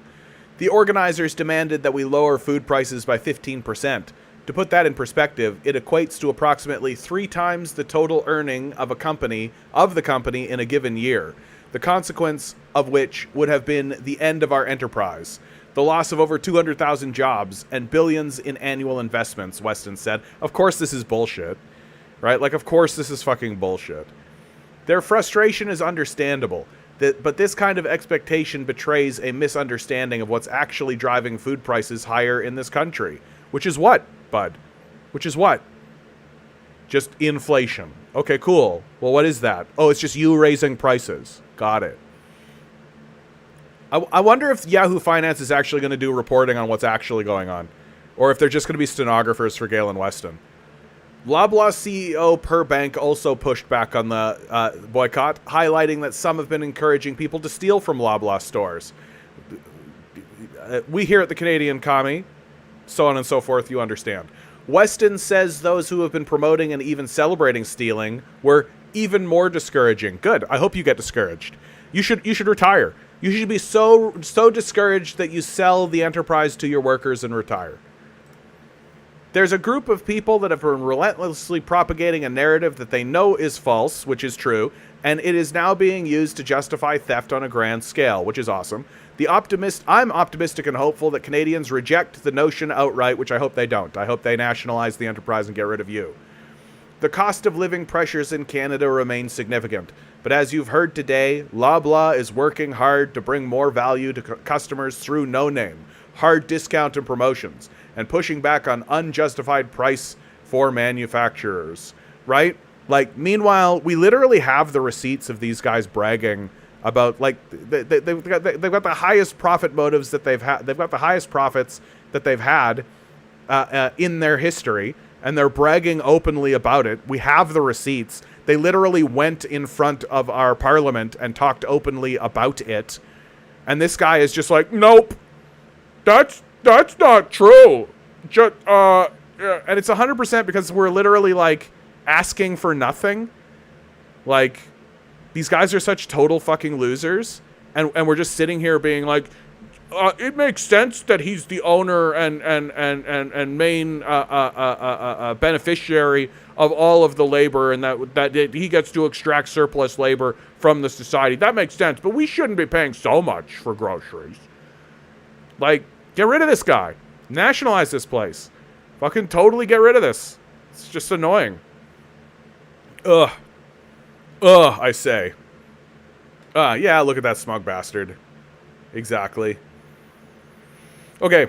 The organizers demanded that we lower food prices by 15%. To put that in perspective, it equates to approximately 3 times the total earning of the company in a given year, the consequence of which would have been the end of our enterprise, the loss of over 200,000 jobs, and billions in annual investments, Weston said. Of course this is bullshit, right? Like, of course this is fucking bullshit. Their frustration is understandable, but this kind of expectation betrays a misunderstanding of what's actually driving food prices higher in this country. Which is what, bud? Which is what? Just inflation. Okay, cool. Well, what is that? Oh, it's just you raising prices. Got it. I wonder if Yahoo Finance is actually going to do reporting on what's actually going on. Or if they're just going to be stenographers for Galen Weston. Loblaw CEO Per Bank also pushed back on the boycott, highlighting that some have been encouraging people to steal from Loblaw stores. We here at the Canadian Commie, so on and so forth, you understand. Weston says those who have been promoting and even celebrating stealing were even more discouraging. Good. I hope you get discouraged. You should retire. You should be so discouraged that you sell the enterprise to your workers and retire. There's a group of people that have been relentlessly propagating a narrative that they know is false, which is true, and it is now being used to justify theft on a grand scale, which is awesome. I'm optimistic and hopeful that Canadians reject the notion outright, which I hope they don't. I hope they nationalize the enterprise and get rid of you. The cost of living pressures in Canada remain significant, but as you've heard today, Loblaw is working hard to bring more value to customers through no-name, hard discount and promotions, and pushing back on unjustified price for manufacturers, right? Like, meanwhile, we literally have the receipts of these guys bragging about, like, they've got the highest profit motives that they've had. They've got the highest profits that they've had in their history, and they're bragging openly about it. We have the receipts. They literally went in front of our parliament and talked openly about it. And this guy is just like, nope, that's not true. And it's 100% because we're literally, like, asking for nothing. Like, these guys are such total fucking losers. And we're just sitting here being like, it makes sense that he's the owner and main beneficiary of all of the labor, and that he gets to extract surplus labor from the society. That makes sense, but we shouldn't be paying so much for groceries. Like, get rid of this guy. Nationalize this place. Fucking totally get rid of this. It's just annoying. Ugh, I say. Yeah, look at that smug bastard. Exactly. Okay.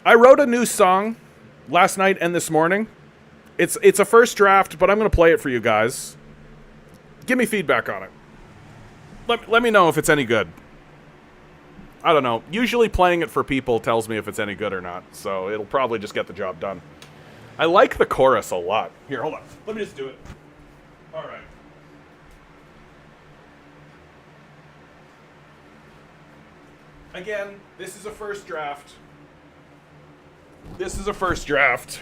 I wrote a new song last night and this morning. It's a first draft, but I'm going to play it for you guys. Give me feedback on it. Let me know if it's any good. I don't know. Usually playing it for people tells me if it's any good or not, so it'll probably just get the job done. I like the chorus a lot. Here, hold on. Let me just do it. All right. Again, this is a first draft. This is a first draft.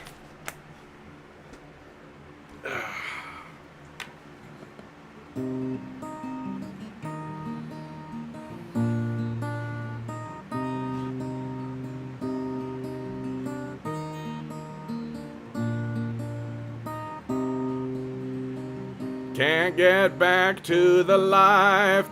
Can't get back to the life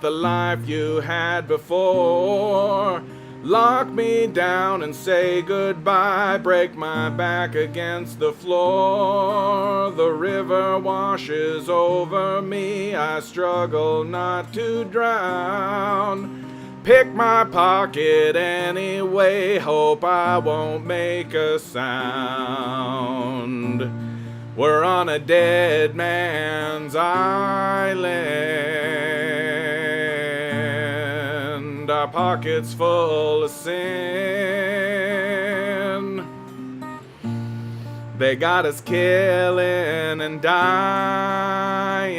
you had before. Lock me down and say goodbye, break my back against the floor. The river washes over me, I struggle not to drown. Pick my pocket anyway, hope I won't make a sound. We're on a dead man's island, our pockets full of sin. They got us killing and dying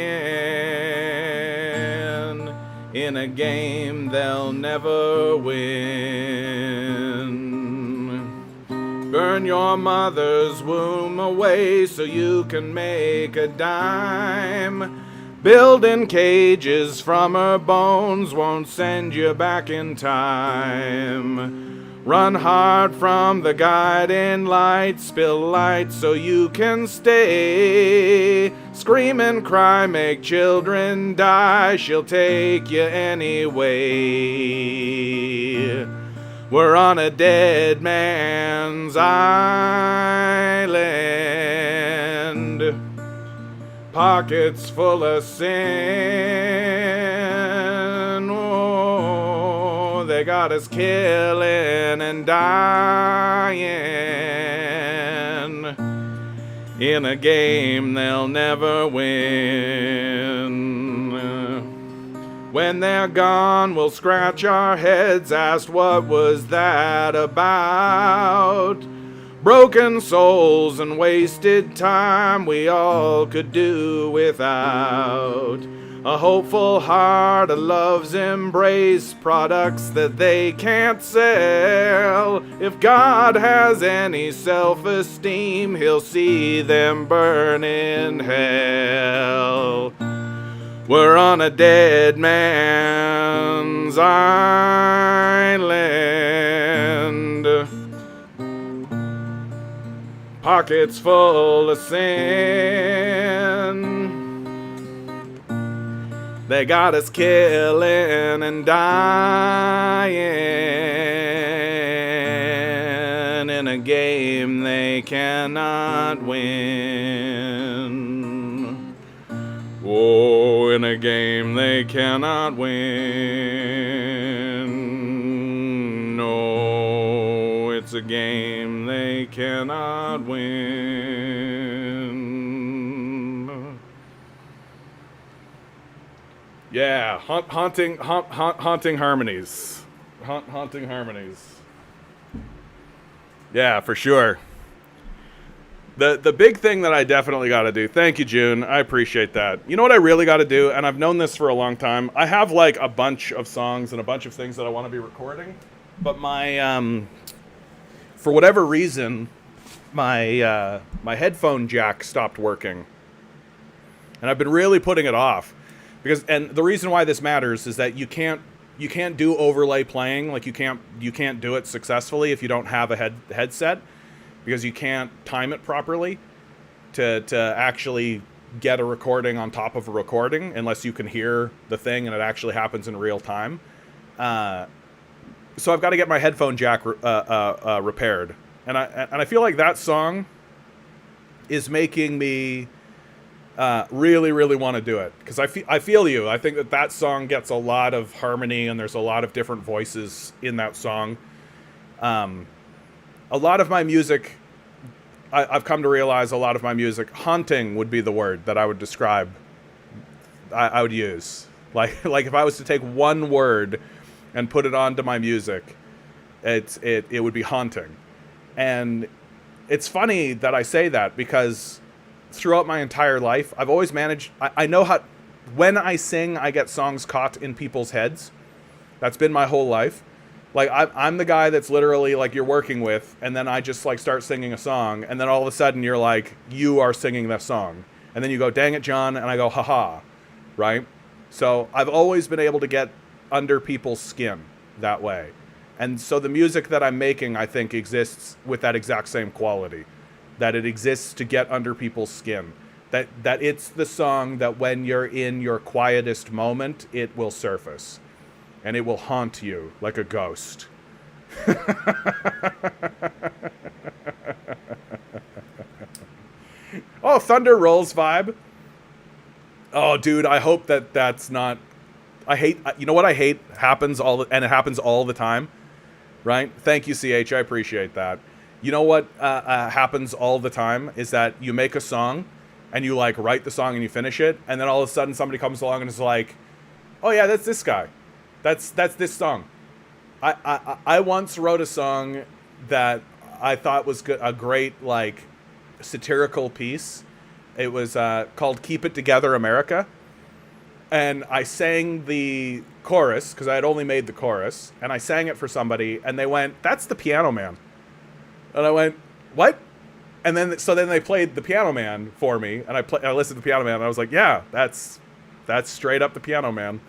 in a game they'll never win. Burn your mother's womb away so you can make a dime. Building cages from her bones won't send you back in time. Run hard from the guiding light, spill light so you can stay. Scream and cry, make children die, she'll take you anyway. We're on a dead man's island, pockets full of sin. Oh, they got us killing and dying in a game they'll never win. When they're gone, we'll scratch our heads, asked what was that about? Broken souls and wasted time we all could do without. A hopeful heart, a love's embrace, products that they can't sell. If God has any self-esteem, he'll see them burn in hell. We're on a dead man's island, pockets full of sin. They got us killing and dying in a game they cannot win. Oh, in a game they cannot win. No, it's a game they cannot win. Yeah, haunting harmonies. Haunting harmonies. Yeah, for sure. The big thing that I definitely got to do, thank you, June, I appreciate that. You know what I really got to do, and I've known this for a long time, I have like a bunch of songs and a bunch of things that I want to be recording, but my, for whatever reason, my headphone jack stopped working, and I've been really putting it off, because, and the reason why this matters is that you can't do overlay playing, like you can't do it successfully if you don't have a headset, because you can't time it properly to actually get a recording on top of a recording unless you can hear the thing and it actually happens in real time. So I've got to get my headphone jack repaired, and I feel like that song is making me really want to do it, because I feel you. I think that song gets a lot of harmony and there's a lot of different voices in that song. A lot of my music, I've come to realize a lot of my music, haunting would be the word that I would describe, I would use. Like if I was to take one word and put it onto my music, it would be haunting. And it's funny that I say that, because throughout my entire life, I've always managed, I know how, when I sing, I get songs caught in people's heads. That's been my whole life. Like I'm the guy that's literally like you're working with, and then I just like start singing a song, and then all of a sudden you're like you are singing that song, and then you go, "Dang it, John," and I go, "Haha," right? So I've always been able to get under people's skin that way, and so the music that I'm making, I think, exists with that exact same quality, that it exists to get under people's skin. That it's the song that when you're in your quietest moment, it will surface. And it will haunt you like a ghost. Oh, Thunder Rolls vibe. Oh, dude, I hope that that's not... I hate... You know what I hate happens and it happens all the time, right? Thank you, CH. I appreciate that. You know what happens all the time is that you make a song and you like write the song and you finish it, and then all of a sudden somebody comes along and is like, "Oh yeah, that's this guy. That's this song." I once wrote a song that I thought was a great like satirical piece. It was called "Keep It Together, America," and I sang the chorus because I had only made the chorus, and I sang it for somebody, and they went, "That's the Piano Man," and I went, "What?" And then then they played the Piano Man for me, and I listened to the Piano Man, and I was like, "Yeah, that's straight up the Piano Man."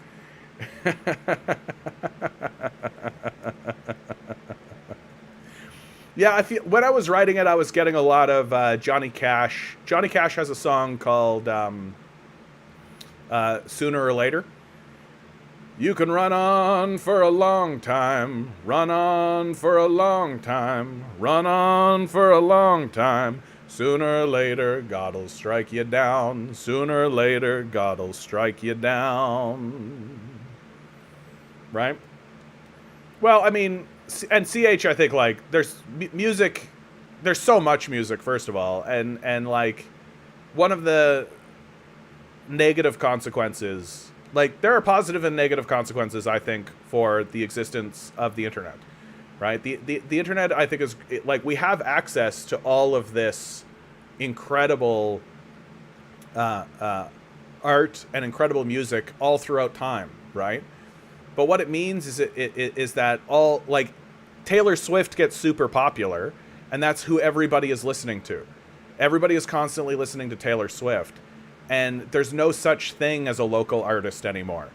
Yeah, I feel when I was writing it, I was getting a lot of Johnny Cash. Johnny Cash has a song called "Sooner or Later." You can run on for a long time, run on for a long time, run on for a long time. Sooner or later, God'll strike you down. Sooner or later, God'll strike you down. Right? Well, I mean, and CH, I think, like, there's music, there's so much music, first of all, and like, one of the negative consequences, like, there are positive and negative consequences, I think, for the existence of the internet, right? The internet, I think, is, like, we have access to all of this incredible art and incredible music all throughout time, right? But what it means is that all, like, Taylor Swift gets super popular, and that's who everybody is listening to. Everybody is constantly listening to Taylor Swift, and there's no such thing as a local artist anymore,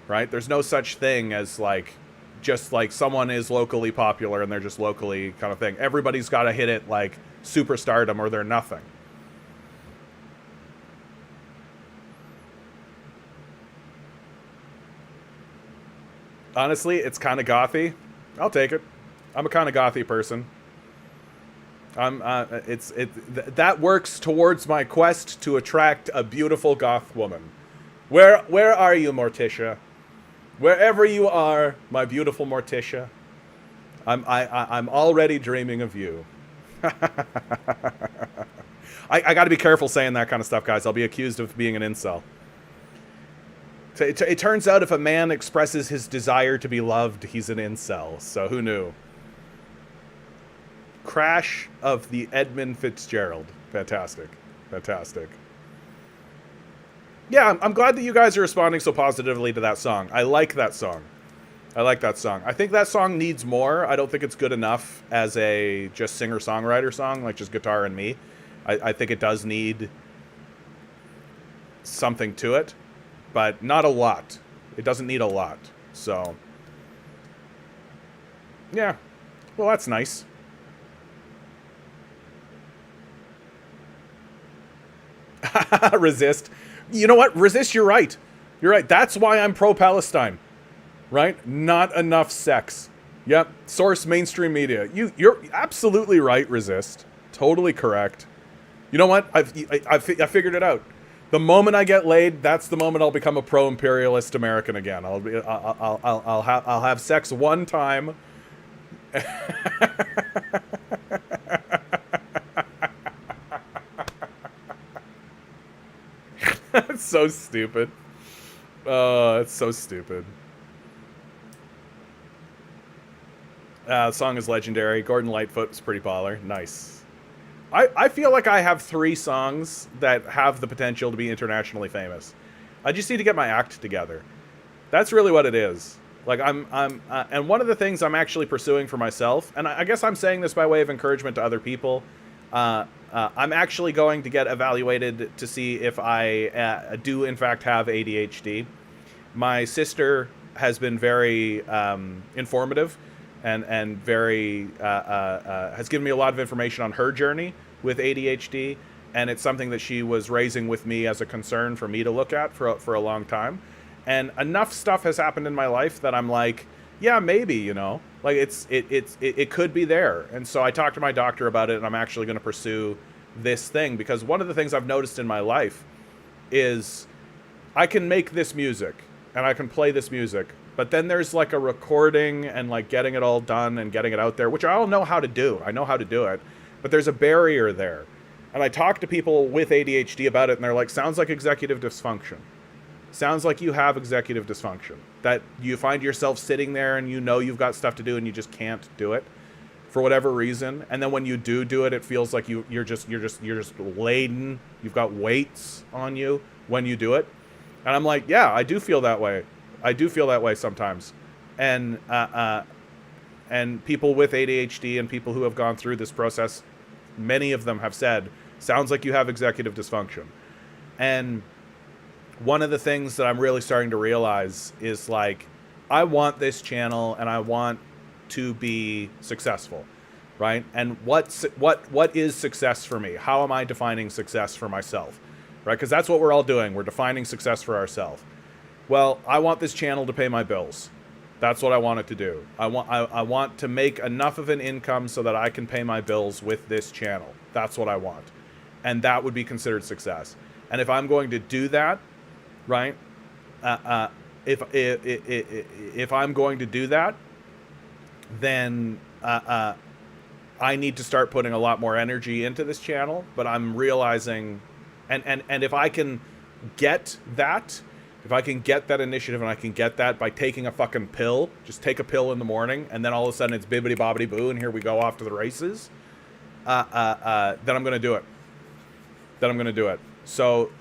right? There's no such thing as, like, just, like, someone is locally popular and they're just locally kind of thing. Everybody's got to hit it, like, superstardom or they're nothing. Honestly, it's kind of gothy. I'll take it. I'm a kind of gothy person. That works towards my quest to attract a beautiful goth woman. Where are you, Morticia? Wherever you are, my beautiful Morticia, I'm already dreaming of you. I got to be careful saying that kind of stuff, guys. I'll be accused of being an incel. It turns out if a man expresses his desire to be loved, he's an incel. So who knew? Crash of the Edmund Fitzgerald. Fantastic. Fantastic. Yeah, I'm glad that you guys are responding so positively to that song. I like that song. I like that song. I think that song needs more. I don't think it's good enough as a just singer-songwriter song, like just guitar and me. I think it does need something to it, but not a lot. It doesn't need a lot. So, yeah. Well, that's nice. Resist. You know what? Resist, you're right. You're right. That's why I'm pro-Palestine. Right? Not enough sex. Yep. Source mainstream media. You're absolutely right, Resist. Totally correct. You know what? I figured it out. The moment I get laid, that's the moment I'll become a pro-imperialist American again. I'll have sex one time. That's so stupid. It's so stupid. The song is legendary. Gordon Lightfoot is pretty baller. Nice. I feel like I have 3 songs that have the potential to be internationally famous. I just need to get my act together. That's really what it is. Like and one of the things I'm actually pursuing for myself, and I guess I'm saying this by way of encouragement to other people. I'm actually going to get evaluated to see if I do in fact have ADHD. My sister has been very informative and very has given me a lot of information on her journey with ADHD, and it's something that she was raising with me as a concern for me to look at for a long time. And enough stuff has happened in my life that I'm like, yeah, maybe, you know, like it could be there. And so I talked to my doctor about it, and I'm actually going to pursue this thing, because one of the things I've noticed in my life is I can make this music and I can play this music, but then there's like a recording and like getting it all done and getting it out there, which I all know how to do. I know how to do it, but there's a barrier there. And I talk to people with ADHD about it, and they're like, sounds like executive dysfunction. Sounds like you have executive dysfunction, that you find yourself sitting there and you know you've got stuff to do and you just can't do it for whatever reason. And then when you do it, it feels like you're just laden. You've got weights on you when you do it. And I'm like, yeah, I do feel that way. I do feel that way sometimes. And people with ADHD and people who have gone through this process, many of them have said, sounds like you have executive dysfunction. And one of the things that I'm really starting to realize is, like, I want this channel and I want to be successful, right? And what is success for me? How am I defining success for myself, right? Because that's what we're all doing. We're defining success for ourselves. Well, I want this channel to pay my bills. That's what I want it to do. I want to make enough of an income so that I can pay my bills with this channel. That's what I want. And that would be considered success. And if I'm going to do that, right? If I'm going to do that, then I need to start putting a lot more energy into this channel. But I'm realizing, and if I can get that, if I can get that initiative, and I can get that by taking a fucking pill, just take a pill in the morning, and then all of a sudden it's bibbity bobbity boo, and here we go off to the races. Then I'm going to do it. So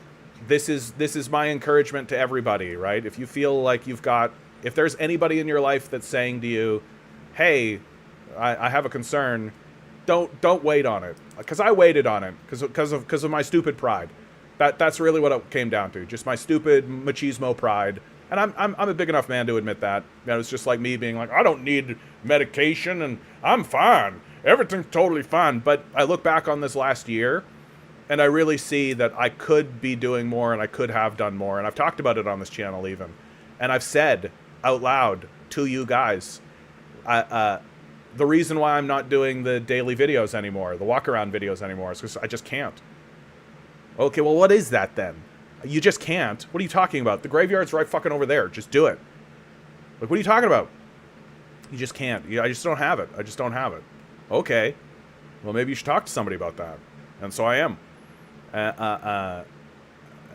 this is my encouragement to everybody, right? If you feel like if there's anybody in your life that's saying to you, hey, I have a concern, don't wait on it. Because I waited on it because of my stupid pride. That's really what it came down to. Just my stupid machismo pride. And I'm a big enough man to admit that. You know, it's just like me being like, I don't need medication and I'm fine. Everything's totally fine. But I look back on this last year, and I really see that I could be doing more and I could have done more. And I've talked about it on this channel even. And I've said out loud to you guys, the reason why I'm not doing the daily videos anymore, the walk-around videos anymore, is because I just can't. Okay, well, what is that then? You just can't. What are you talking about? The graveyard's right fucking over there. Just do it. Like, what are you talking about? You just can't. I just don't have it. I just don't have it. Okay. Well, maybe you should talk to somebody about that. And so I am.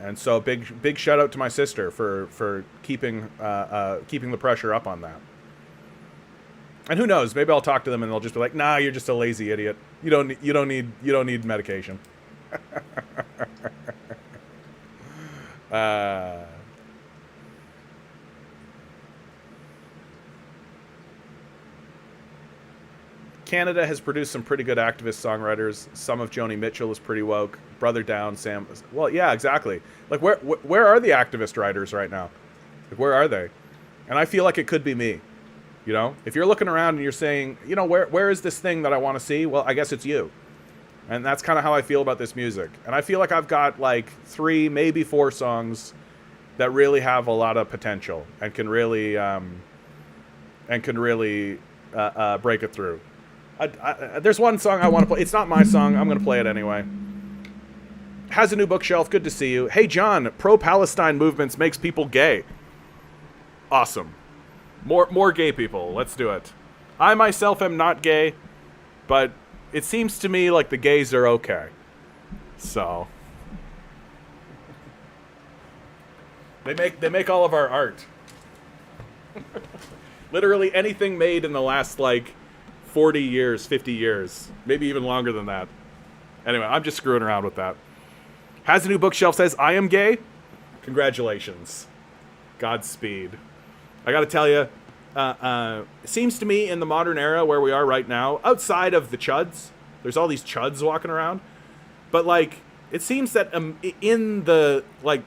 And so big shout out to my sister for keeping the pressure up on that. And who knows? Maybe I'll talk to them and they'll just be like, "Nah, you're just a lazy idiot. You don't need medication." Canada has produced some pretty good activist songwriters. Some of Joni Mitchell is pretty woke. Brother Down, Sam. Well, yeah, exactly. Like, where are the activist writers right now? Like, where are they? And I feel like it could be me. You know, if you're looking around and you're saying, you know, where is this thing that I want to see? Well, I guess it's you. And that's kind of how I feel about this music. And I feel like I've got like 3, maybe 4 songs that really have a lot of potential and can really break it through. There's one song I want to play. It's not my song. I'm going to play it anyway. Has a new bookshelf. Good to see you. Hey, John, pro-Palestine movements makes people gay. Awesome. More gay people. Let's do it. I myself am not gay, but it seems to me like the gays are okay. So they make all of our art. Literally anything made in the last like 40 years, 50 years, maybe even longer than that. Anyway, I'm just screwing around with that. Has a new bookshelf says, I am gay. Congratulations. Godspeed. I gotta tell you, It seems to me in the modern era where we are right now, outside of the chuds, there's all these chuds walking around, but like it seems that in the like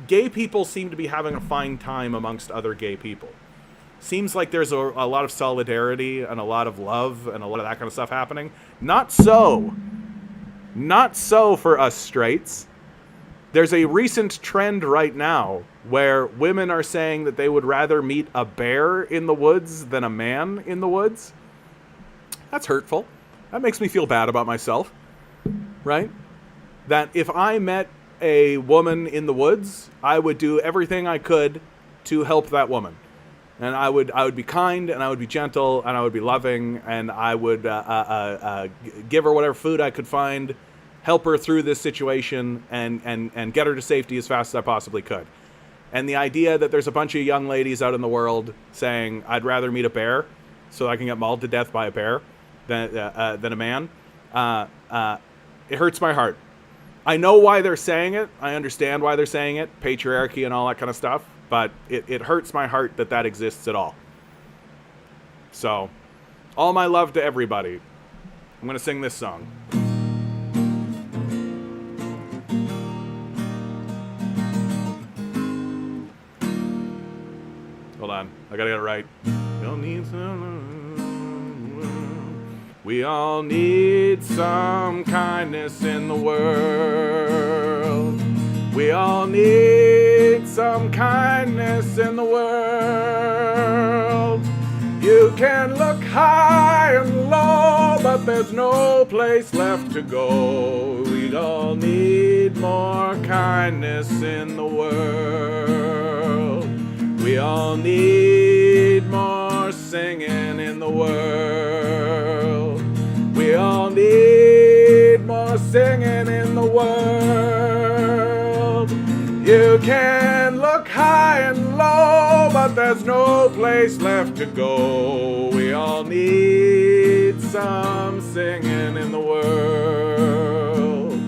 gay people seem to be having a fine time amongst other gay people. Seems like there's a lot of solidarity and a lot of love and a lot of that kind of stuff happening. Not so for us straights. There's a recent trend right now where women are saying that they would rather meet a bear in the woods than a man in the woods. That's hurtful. That makes me feel bad about myself, right? That if I met a woman in the woods, I would do everything I could to help that woman. And I would be kind, and I would be gentle, and I would be loving, and I would give her whatever food I could find, help her through this situation, and get her to safety as fast as I possibly could. And the idea that there's a bunch of young ladies out in the world saying, I'd rather meet a bear so I can get mauled to death by a bear than a man, it hurts my heart. I know why they're saying it. I understand why they're saying it, patriarchy and all that kind of stuff. But it hurts my heart that that exists at all. So, all my love to everybody. I'm going to sing this song. Hold on. I got to get it right. We all need some kindness in the world. We all need some kindness in the world. You can look high and low, but there's no place left to go. We all need more kindness in the world. We all need more singing in the world. We all need more singing in the world. You can look high and low, but there's no place left to go. We all need some singing in the world.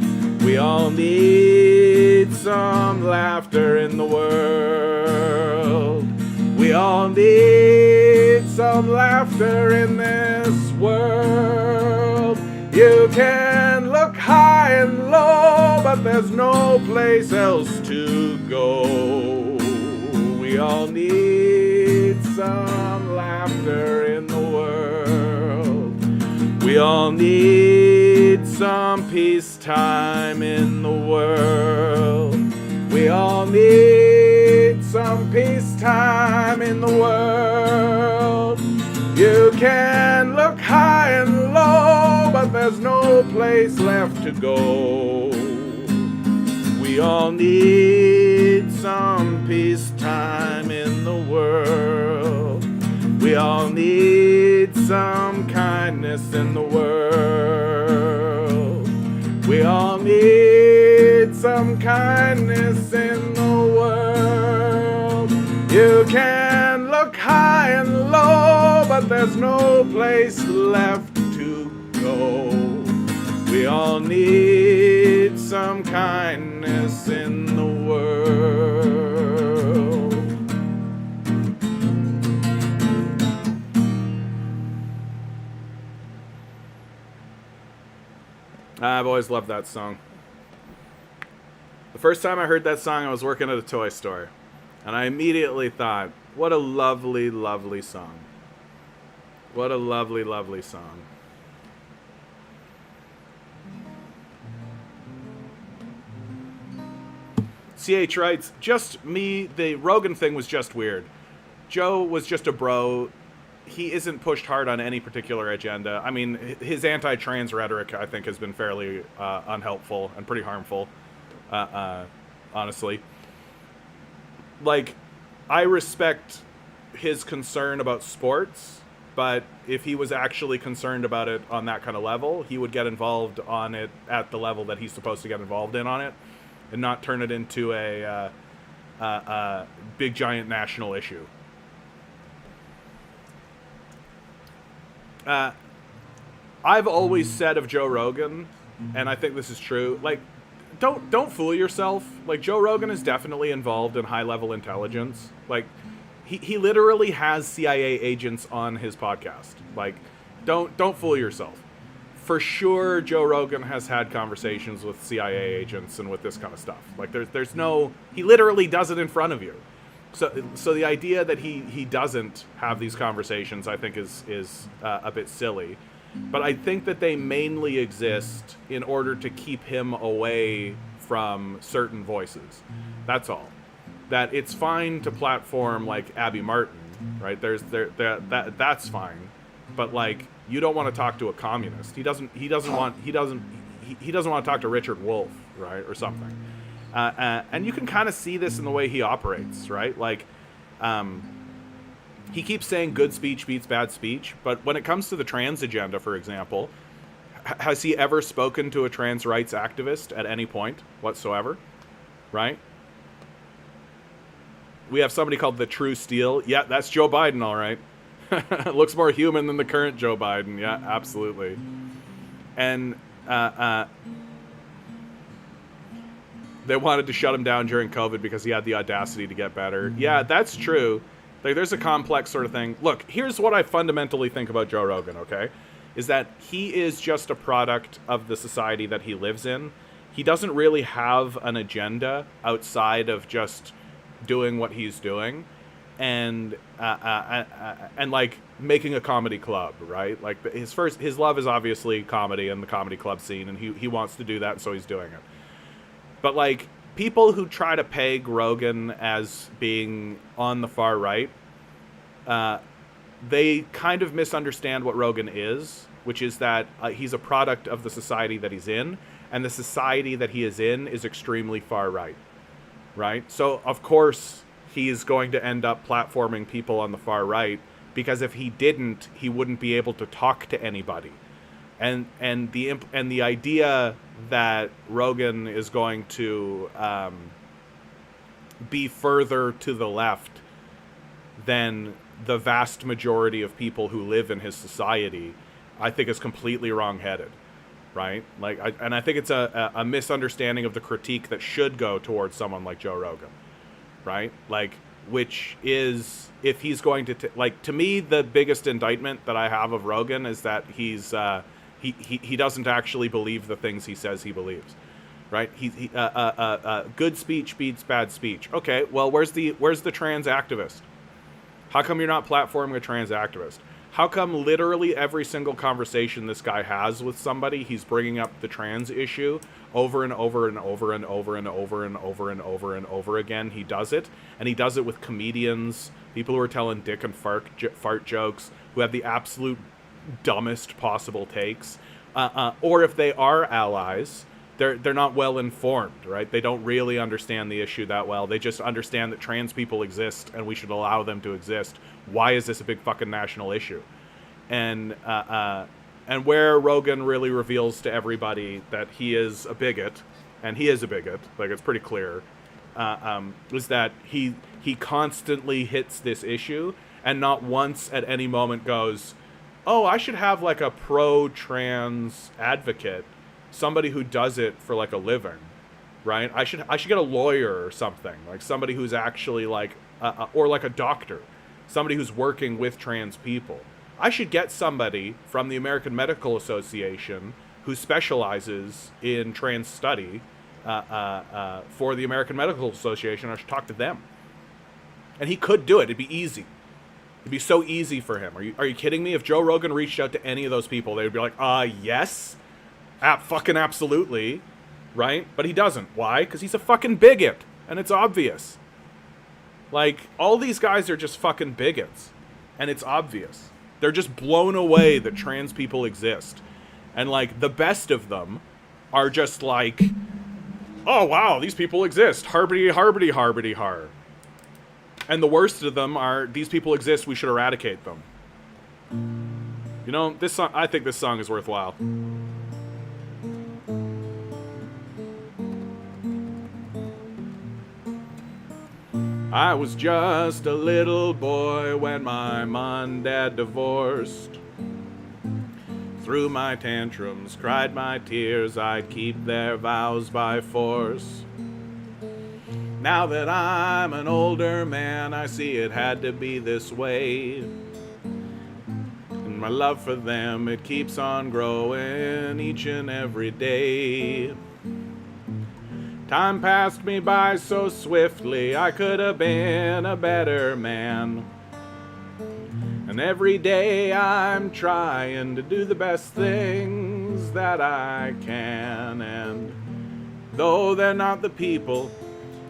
We all need some laughter in the world. We all need some laughter in this world. You can look high and low, but there's no place else to go. We all need some laughter in the world. We all need some peacetime in the world. We all need some peacetime in the world. You can look high and low, but there's no place left to go. We all need some peacetime in the world. We all need some kindness in the world. We all need some kindness in the world. You can look high and low, but there's no place left to go. We all need some kindness in the world. I've always loved that song. The first time I heard that song, I was working at a toy store. And I immediately thought, what a lovely, lovely song. What a lovely, lovely song. CH writes, just me, the Rogan thing was just weird. Joe was just a bro. He isn't pushed hard on any particular agenda. I mean, his anti-trans rhetoric, I think, has been fairly unhelpful and pretty harmful, honestly. Like, I respect his concern about sports, but if he was actually concerned about it on that kind of level, he would get involved on it at the level that he's supposed to get involved in on it, and not turn it into a big giant national issue. I've always said of Joe Rogan, and I think this is true, like, don't fool yourself. Like, Joe Rogan is definitely involved in high-level intelligence. Like, he literally has CIA agents on his podcast. Like, don't fool yourself. For sure, Joe Rogan has had conversations with CIA agents and with this kind of stuff. Like, there's no, he literally does it in front of you. So the idea that he doesn't have these conversations, I think, is a bit silly. But I think that they mainly exist in order to keep him away from certain voices. That's all. That it's fine to platform like Abby Martin, right? That's fine. But like, you don't want to talk to a communist. He doesn't want to talk to Richard Wolff, right, or something. And you can kind of see this in the way he operates, right? Like, he keeps saying good speech beats bad speech, but when it comes to the trans agenda, for example, has he ever spoken to a trans rights activist at any point whatsoever, right? We have somebody called the True Steel. Yeah, that's Joe Biden, all right. Looks more human than the current Joe Biden. Yeah, absolutely. And they wanted to shut him down during COVID because he had the audacity to get better. Yeah, that's true. Like, there's a complex sort of thing. Look, here's what I fundamentally think about Joe Rogan, okay? Is that he is just a product of the society that he lives in. He doesn't really have an agenda outside of just doing what he's doing. And like making a comedy club, right? Like, his love is obviously comedy and the comedy club scene, and he wants to do that, and so he's doing it. But like, people who try to peg Rogan as being on the far right, they kind of misunderstand what Rogan is, which is that he's a product of the society that he's in, and the society that he is in is extremely far right, right? So of course he's going to end up platforming people on the far right, because if he didn't, he wouldn't be able to talk to anybody. And the idea that Rogan is going to be further to the left than the vast majority of people who live in his society, I think is completely wrong-headed, right? Like, I think it's a misunderstanding of the critique that should go towards someone like Joe Rogan, right? Like, which is, if he's going to like, to me, the biggest indictment that I have of Rogan is that he's he doesn't actually believe the things he says he believes, right? Good speech beats bad speech. Okay, well, where's the trans activist? How come you're not platforming a trans activist? How come literally every single conversation this guy has with somebody, he's bringing up the trans issue over and over and over and over and over and over and over and over again? He does it, and he does it with comedians, people who are telling dick and fart jokes, who have the absolute dumbest possible takes, or if they are allies, they're not well informed, right? They don't really understand the issue that well. They just understand that trans people exist and we should allow them to exist. Why is this a big fucking national issue? And where Rogan really reveals to everybody that he is a bigot, and he is a bigot, like, it's pretty clear, is that he constantly hits this issue and not once at any moment goes, oh, I should have like a pro-trans advocate, somebody who does it for like a living, right? I should get a lawyer or something, like somebody who's actually like, or like a doctor, somebody who's working with trans people. I should get somebody from the American Medical Association who specializes in trans study for the American Medical Association. I should talk to them. And he could do it. It'd be easy. It'd be so easy for him. Are you kidding me? If Joe Rogan reached out to any of those people, they would be like, yes, fucking absolutely, right? But he doesn't. Why? Because he's a fucking bigot, and it's obvious. Like, all these guys are just fucking bigots, and it's obvious. They're just blown away that trans people exist. And, like, the best of them are just like, oh, wow, these people exist. Harbity, harbity, harbity, har. And the worst of them are, these people exist, we should eradicate them. You know, this song, I think this song is worthwhile. I was just a little boy when my mom and dad divorced. Through my tantrums, cried my tears, I'd keep their vows by force. Now that I'm an older man, I see it had to be this way. And my love for them, it keeps on growing each and every day. Time passed me by so swiftly, I could have been a better man. And every day I'm trying to do the best things that I can. And though they're not the people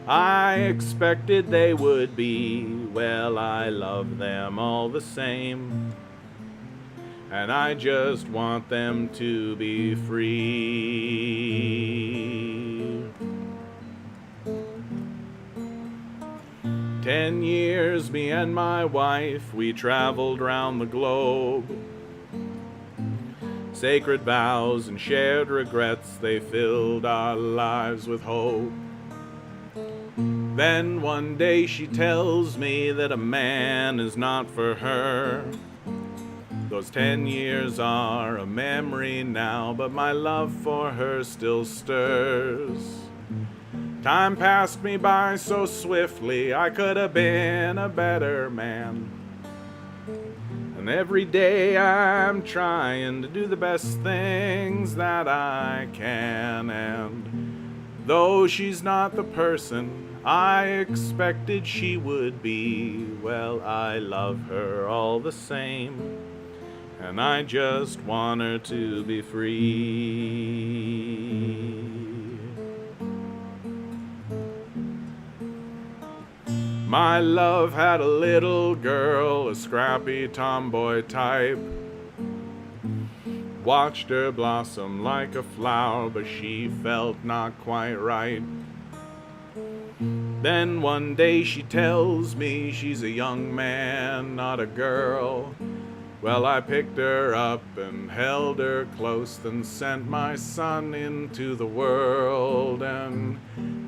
I expected they would be, well, I love them all the same. And I just want them to be free. 10 years, me and my wife, we traveled round the globe. Sacred vows and shared regrets, they filled our lives with hope. Then one day she tells me that a man is not for her. Those 10 years are a memory now, but my love for her still stirs. Time passed me by so swiftly, I could have been a better man. And every day I'm trying to do the best things that I can. And though she's not the person I expected she would be, well, I love her all the same. And I just want her to be free. My love had a little girl, a scrappy tomboy type. Watched her blossom like a flower, but she felt not quite right. Then one day she tells me she's a young man, not a girl. Well, I picked her up and held her close, then sent my son into the world. And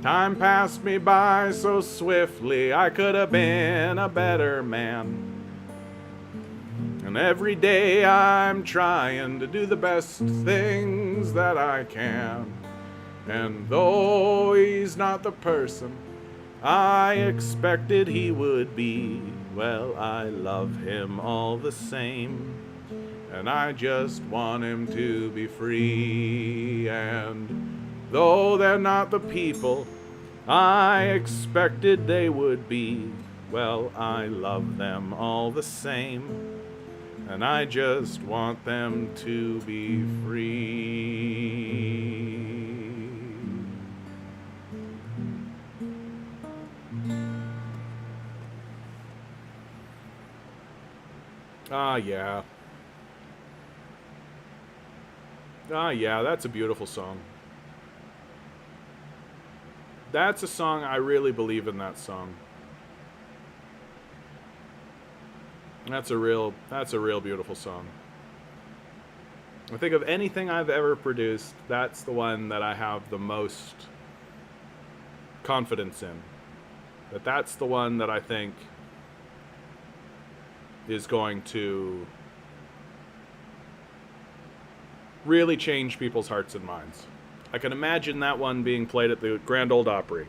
time passed me by so swiftly, I could have been a better man. And every day I'm trying to do the best things that I can. And though he's not the person I expected he would be, well, I love him all the same. And I just want him to be free. And though they're not the people I expected they would be, well, I love them all the same. And I just want them to be free. Ah, yeah. Ah, yeah, that's a beautiful song. That's a song, I really believe in that song. That's a real beautiful song. I think of anything I've ever produced, that's the one that I have the most confidence in. That's the one that I think is going to really change people's hearts and minds. I can imagine that one being played at the Grand Ole Opry,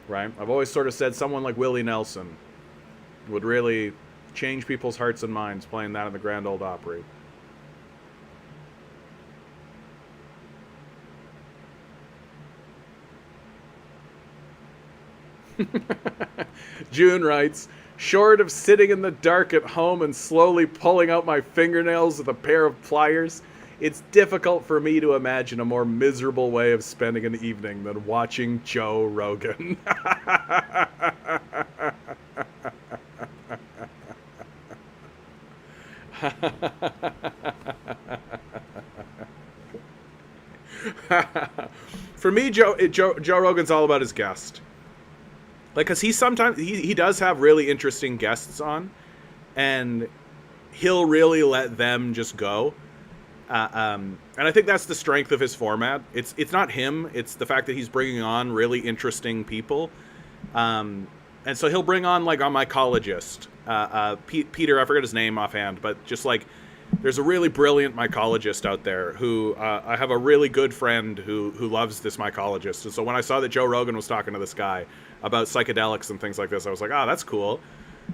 right? I've always sort of said someone like Willie Nelson would really change people's hearts and minds playing that in the Grand Ole Opry. June writes, short of sitting in the dark at home and slowly pulling out my fingernails with a pair of pliers, it's difficult for me to imagine a more miserable way of spending an evening than watching Joe Rogan. For me, Joe Rogan's all about his guest. Like, cause he does have really interesting guests on, and he'll really let them just go. And I think that's the strength of his format. It's not him. It's the fact that he's bringing on really interesting people. And so he'll bring on, like, on my mycologist, Peter, I forget his name offhand, but just like there's a really brilliant mycologist out there who I have a really good friend who loves this mycologist. And so when I saw that Joe Rogan was talking to this guy about psychedelics and things like this, I was like, oh, that's cool.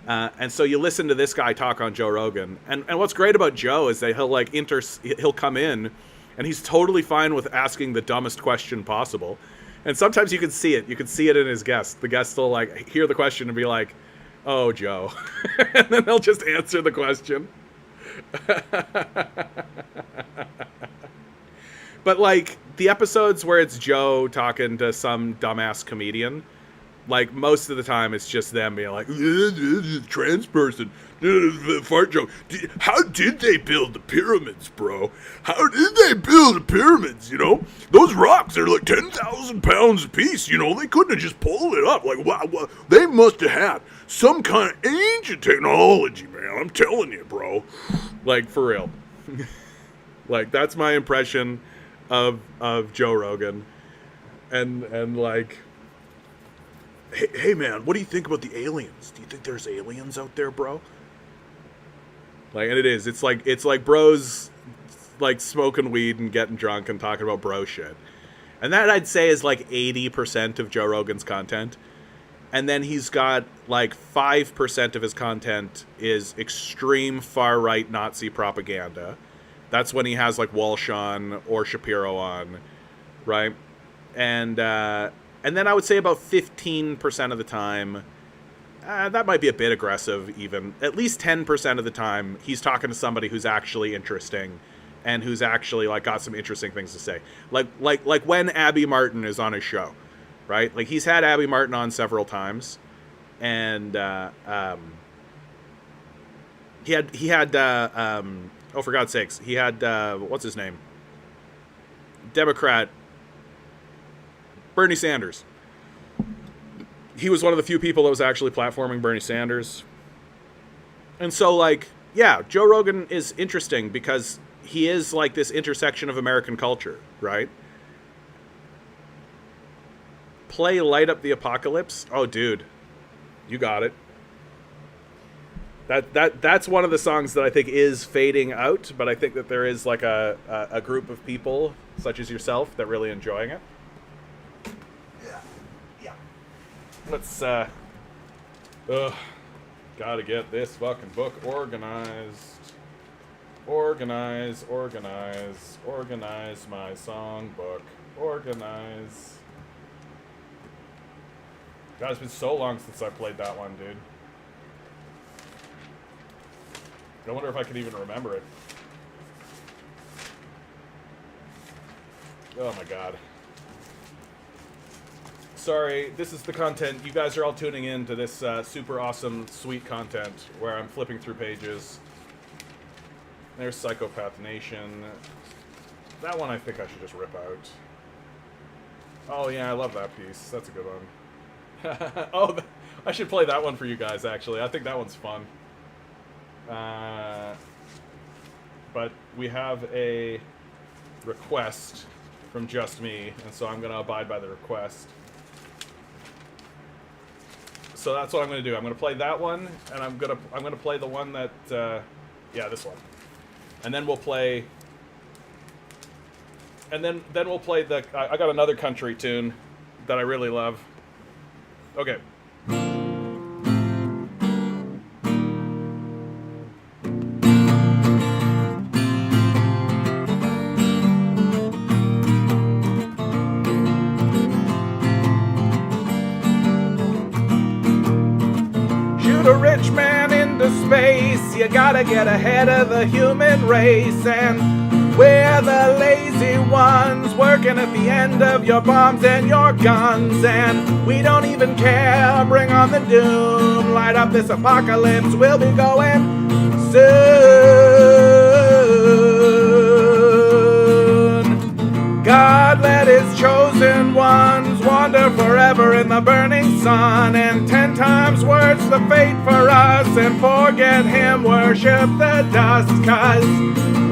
And so you listen to this guy talk on Joe Rogan. And what's great about Joe is that he'll come in and he's totally fine with asking the dumbest question possible. And sometimes you can see it. You can see it in his guests. The guests will like hear the question and be like, oh, Joe. And then they'll just answer the question. But like the episodes where it's Joe talking to some dumbass comedian, like most of the time it's just them being like, trans person, fart joke. How did they build the pyramids, bro? How did they build the pyramids? You know, those rocks are like 10,000 pounds a piece. You know, they couldn't have just pulled it up. Like, wow, they must have had some kind of ancient technology, man. I'm telling you, bro. Like, for real. Like, that's my impression of Joe Rogan. And like, hey man, what do you think about the aliens? Do you think there's aliens out there, bro? Like, and it is. It's like bros like smoking weed and getting drunk and talking about bro shit. And that I'd say is like 80% of Joe Rogan's content. And then he's got like 5% of his content is extreme far right Nazi propaganda. That's when he has like Walsh on or Shapiro on, right? And then I would say about 15% of the time, that might be a bit aggressive even, at least 10% of the time, he's talking to somebody who's actually interesting and who's actually like got some interesting things to say. Like when Abby Martin is on his show, right? Like he's had Abby Martin on several times, and he had oh, for God's sakes, he had what's his name? Democrat Bernie Sanders. He was one of the few people that was actually platforming Bernie Sanders. And so, like, yeah, Joe Rogan is interesting because he is like this intersection of American culture, right? Play Light Up the Apocalypse. Oh, dude, you got it. That's one of the songs that I think is fading out, but I think that there is like a group of people such as yourself that really enjoying it. Let's, gotta get this fucking book organized. Organize my songbook. Organize. God, it's been so long since I played that one, dude. I wonder if I can even remember it. Oh my god. Sorry, this is the content. You guys are all tuning in to this super awesome, sweet content where I'm flipping through pages. There's Psychopath Nation. That one I think I should just rip out. Oh yeah, I love that piece. That's a good one. Oh, I should play that one for you guys, actually. I think that one's fun. But we have a request from Just Me, and so I'm going to abide by the request. So that's what I'm going to do. I'm going to play that one, and I'm going to play the one that, yeah, this one. And then we'll play, and then we'll play the, I got another country tune that I really love. Okay. A rich man into space, you gotta get ahead of the human race, and we're the lazy ones working at the end of your bombs and your guns, and we don't even care. Bring on the doom, light up this apocalypse, we'll be going soon. God let his chosen ones wander forever in the burning sun, and 10 times worse the fate for us, and forget him, worship the dust, 'cause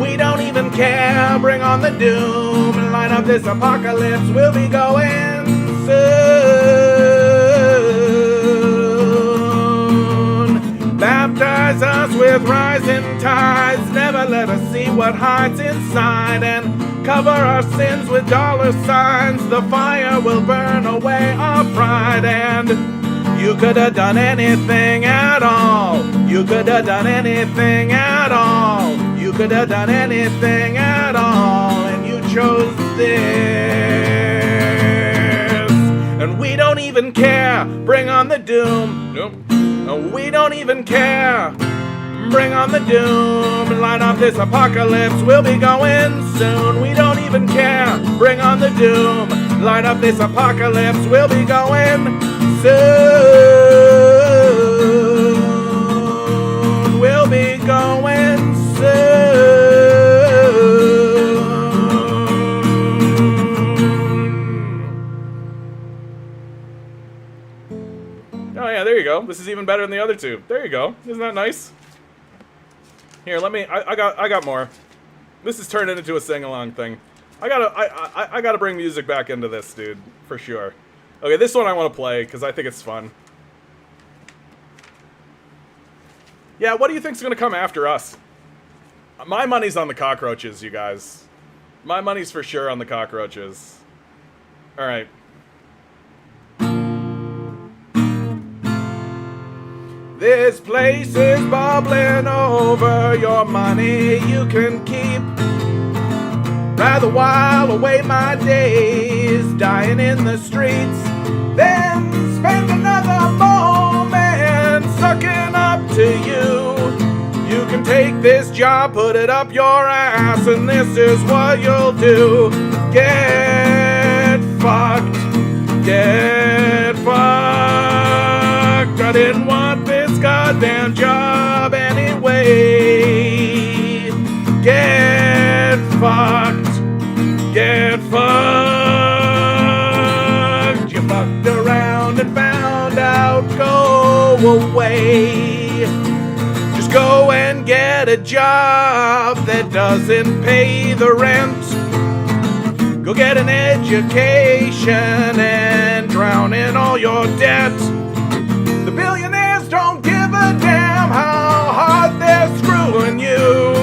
we don't even care. Bring on the doom and light up this apocalypse, we'll be going soon. Bam baptize us with rising tides. Never let us see what hides inside, and cover our sins with dollar signs. The fire will burn away our pride, and you could have done anything at all. You could have done anything at all. You could have done anything at all, and you chose this. And we don't even care. Bring on the doom. Nope. We don't even care. Bring on the doom. Light up this apocalypse. We'll be going soon. We don't even care. Bring on the doom. Light up this apocalypse. We'll be going soon. We'll be going soon. Oh yeah, there you go. This is even better than the other two. There you go. Isn't that nice? Here, let me. I got more. This is turned into a sing-along thing. I gotta bring music back into this, dude, for sure. Okay, this one I want to play because I think it's fun. Yeah, what do you think's gonna come after us? My money's on the cockroaches, you guys. My money's for sure on the cockroaches. All right. This place is bubbling over. Your money you can keep. Rather while away my days, dying in the streets, then spend another moment sucking up to you. You can take this job, put it up your ass, and this is what you'll do. Get fucked. Get fucked. I didn't want this goddamn job anyway. Get fucked. Get fucked. You fucked around and found out. Go away. Just go and get a job that doesn't pay the rent. Go get an education and drown in all your debt. The billionaires don't give a damn how hard they're screwing you.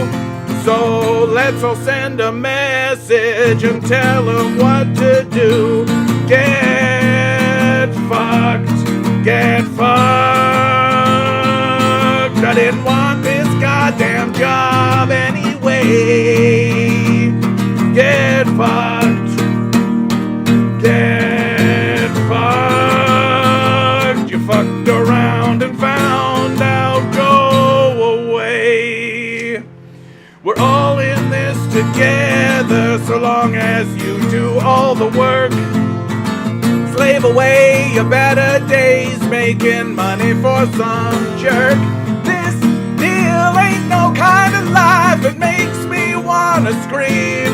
So let's all send a message and tell them what to do. Get fucked. Get fucked. I didn't want this goddamn job anyway. Get fucked. Get fucked. You fucked around and found out. Go away. We're all in this together, so long as you do all the work. Slave away your better days, making money for some jerk. This deal ain't no kind of life, it makes me wanna scream.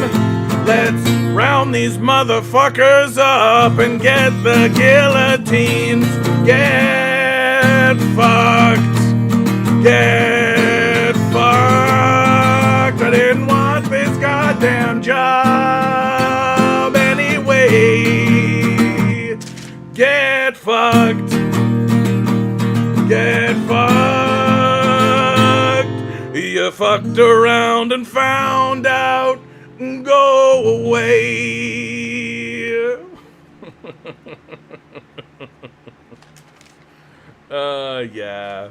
Let's round these motherfuckers up and get the guillotines. Get fucked. Get fucked. I didn't want this goddamn job anyway. Get fucked. Get fucked. You fucked around and found out. Go away. Yeah.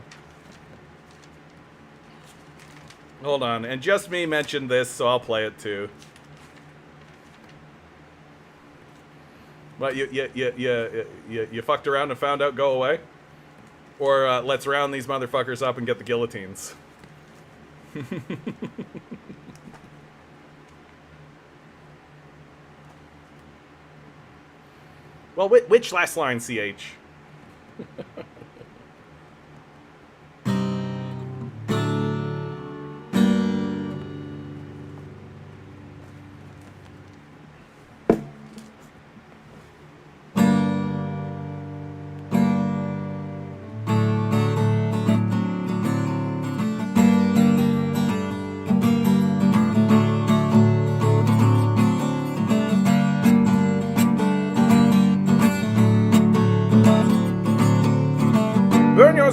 Hold on, and Just Me mentioned this, so I'll play it too. What, you fucked around and found out, go away? Or let's round these motherfuckers up and get the guillotines. Well, which last line, CH?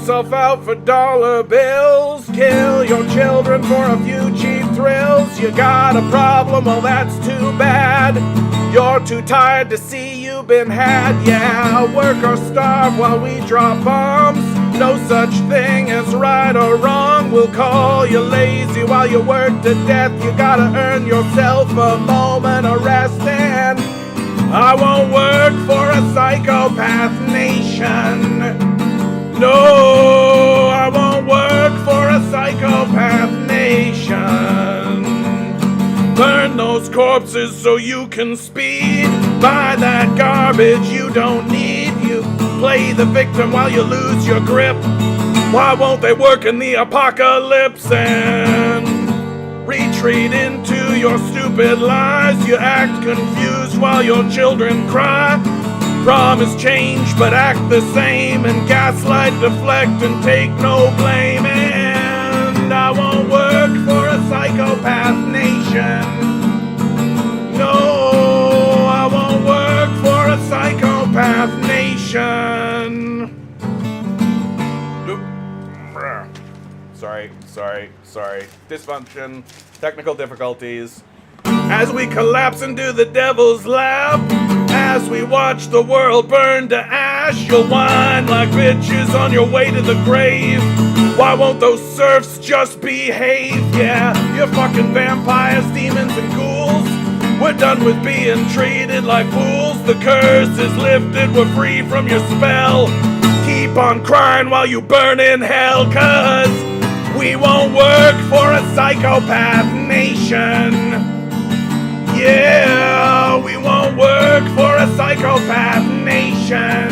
yourself out for dollar bills. Kill your children for a few cheap thrills. You got a problem, well that's too bad. You're too tired to see you've been had. Yeah, work or starve while we drop bombs. No such thing as right or wrong. We'll call you lazy while you work to death. You gotta earn yourself a moment of rest. And I won't work for a psychopath nation. No, I won't work for a psychopath nation. Burn those corpses so you can speed. Buy that garbage you don't need. You play the victim while you lose your grip. Why won't they work in the apocalypse and retreat into your stupid lies? You act confused while your children cry. Promise change but act the same, and gaslight, deflect and take no blame. And I won't work for a psychopath nation. No, I won't work for a psychopath nation. Sorry. Dysfunction, technical difficulties. As we collapse into the devil's lap, as we watch the world burn to ash, you'll whine like bitches on your way to the grave. Why won't those serfs just behave? Yeah, you fucking vampires, demons, and ghouls. We're done with being treated like fools. The curse is lifted, we're free from your spell. Keep on crying while you burn in hell, 'cause we won't work for a psychopath nation. Yeah, we won't work for a psychopath nation.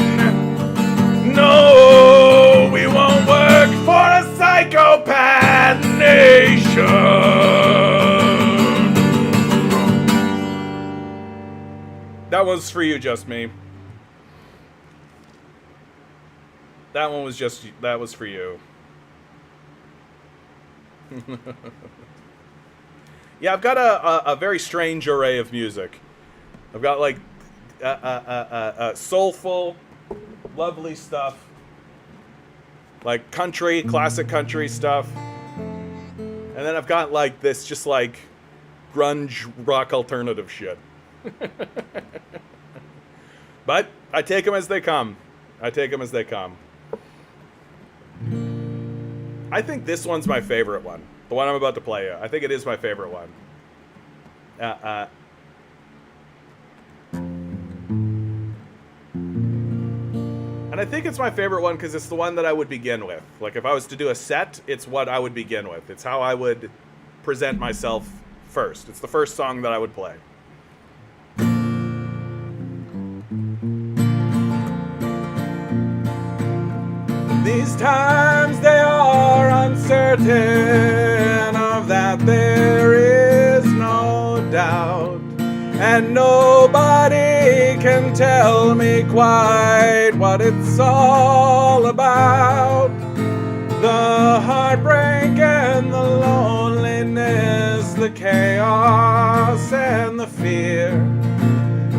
No, we won't work for a psychopath nation. That was for you, just me. That was for you. Yeah, I've got a very strange array of music. I've got like soulful, lovely stuff, like country, classic country stuff, and then I've got like this just like grunge rock alternative shit. But I take them as they come. I think this one's my favorite one. The one I'm about to play you. I think it is my favorite one. And I think it's my favorite one because it's the one that I would begin with. Like, if I was to do a set, it's what I would begin with. It's how I would present myself first. It's the first song that I would play. These times they are uncertain, of that there is no doubt, and nobody can tell me quite what it's all about. The heartbreak and the loneliness, the chaos and the fear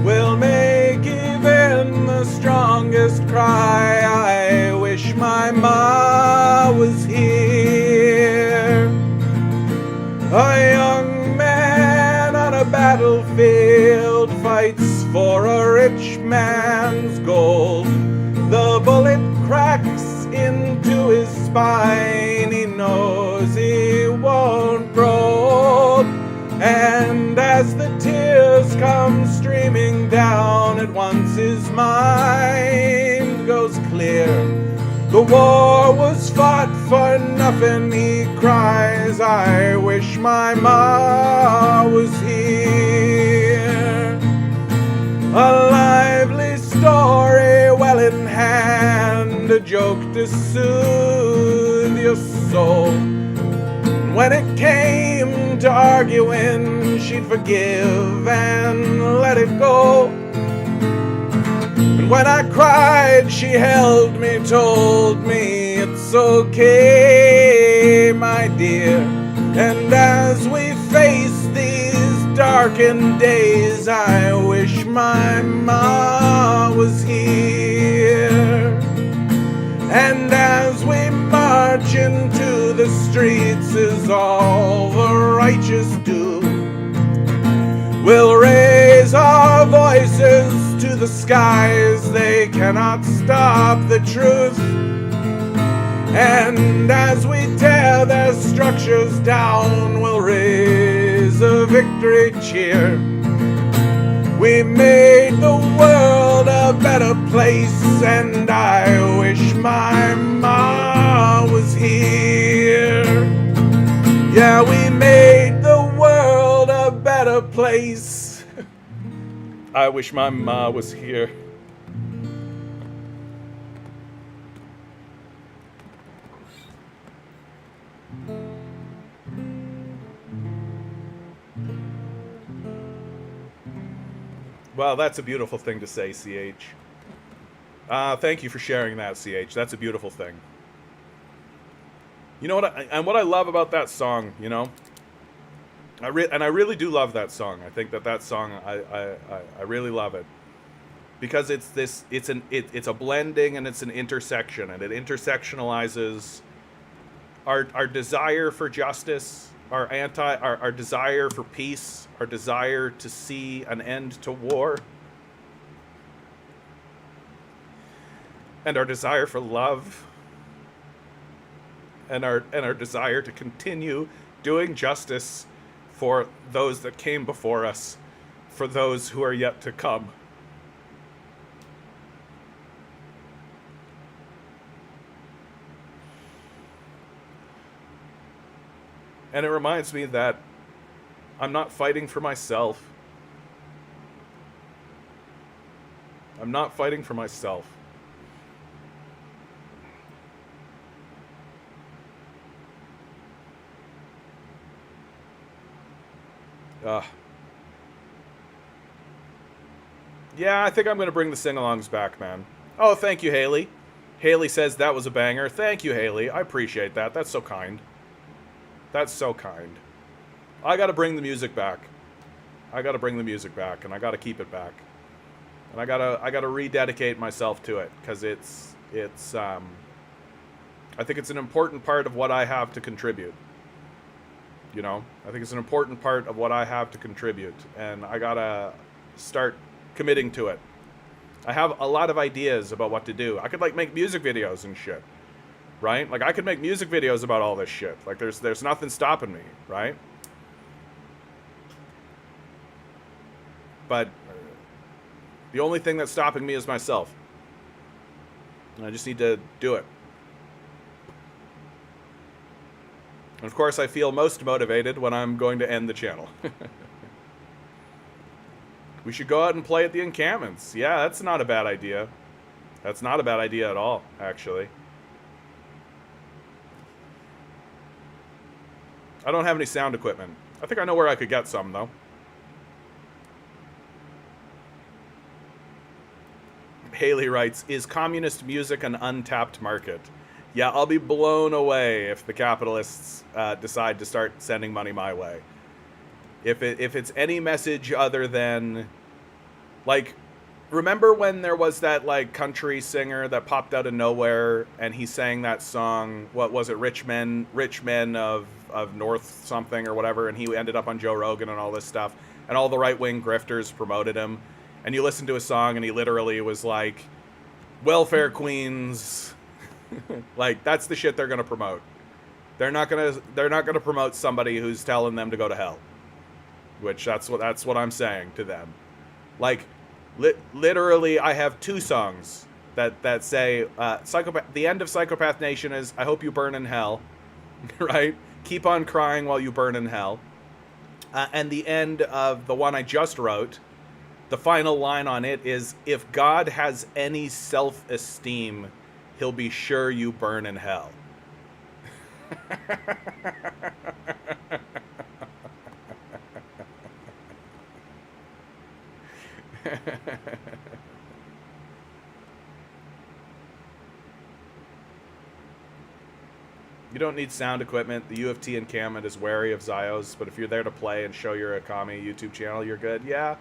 will make even the strongest cry, I wish my ma was here. A young man on a battlefield fights for a rich man's gold. The bullet cracks into his spine, he knows he won't grow. And as the tears come streaming down, at once his mind goes clear. The war was fought for nothing, he cries, I wish my ma was here. A lively story well in hand, a joke to soothe your soul. When it came to arguing, she'd forgive and let it go. And when I cried, she held me, told me it's okay, my dear. And as we face these darkened days, I wish my ma was here. And as we march into the streets is all the righteous do. We'll raise our voices to the skies, they cannot stop the truth. And as we tear their structures down, we'll raise a victory cheer. We made the world a better place, and I wish my ma was here. Yeah, we made the world a better place. I wish my ma was here. Well, that's a beautiful thing to say, CH. Thank you for sharing that, CH. That's a beautiful thing. You know what? What I love about that song, you know, I really do love that song. I think that song, I really love it because it's a blending and it's an intersection, and it intersectionalizes our desire for justice, our desire for peace, our desire to see an end to war, and our desire for love, and our desire to continue doing justice for those that came before us, for those who are yet to come. And it reminds me that I'm not fighting for myself. I'm not fighting for myself. Yeah, I think I'm going to bring the sing-alongs back, man. Oh, thank you, Haley. Haley says that was a banger. Thank you, Haley. I appreciate that. That's so kind. That's so kind. I got to bring the music back. I got to bring the music back, and I got to keep it back. And I got to rededicate myself to it, because it's I think it's an important part of what I have to contribute. You know, I think it's an important part of what I have to contribute, and I gotta start committing to it. I have a lot of ideas about what to do. I could like make music videos and shit, right? Like I could make music videos about all this shit. Like there's nothing stopping me, right? But the only thing that's stopping me is myself. And I just need to do it. And of course, I feel most motivated when I'm going to end the channel. We should go out and play at the encampments. Yeah, that's not a bad idea. That's not a bad idea at all, actually. I don't have any sound equipment. I think I know where I could get some, though. Haley writes, is communist music an untapped market? Yeah, I'll be blown away if the capitalists decide to start sending money my way. If it's any message other than, like, remember when there was that, like, country singer that popped out of nowhere and he sang that song, what was it, Rich Men of North something or whatever, and he ended up on Joe Rogan and all this stuff, and all the right-wing grifters promoted him, and you listen to his song and he literally was like, welfare queens... Like that's the shit they're gonna promote. They're not gonna promote somebody who's telling them to go to hell. Which that's what I'm saying to them. Like, literally, I have two songs that say psychopath. The end of Psychopath Nation is "I hope you burn in hell," right? Keep on crying while you burn in hell. And the end of the one I just wrote, the final line on it is, "If God has any self-esteem, he'll be sure you burn in hell." You don't need sound equipment. The U of T encampment is wary of Zios, but if you're there to play and show your Akami YouTube channel, you're good. Yeah.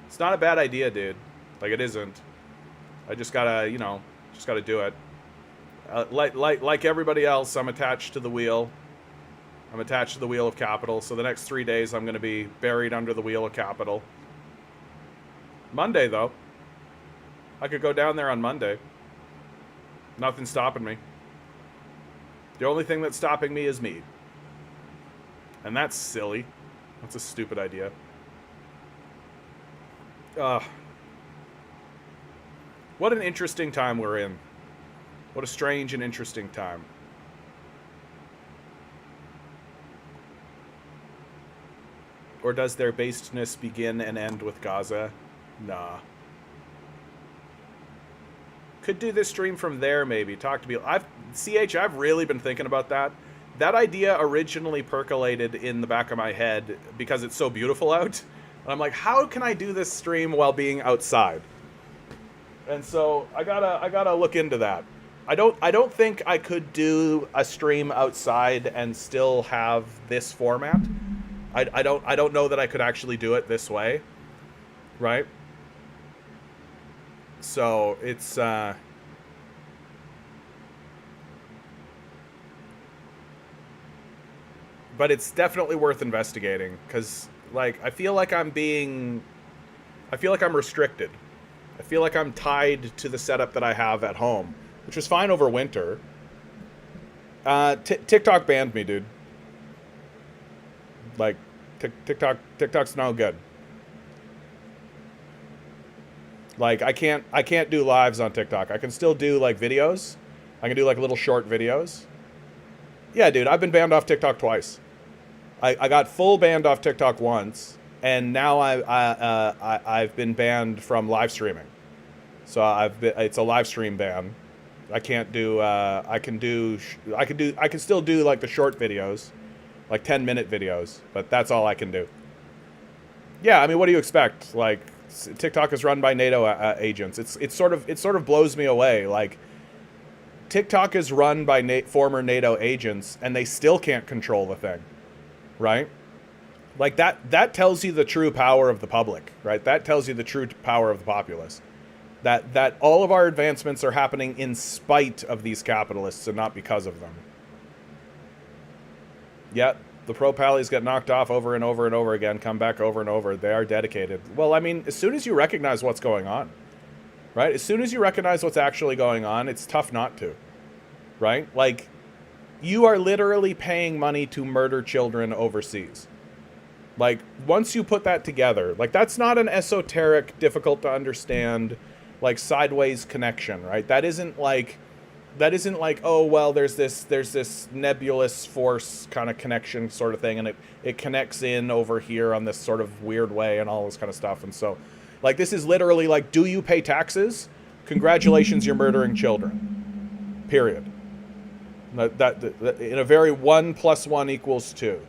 It's not a bad idea, dude. Like, it isn't. I just gotta, you know, just gotta do it. Like everybody else, I'm attached to the wheel. I'm attached to the wheel of capital. So the next 3 days, I'm going to be buried under the wheel of capital. Monday, though, I could go down there on Monday. Nothing's stopping me. The only thing that's stopping me is me. And that's silly. That's a stupid idea. What an interesting time we're in. What a strange and interesting time. Or does their basedness begin and end with Gaza? Nah. Could do this stream from there, maybe. Talk to me. I've really been thinking about that. That idea originally percolated in the back of my head because it's so beautiful out. And I'm like, how can I do this stream while being outside? And so I gotta look into that. I don't think I could do a stream outside and still have this format. I don't know that I could actually do it this way, right? So it's but it's definitely worth investigating because like I feel like I'm restricted. I feel like I'm tied to the setup that I have at home, which was fine over winter. TikTok banned me, dude. Like, TikTok's no good. Like, I can't do lives on TikTok. I can still do like videos. I can do like little short videos. Yeah, dude, I've been banned off TikTok twice. I got full banned off TikTok once, and now I've been banned from live streaming. So it's a live stream ban. I can't do I can still do like the short videos, like 10-minute videos, but that's all I can do. Yeah, I mean, what do you expect? Like, TikTok is run by NATO agents. It sort of blows me away. Like, TikTok is run by former NATO agents, and they still can't control the thing, right? Like that tells you the true power of the public, right? That tells you the true power of the populace. That all of our advancements are happening in spite of these capitalists and not because of them. Yet the pro-pallies get knocked off over and over and over again, come back over and over. They are dedicated. Well, I mean, as soon as you recognize what's going on, right? As soon as you recognize what's actually going on, it's tough not to, right? Like, you are literally paying money to murder children overseas. Like, once you put that together, like, that's not an esoteric, difficult to understand, like, sideways connection, right? That isn't like, oh, well, there's this nebulous force kind of connection sort of thing, and it connects in over here on this sort of weird way and all this kind of stuff. And so, like, this is literally like, do you pay taxes? Congratulations, you're murdering children. Period. That in a very 1 + 1 = 2.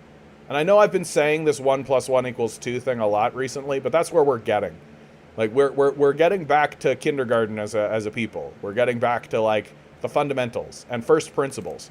And I know I've been saying this 1 + 1 = 2 thing a lot recently, but that's where we're getting. Like, we're getting back to kindergarten as a people. We're getting back to, like, the fundamentals and first principles.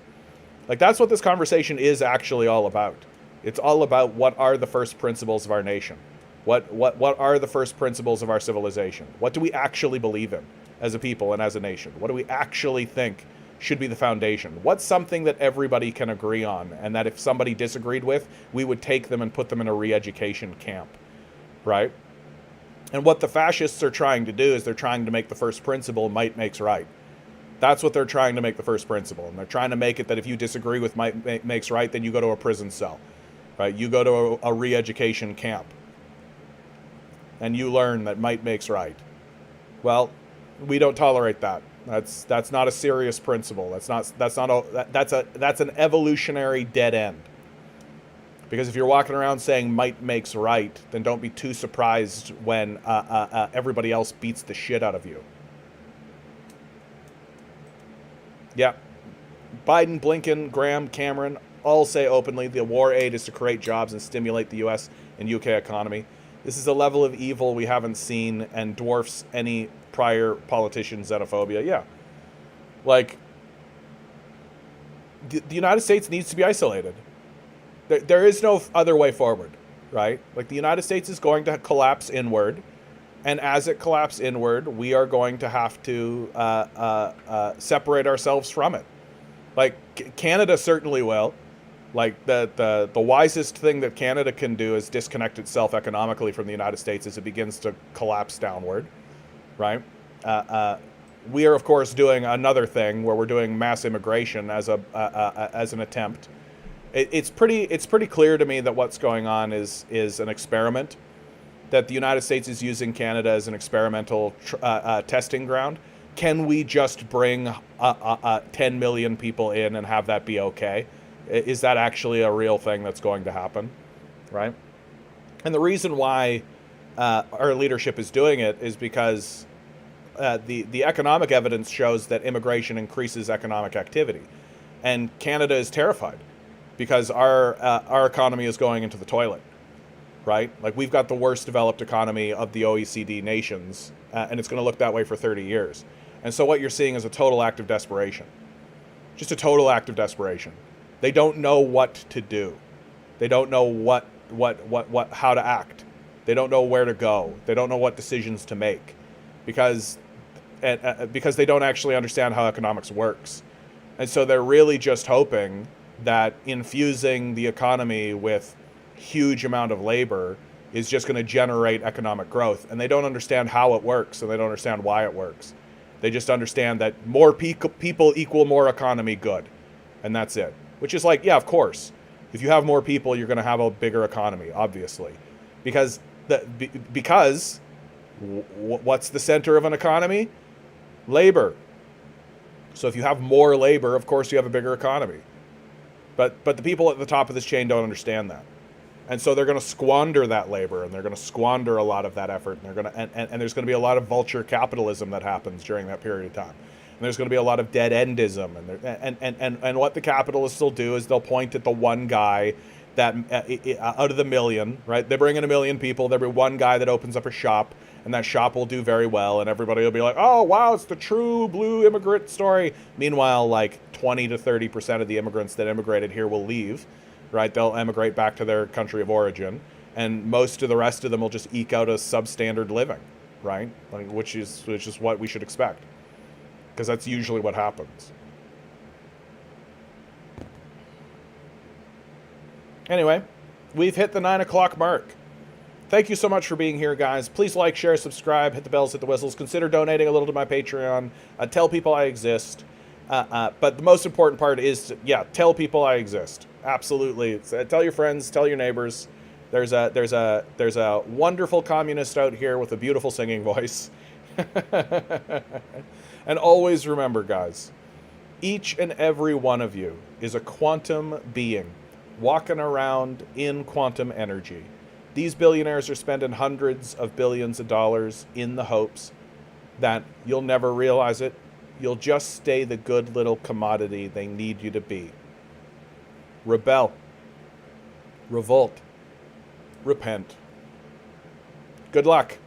Like, that's what this conversation is actually all about. It's all about what are the first principles of our nation. What are the first principles of our civilization? What do we actually believe in as a people and as a nation? What do we actually think should be the foundation? What's something that everybody can agree on, and that if somebody disagreed with, we would take them and put them in a re-education camp, right? And what the fascists are trying to do is they're trying to make the first principle might makes right. That's what they're trying to make the first principle. And they're trying to make it that if you disagree with might makes right, then you go to a prison cell, right? You go to a re-education camp. And you learn that might makes right. Well, we don't tolerate that. That's not a serious principle. That's an evolutionary dead end. Because if you're walking around saying might makes right, then don't be too surprised when everybody else beats the shit out of you. Yeah. Biden, Blinken, Graham, Cameron all say openly the war aid is to create jobs and stimulate the US and UK economy. This is a level of evil we haven't seen and dwarfs any prior politician xenophobia. Yeah. Like, the United States needs to be isolated. There is no other way forward, right? Like, the United States is going to collapse inward. And as it collapses inward, we are going to have to separate ourselves from it. Like Canada certainly will. Like the wisest thing that Canada can do is disconnect itself economically from the United States as it begins to collapse downward, right? Uh, uh, we are of course doing another thing where we're doing mass immigration as as an attempt. It's pretty clear to me that what's going on is an experiment, that the United States is using Canada as an experimental testing ground. Can we just bring 10 million people in and have that be okay? Is that actually a real thing that's going to happen, right? And the reason why our leadership is doing it is because the economic evidence shows that immigration increases economic activity, and Canada is terrified because our economy is going into the toilet, right? Like we've got the worst developed economy of the OECD nations, and it's going to look that way for 30 years. And so what you're seeing is a total act of desperation, just a total act of desperation. They don't know what to do. They don't know how to act. They don't know where to go. They don't know what decisions to make, because they don't actually understand how economics works. And so they're really just hoping that infusing the economy with huge amount of labor is just going to generate economic growth. And they don't understand how it works, and they don't understand why it works. They just understand that more people equal more economy good. And that's it. Which is like, yeah, of course. If you have more people, you're going to have a bigger economy, obviously. Because what's the center of an economy? Labor. So if you have more labor, of course you have a bigger economy. But the people at the top of this chain don't understand that. And so they're going to squander that labor, and they're going to squander a lot of that effort, and they're going to and there's going to be a lot of vulture capitalism that happens during that period of time. And there's going to be a lot of dead-endism, and what the capitalists will do is they'll point at the one guy that out of the million, right? They bring in 1 million people, there'll be one guy that opens up a shop, and that shop will do very well, and everybody will be like, oh wow, it's the true blue immigrant story. Meanwhile, like 20 to 30% of the immigrants that immigrated here will leave, right? They'll emigrate back to their country of origin, and most of the rest of them will just eke out a substandard living, right? Like, which is what we should expect, because that's usually what happens. Anyway, we've hit the 9 o'clock mark. Thank you so much for being here, guys. Please like, share, subscribe, hit the bells, hit the whistles. Consider donating a little to my Patreon. Tell people I exist. But the most important part is, tell people I exist. Absolutely. Tell your friends, tell your neighbors. There's a wonderful communist out here with a beautiful singing voice. And always remember, guys, each and every one of you is a quantum being walking around in quantum energy. These billionaires are spending hundreds of billions of dollars in the hopes that you'll never realize it. You'll just stay the good little commodity they need you to be. Rebel. Revolt. Repent. Good luck.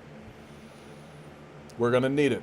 We're going to need it.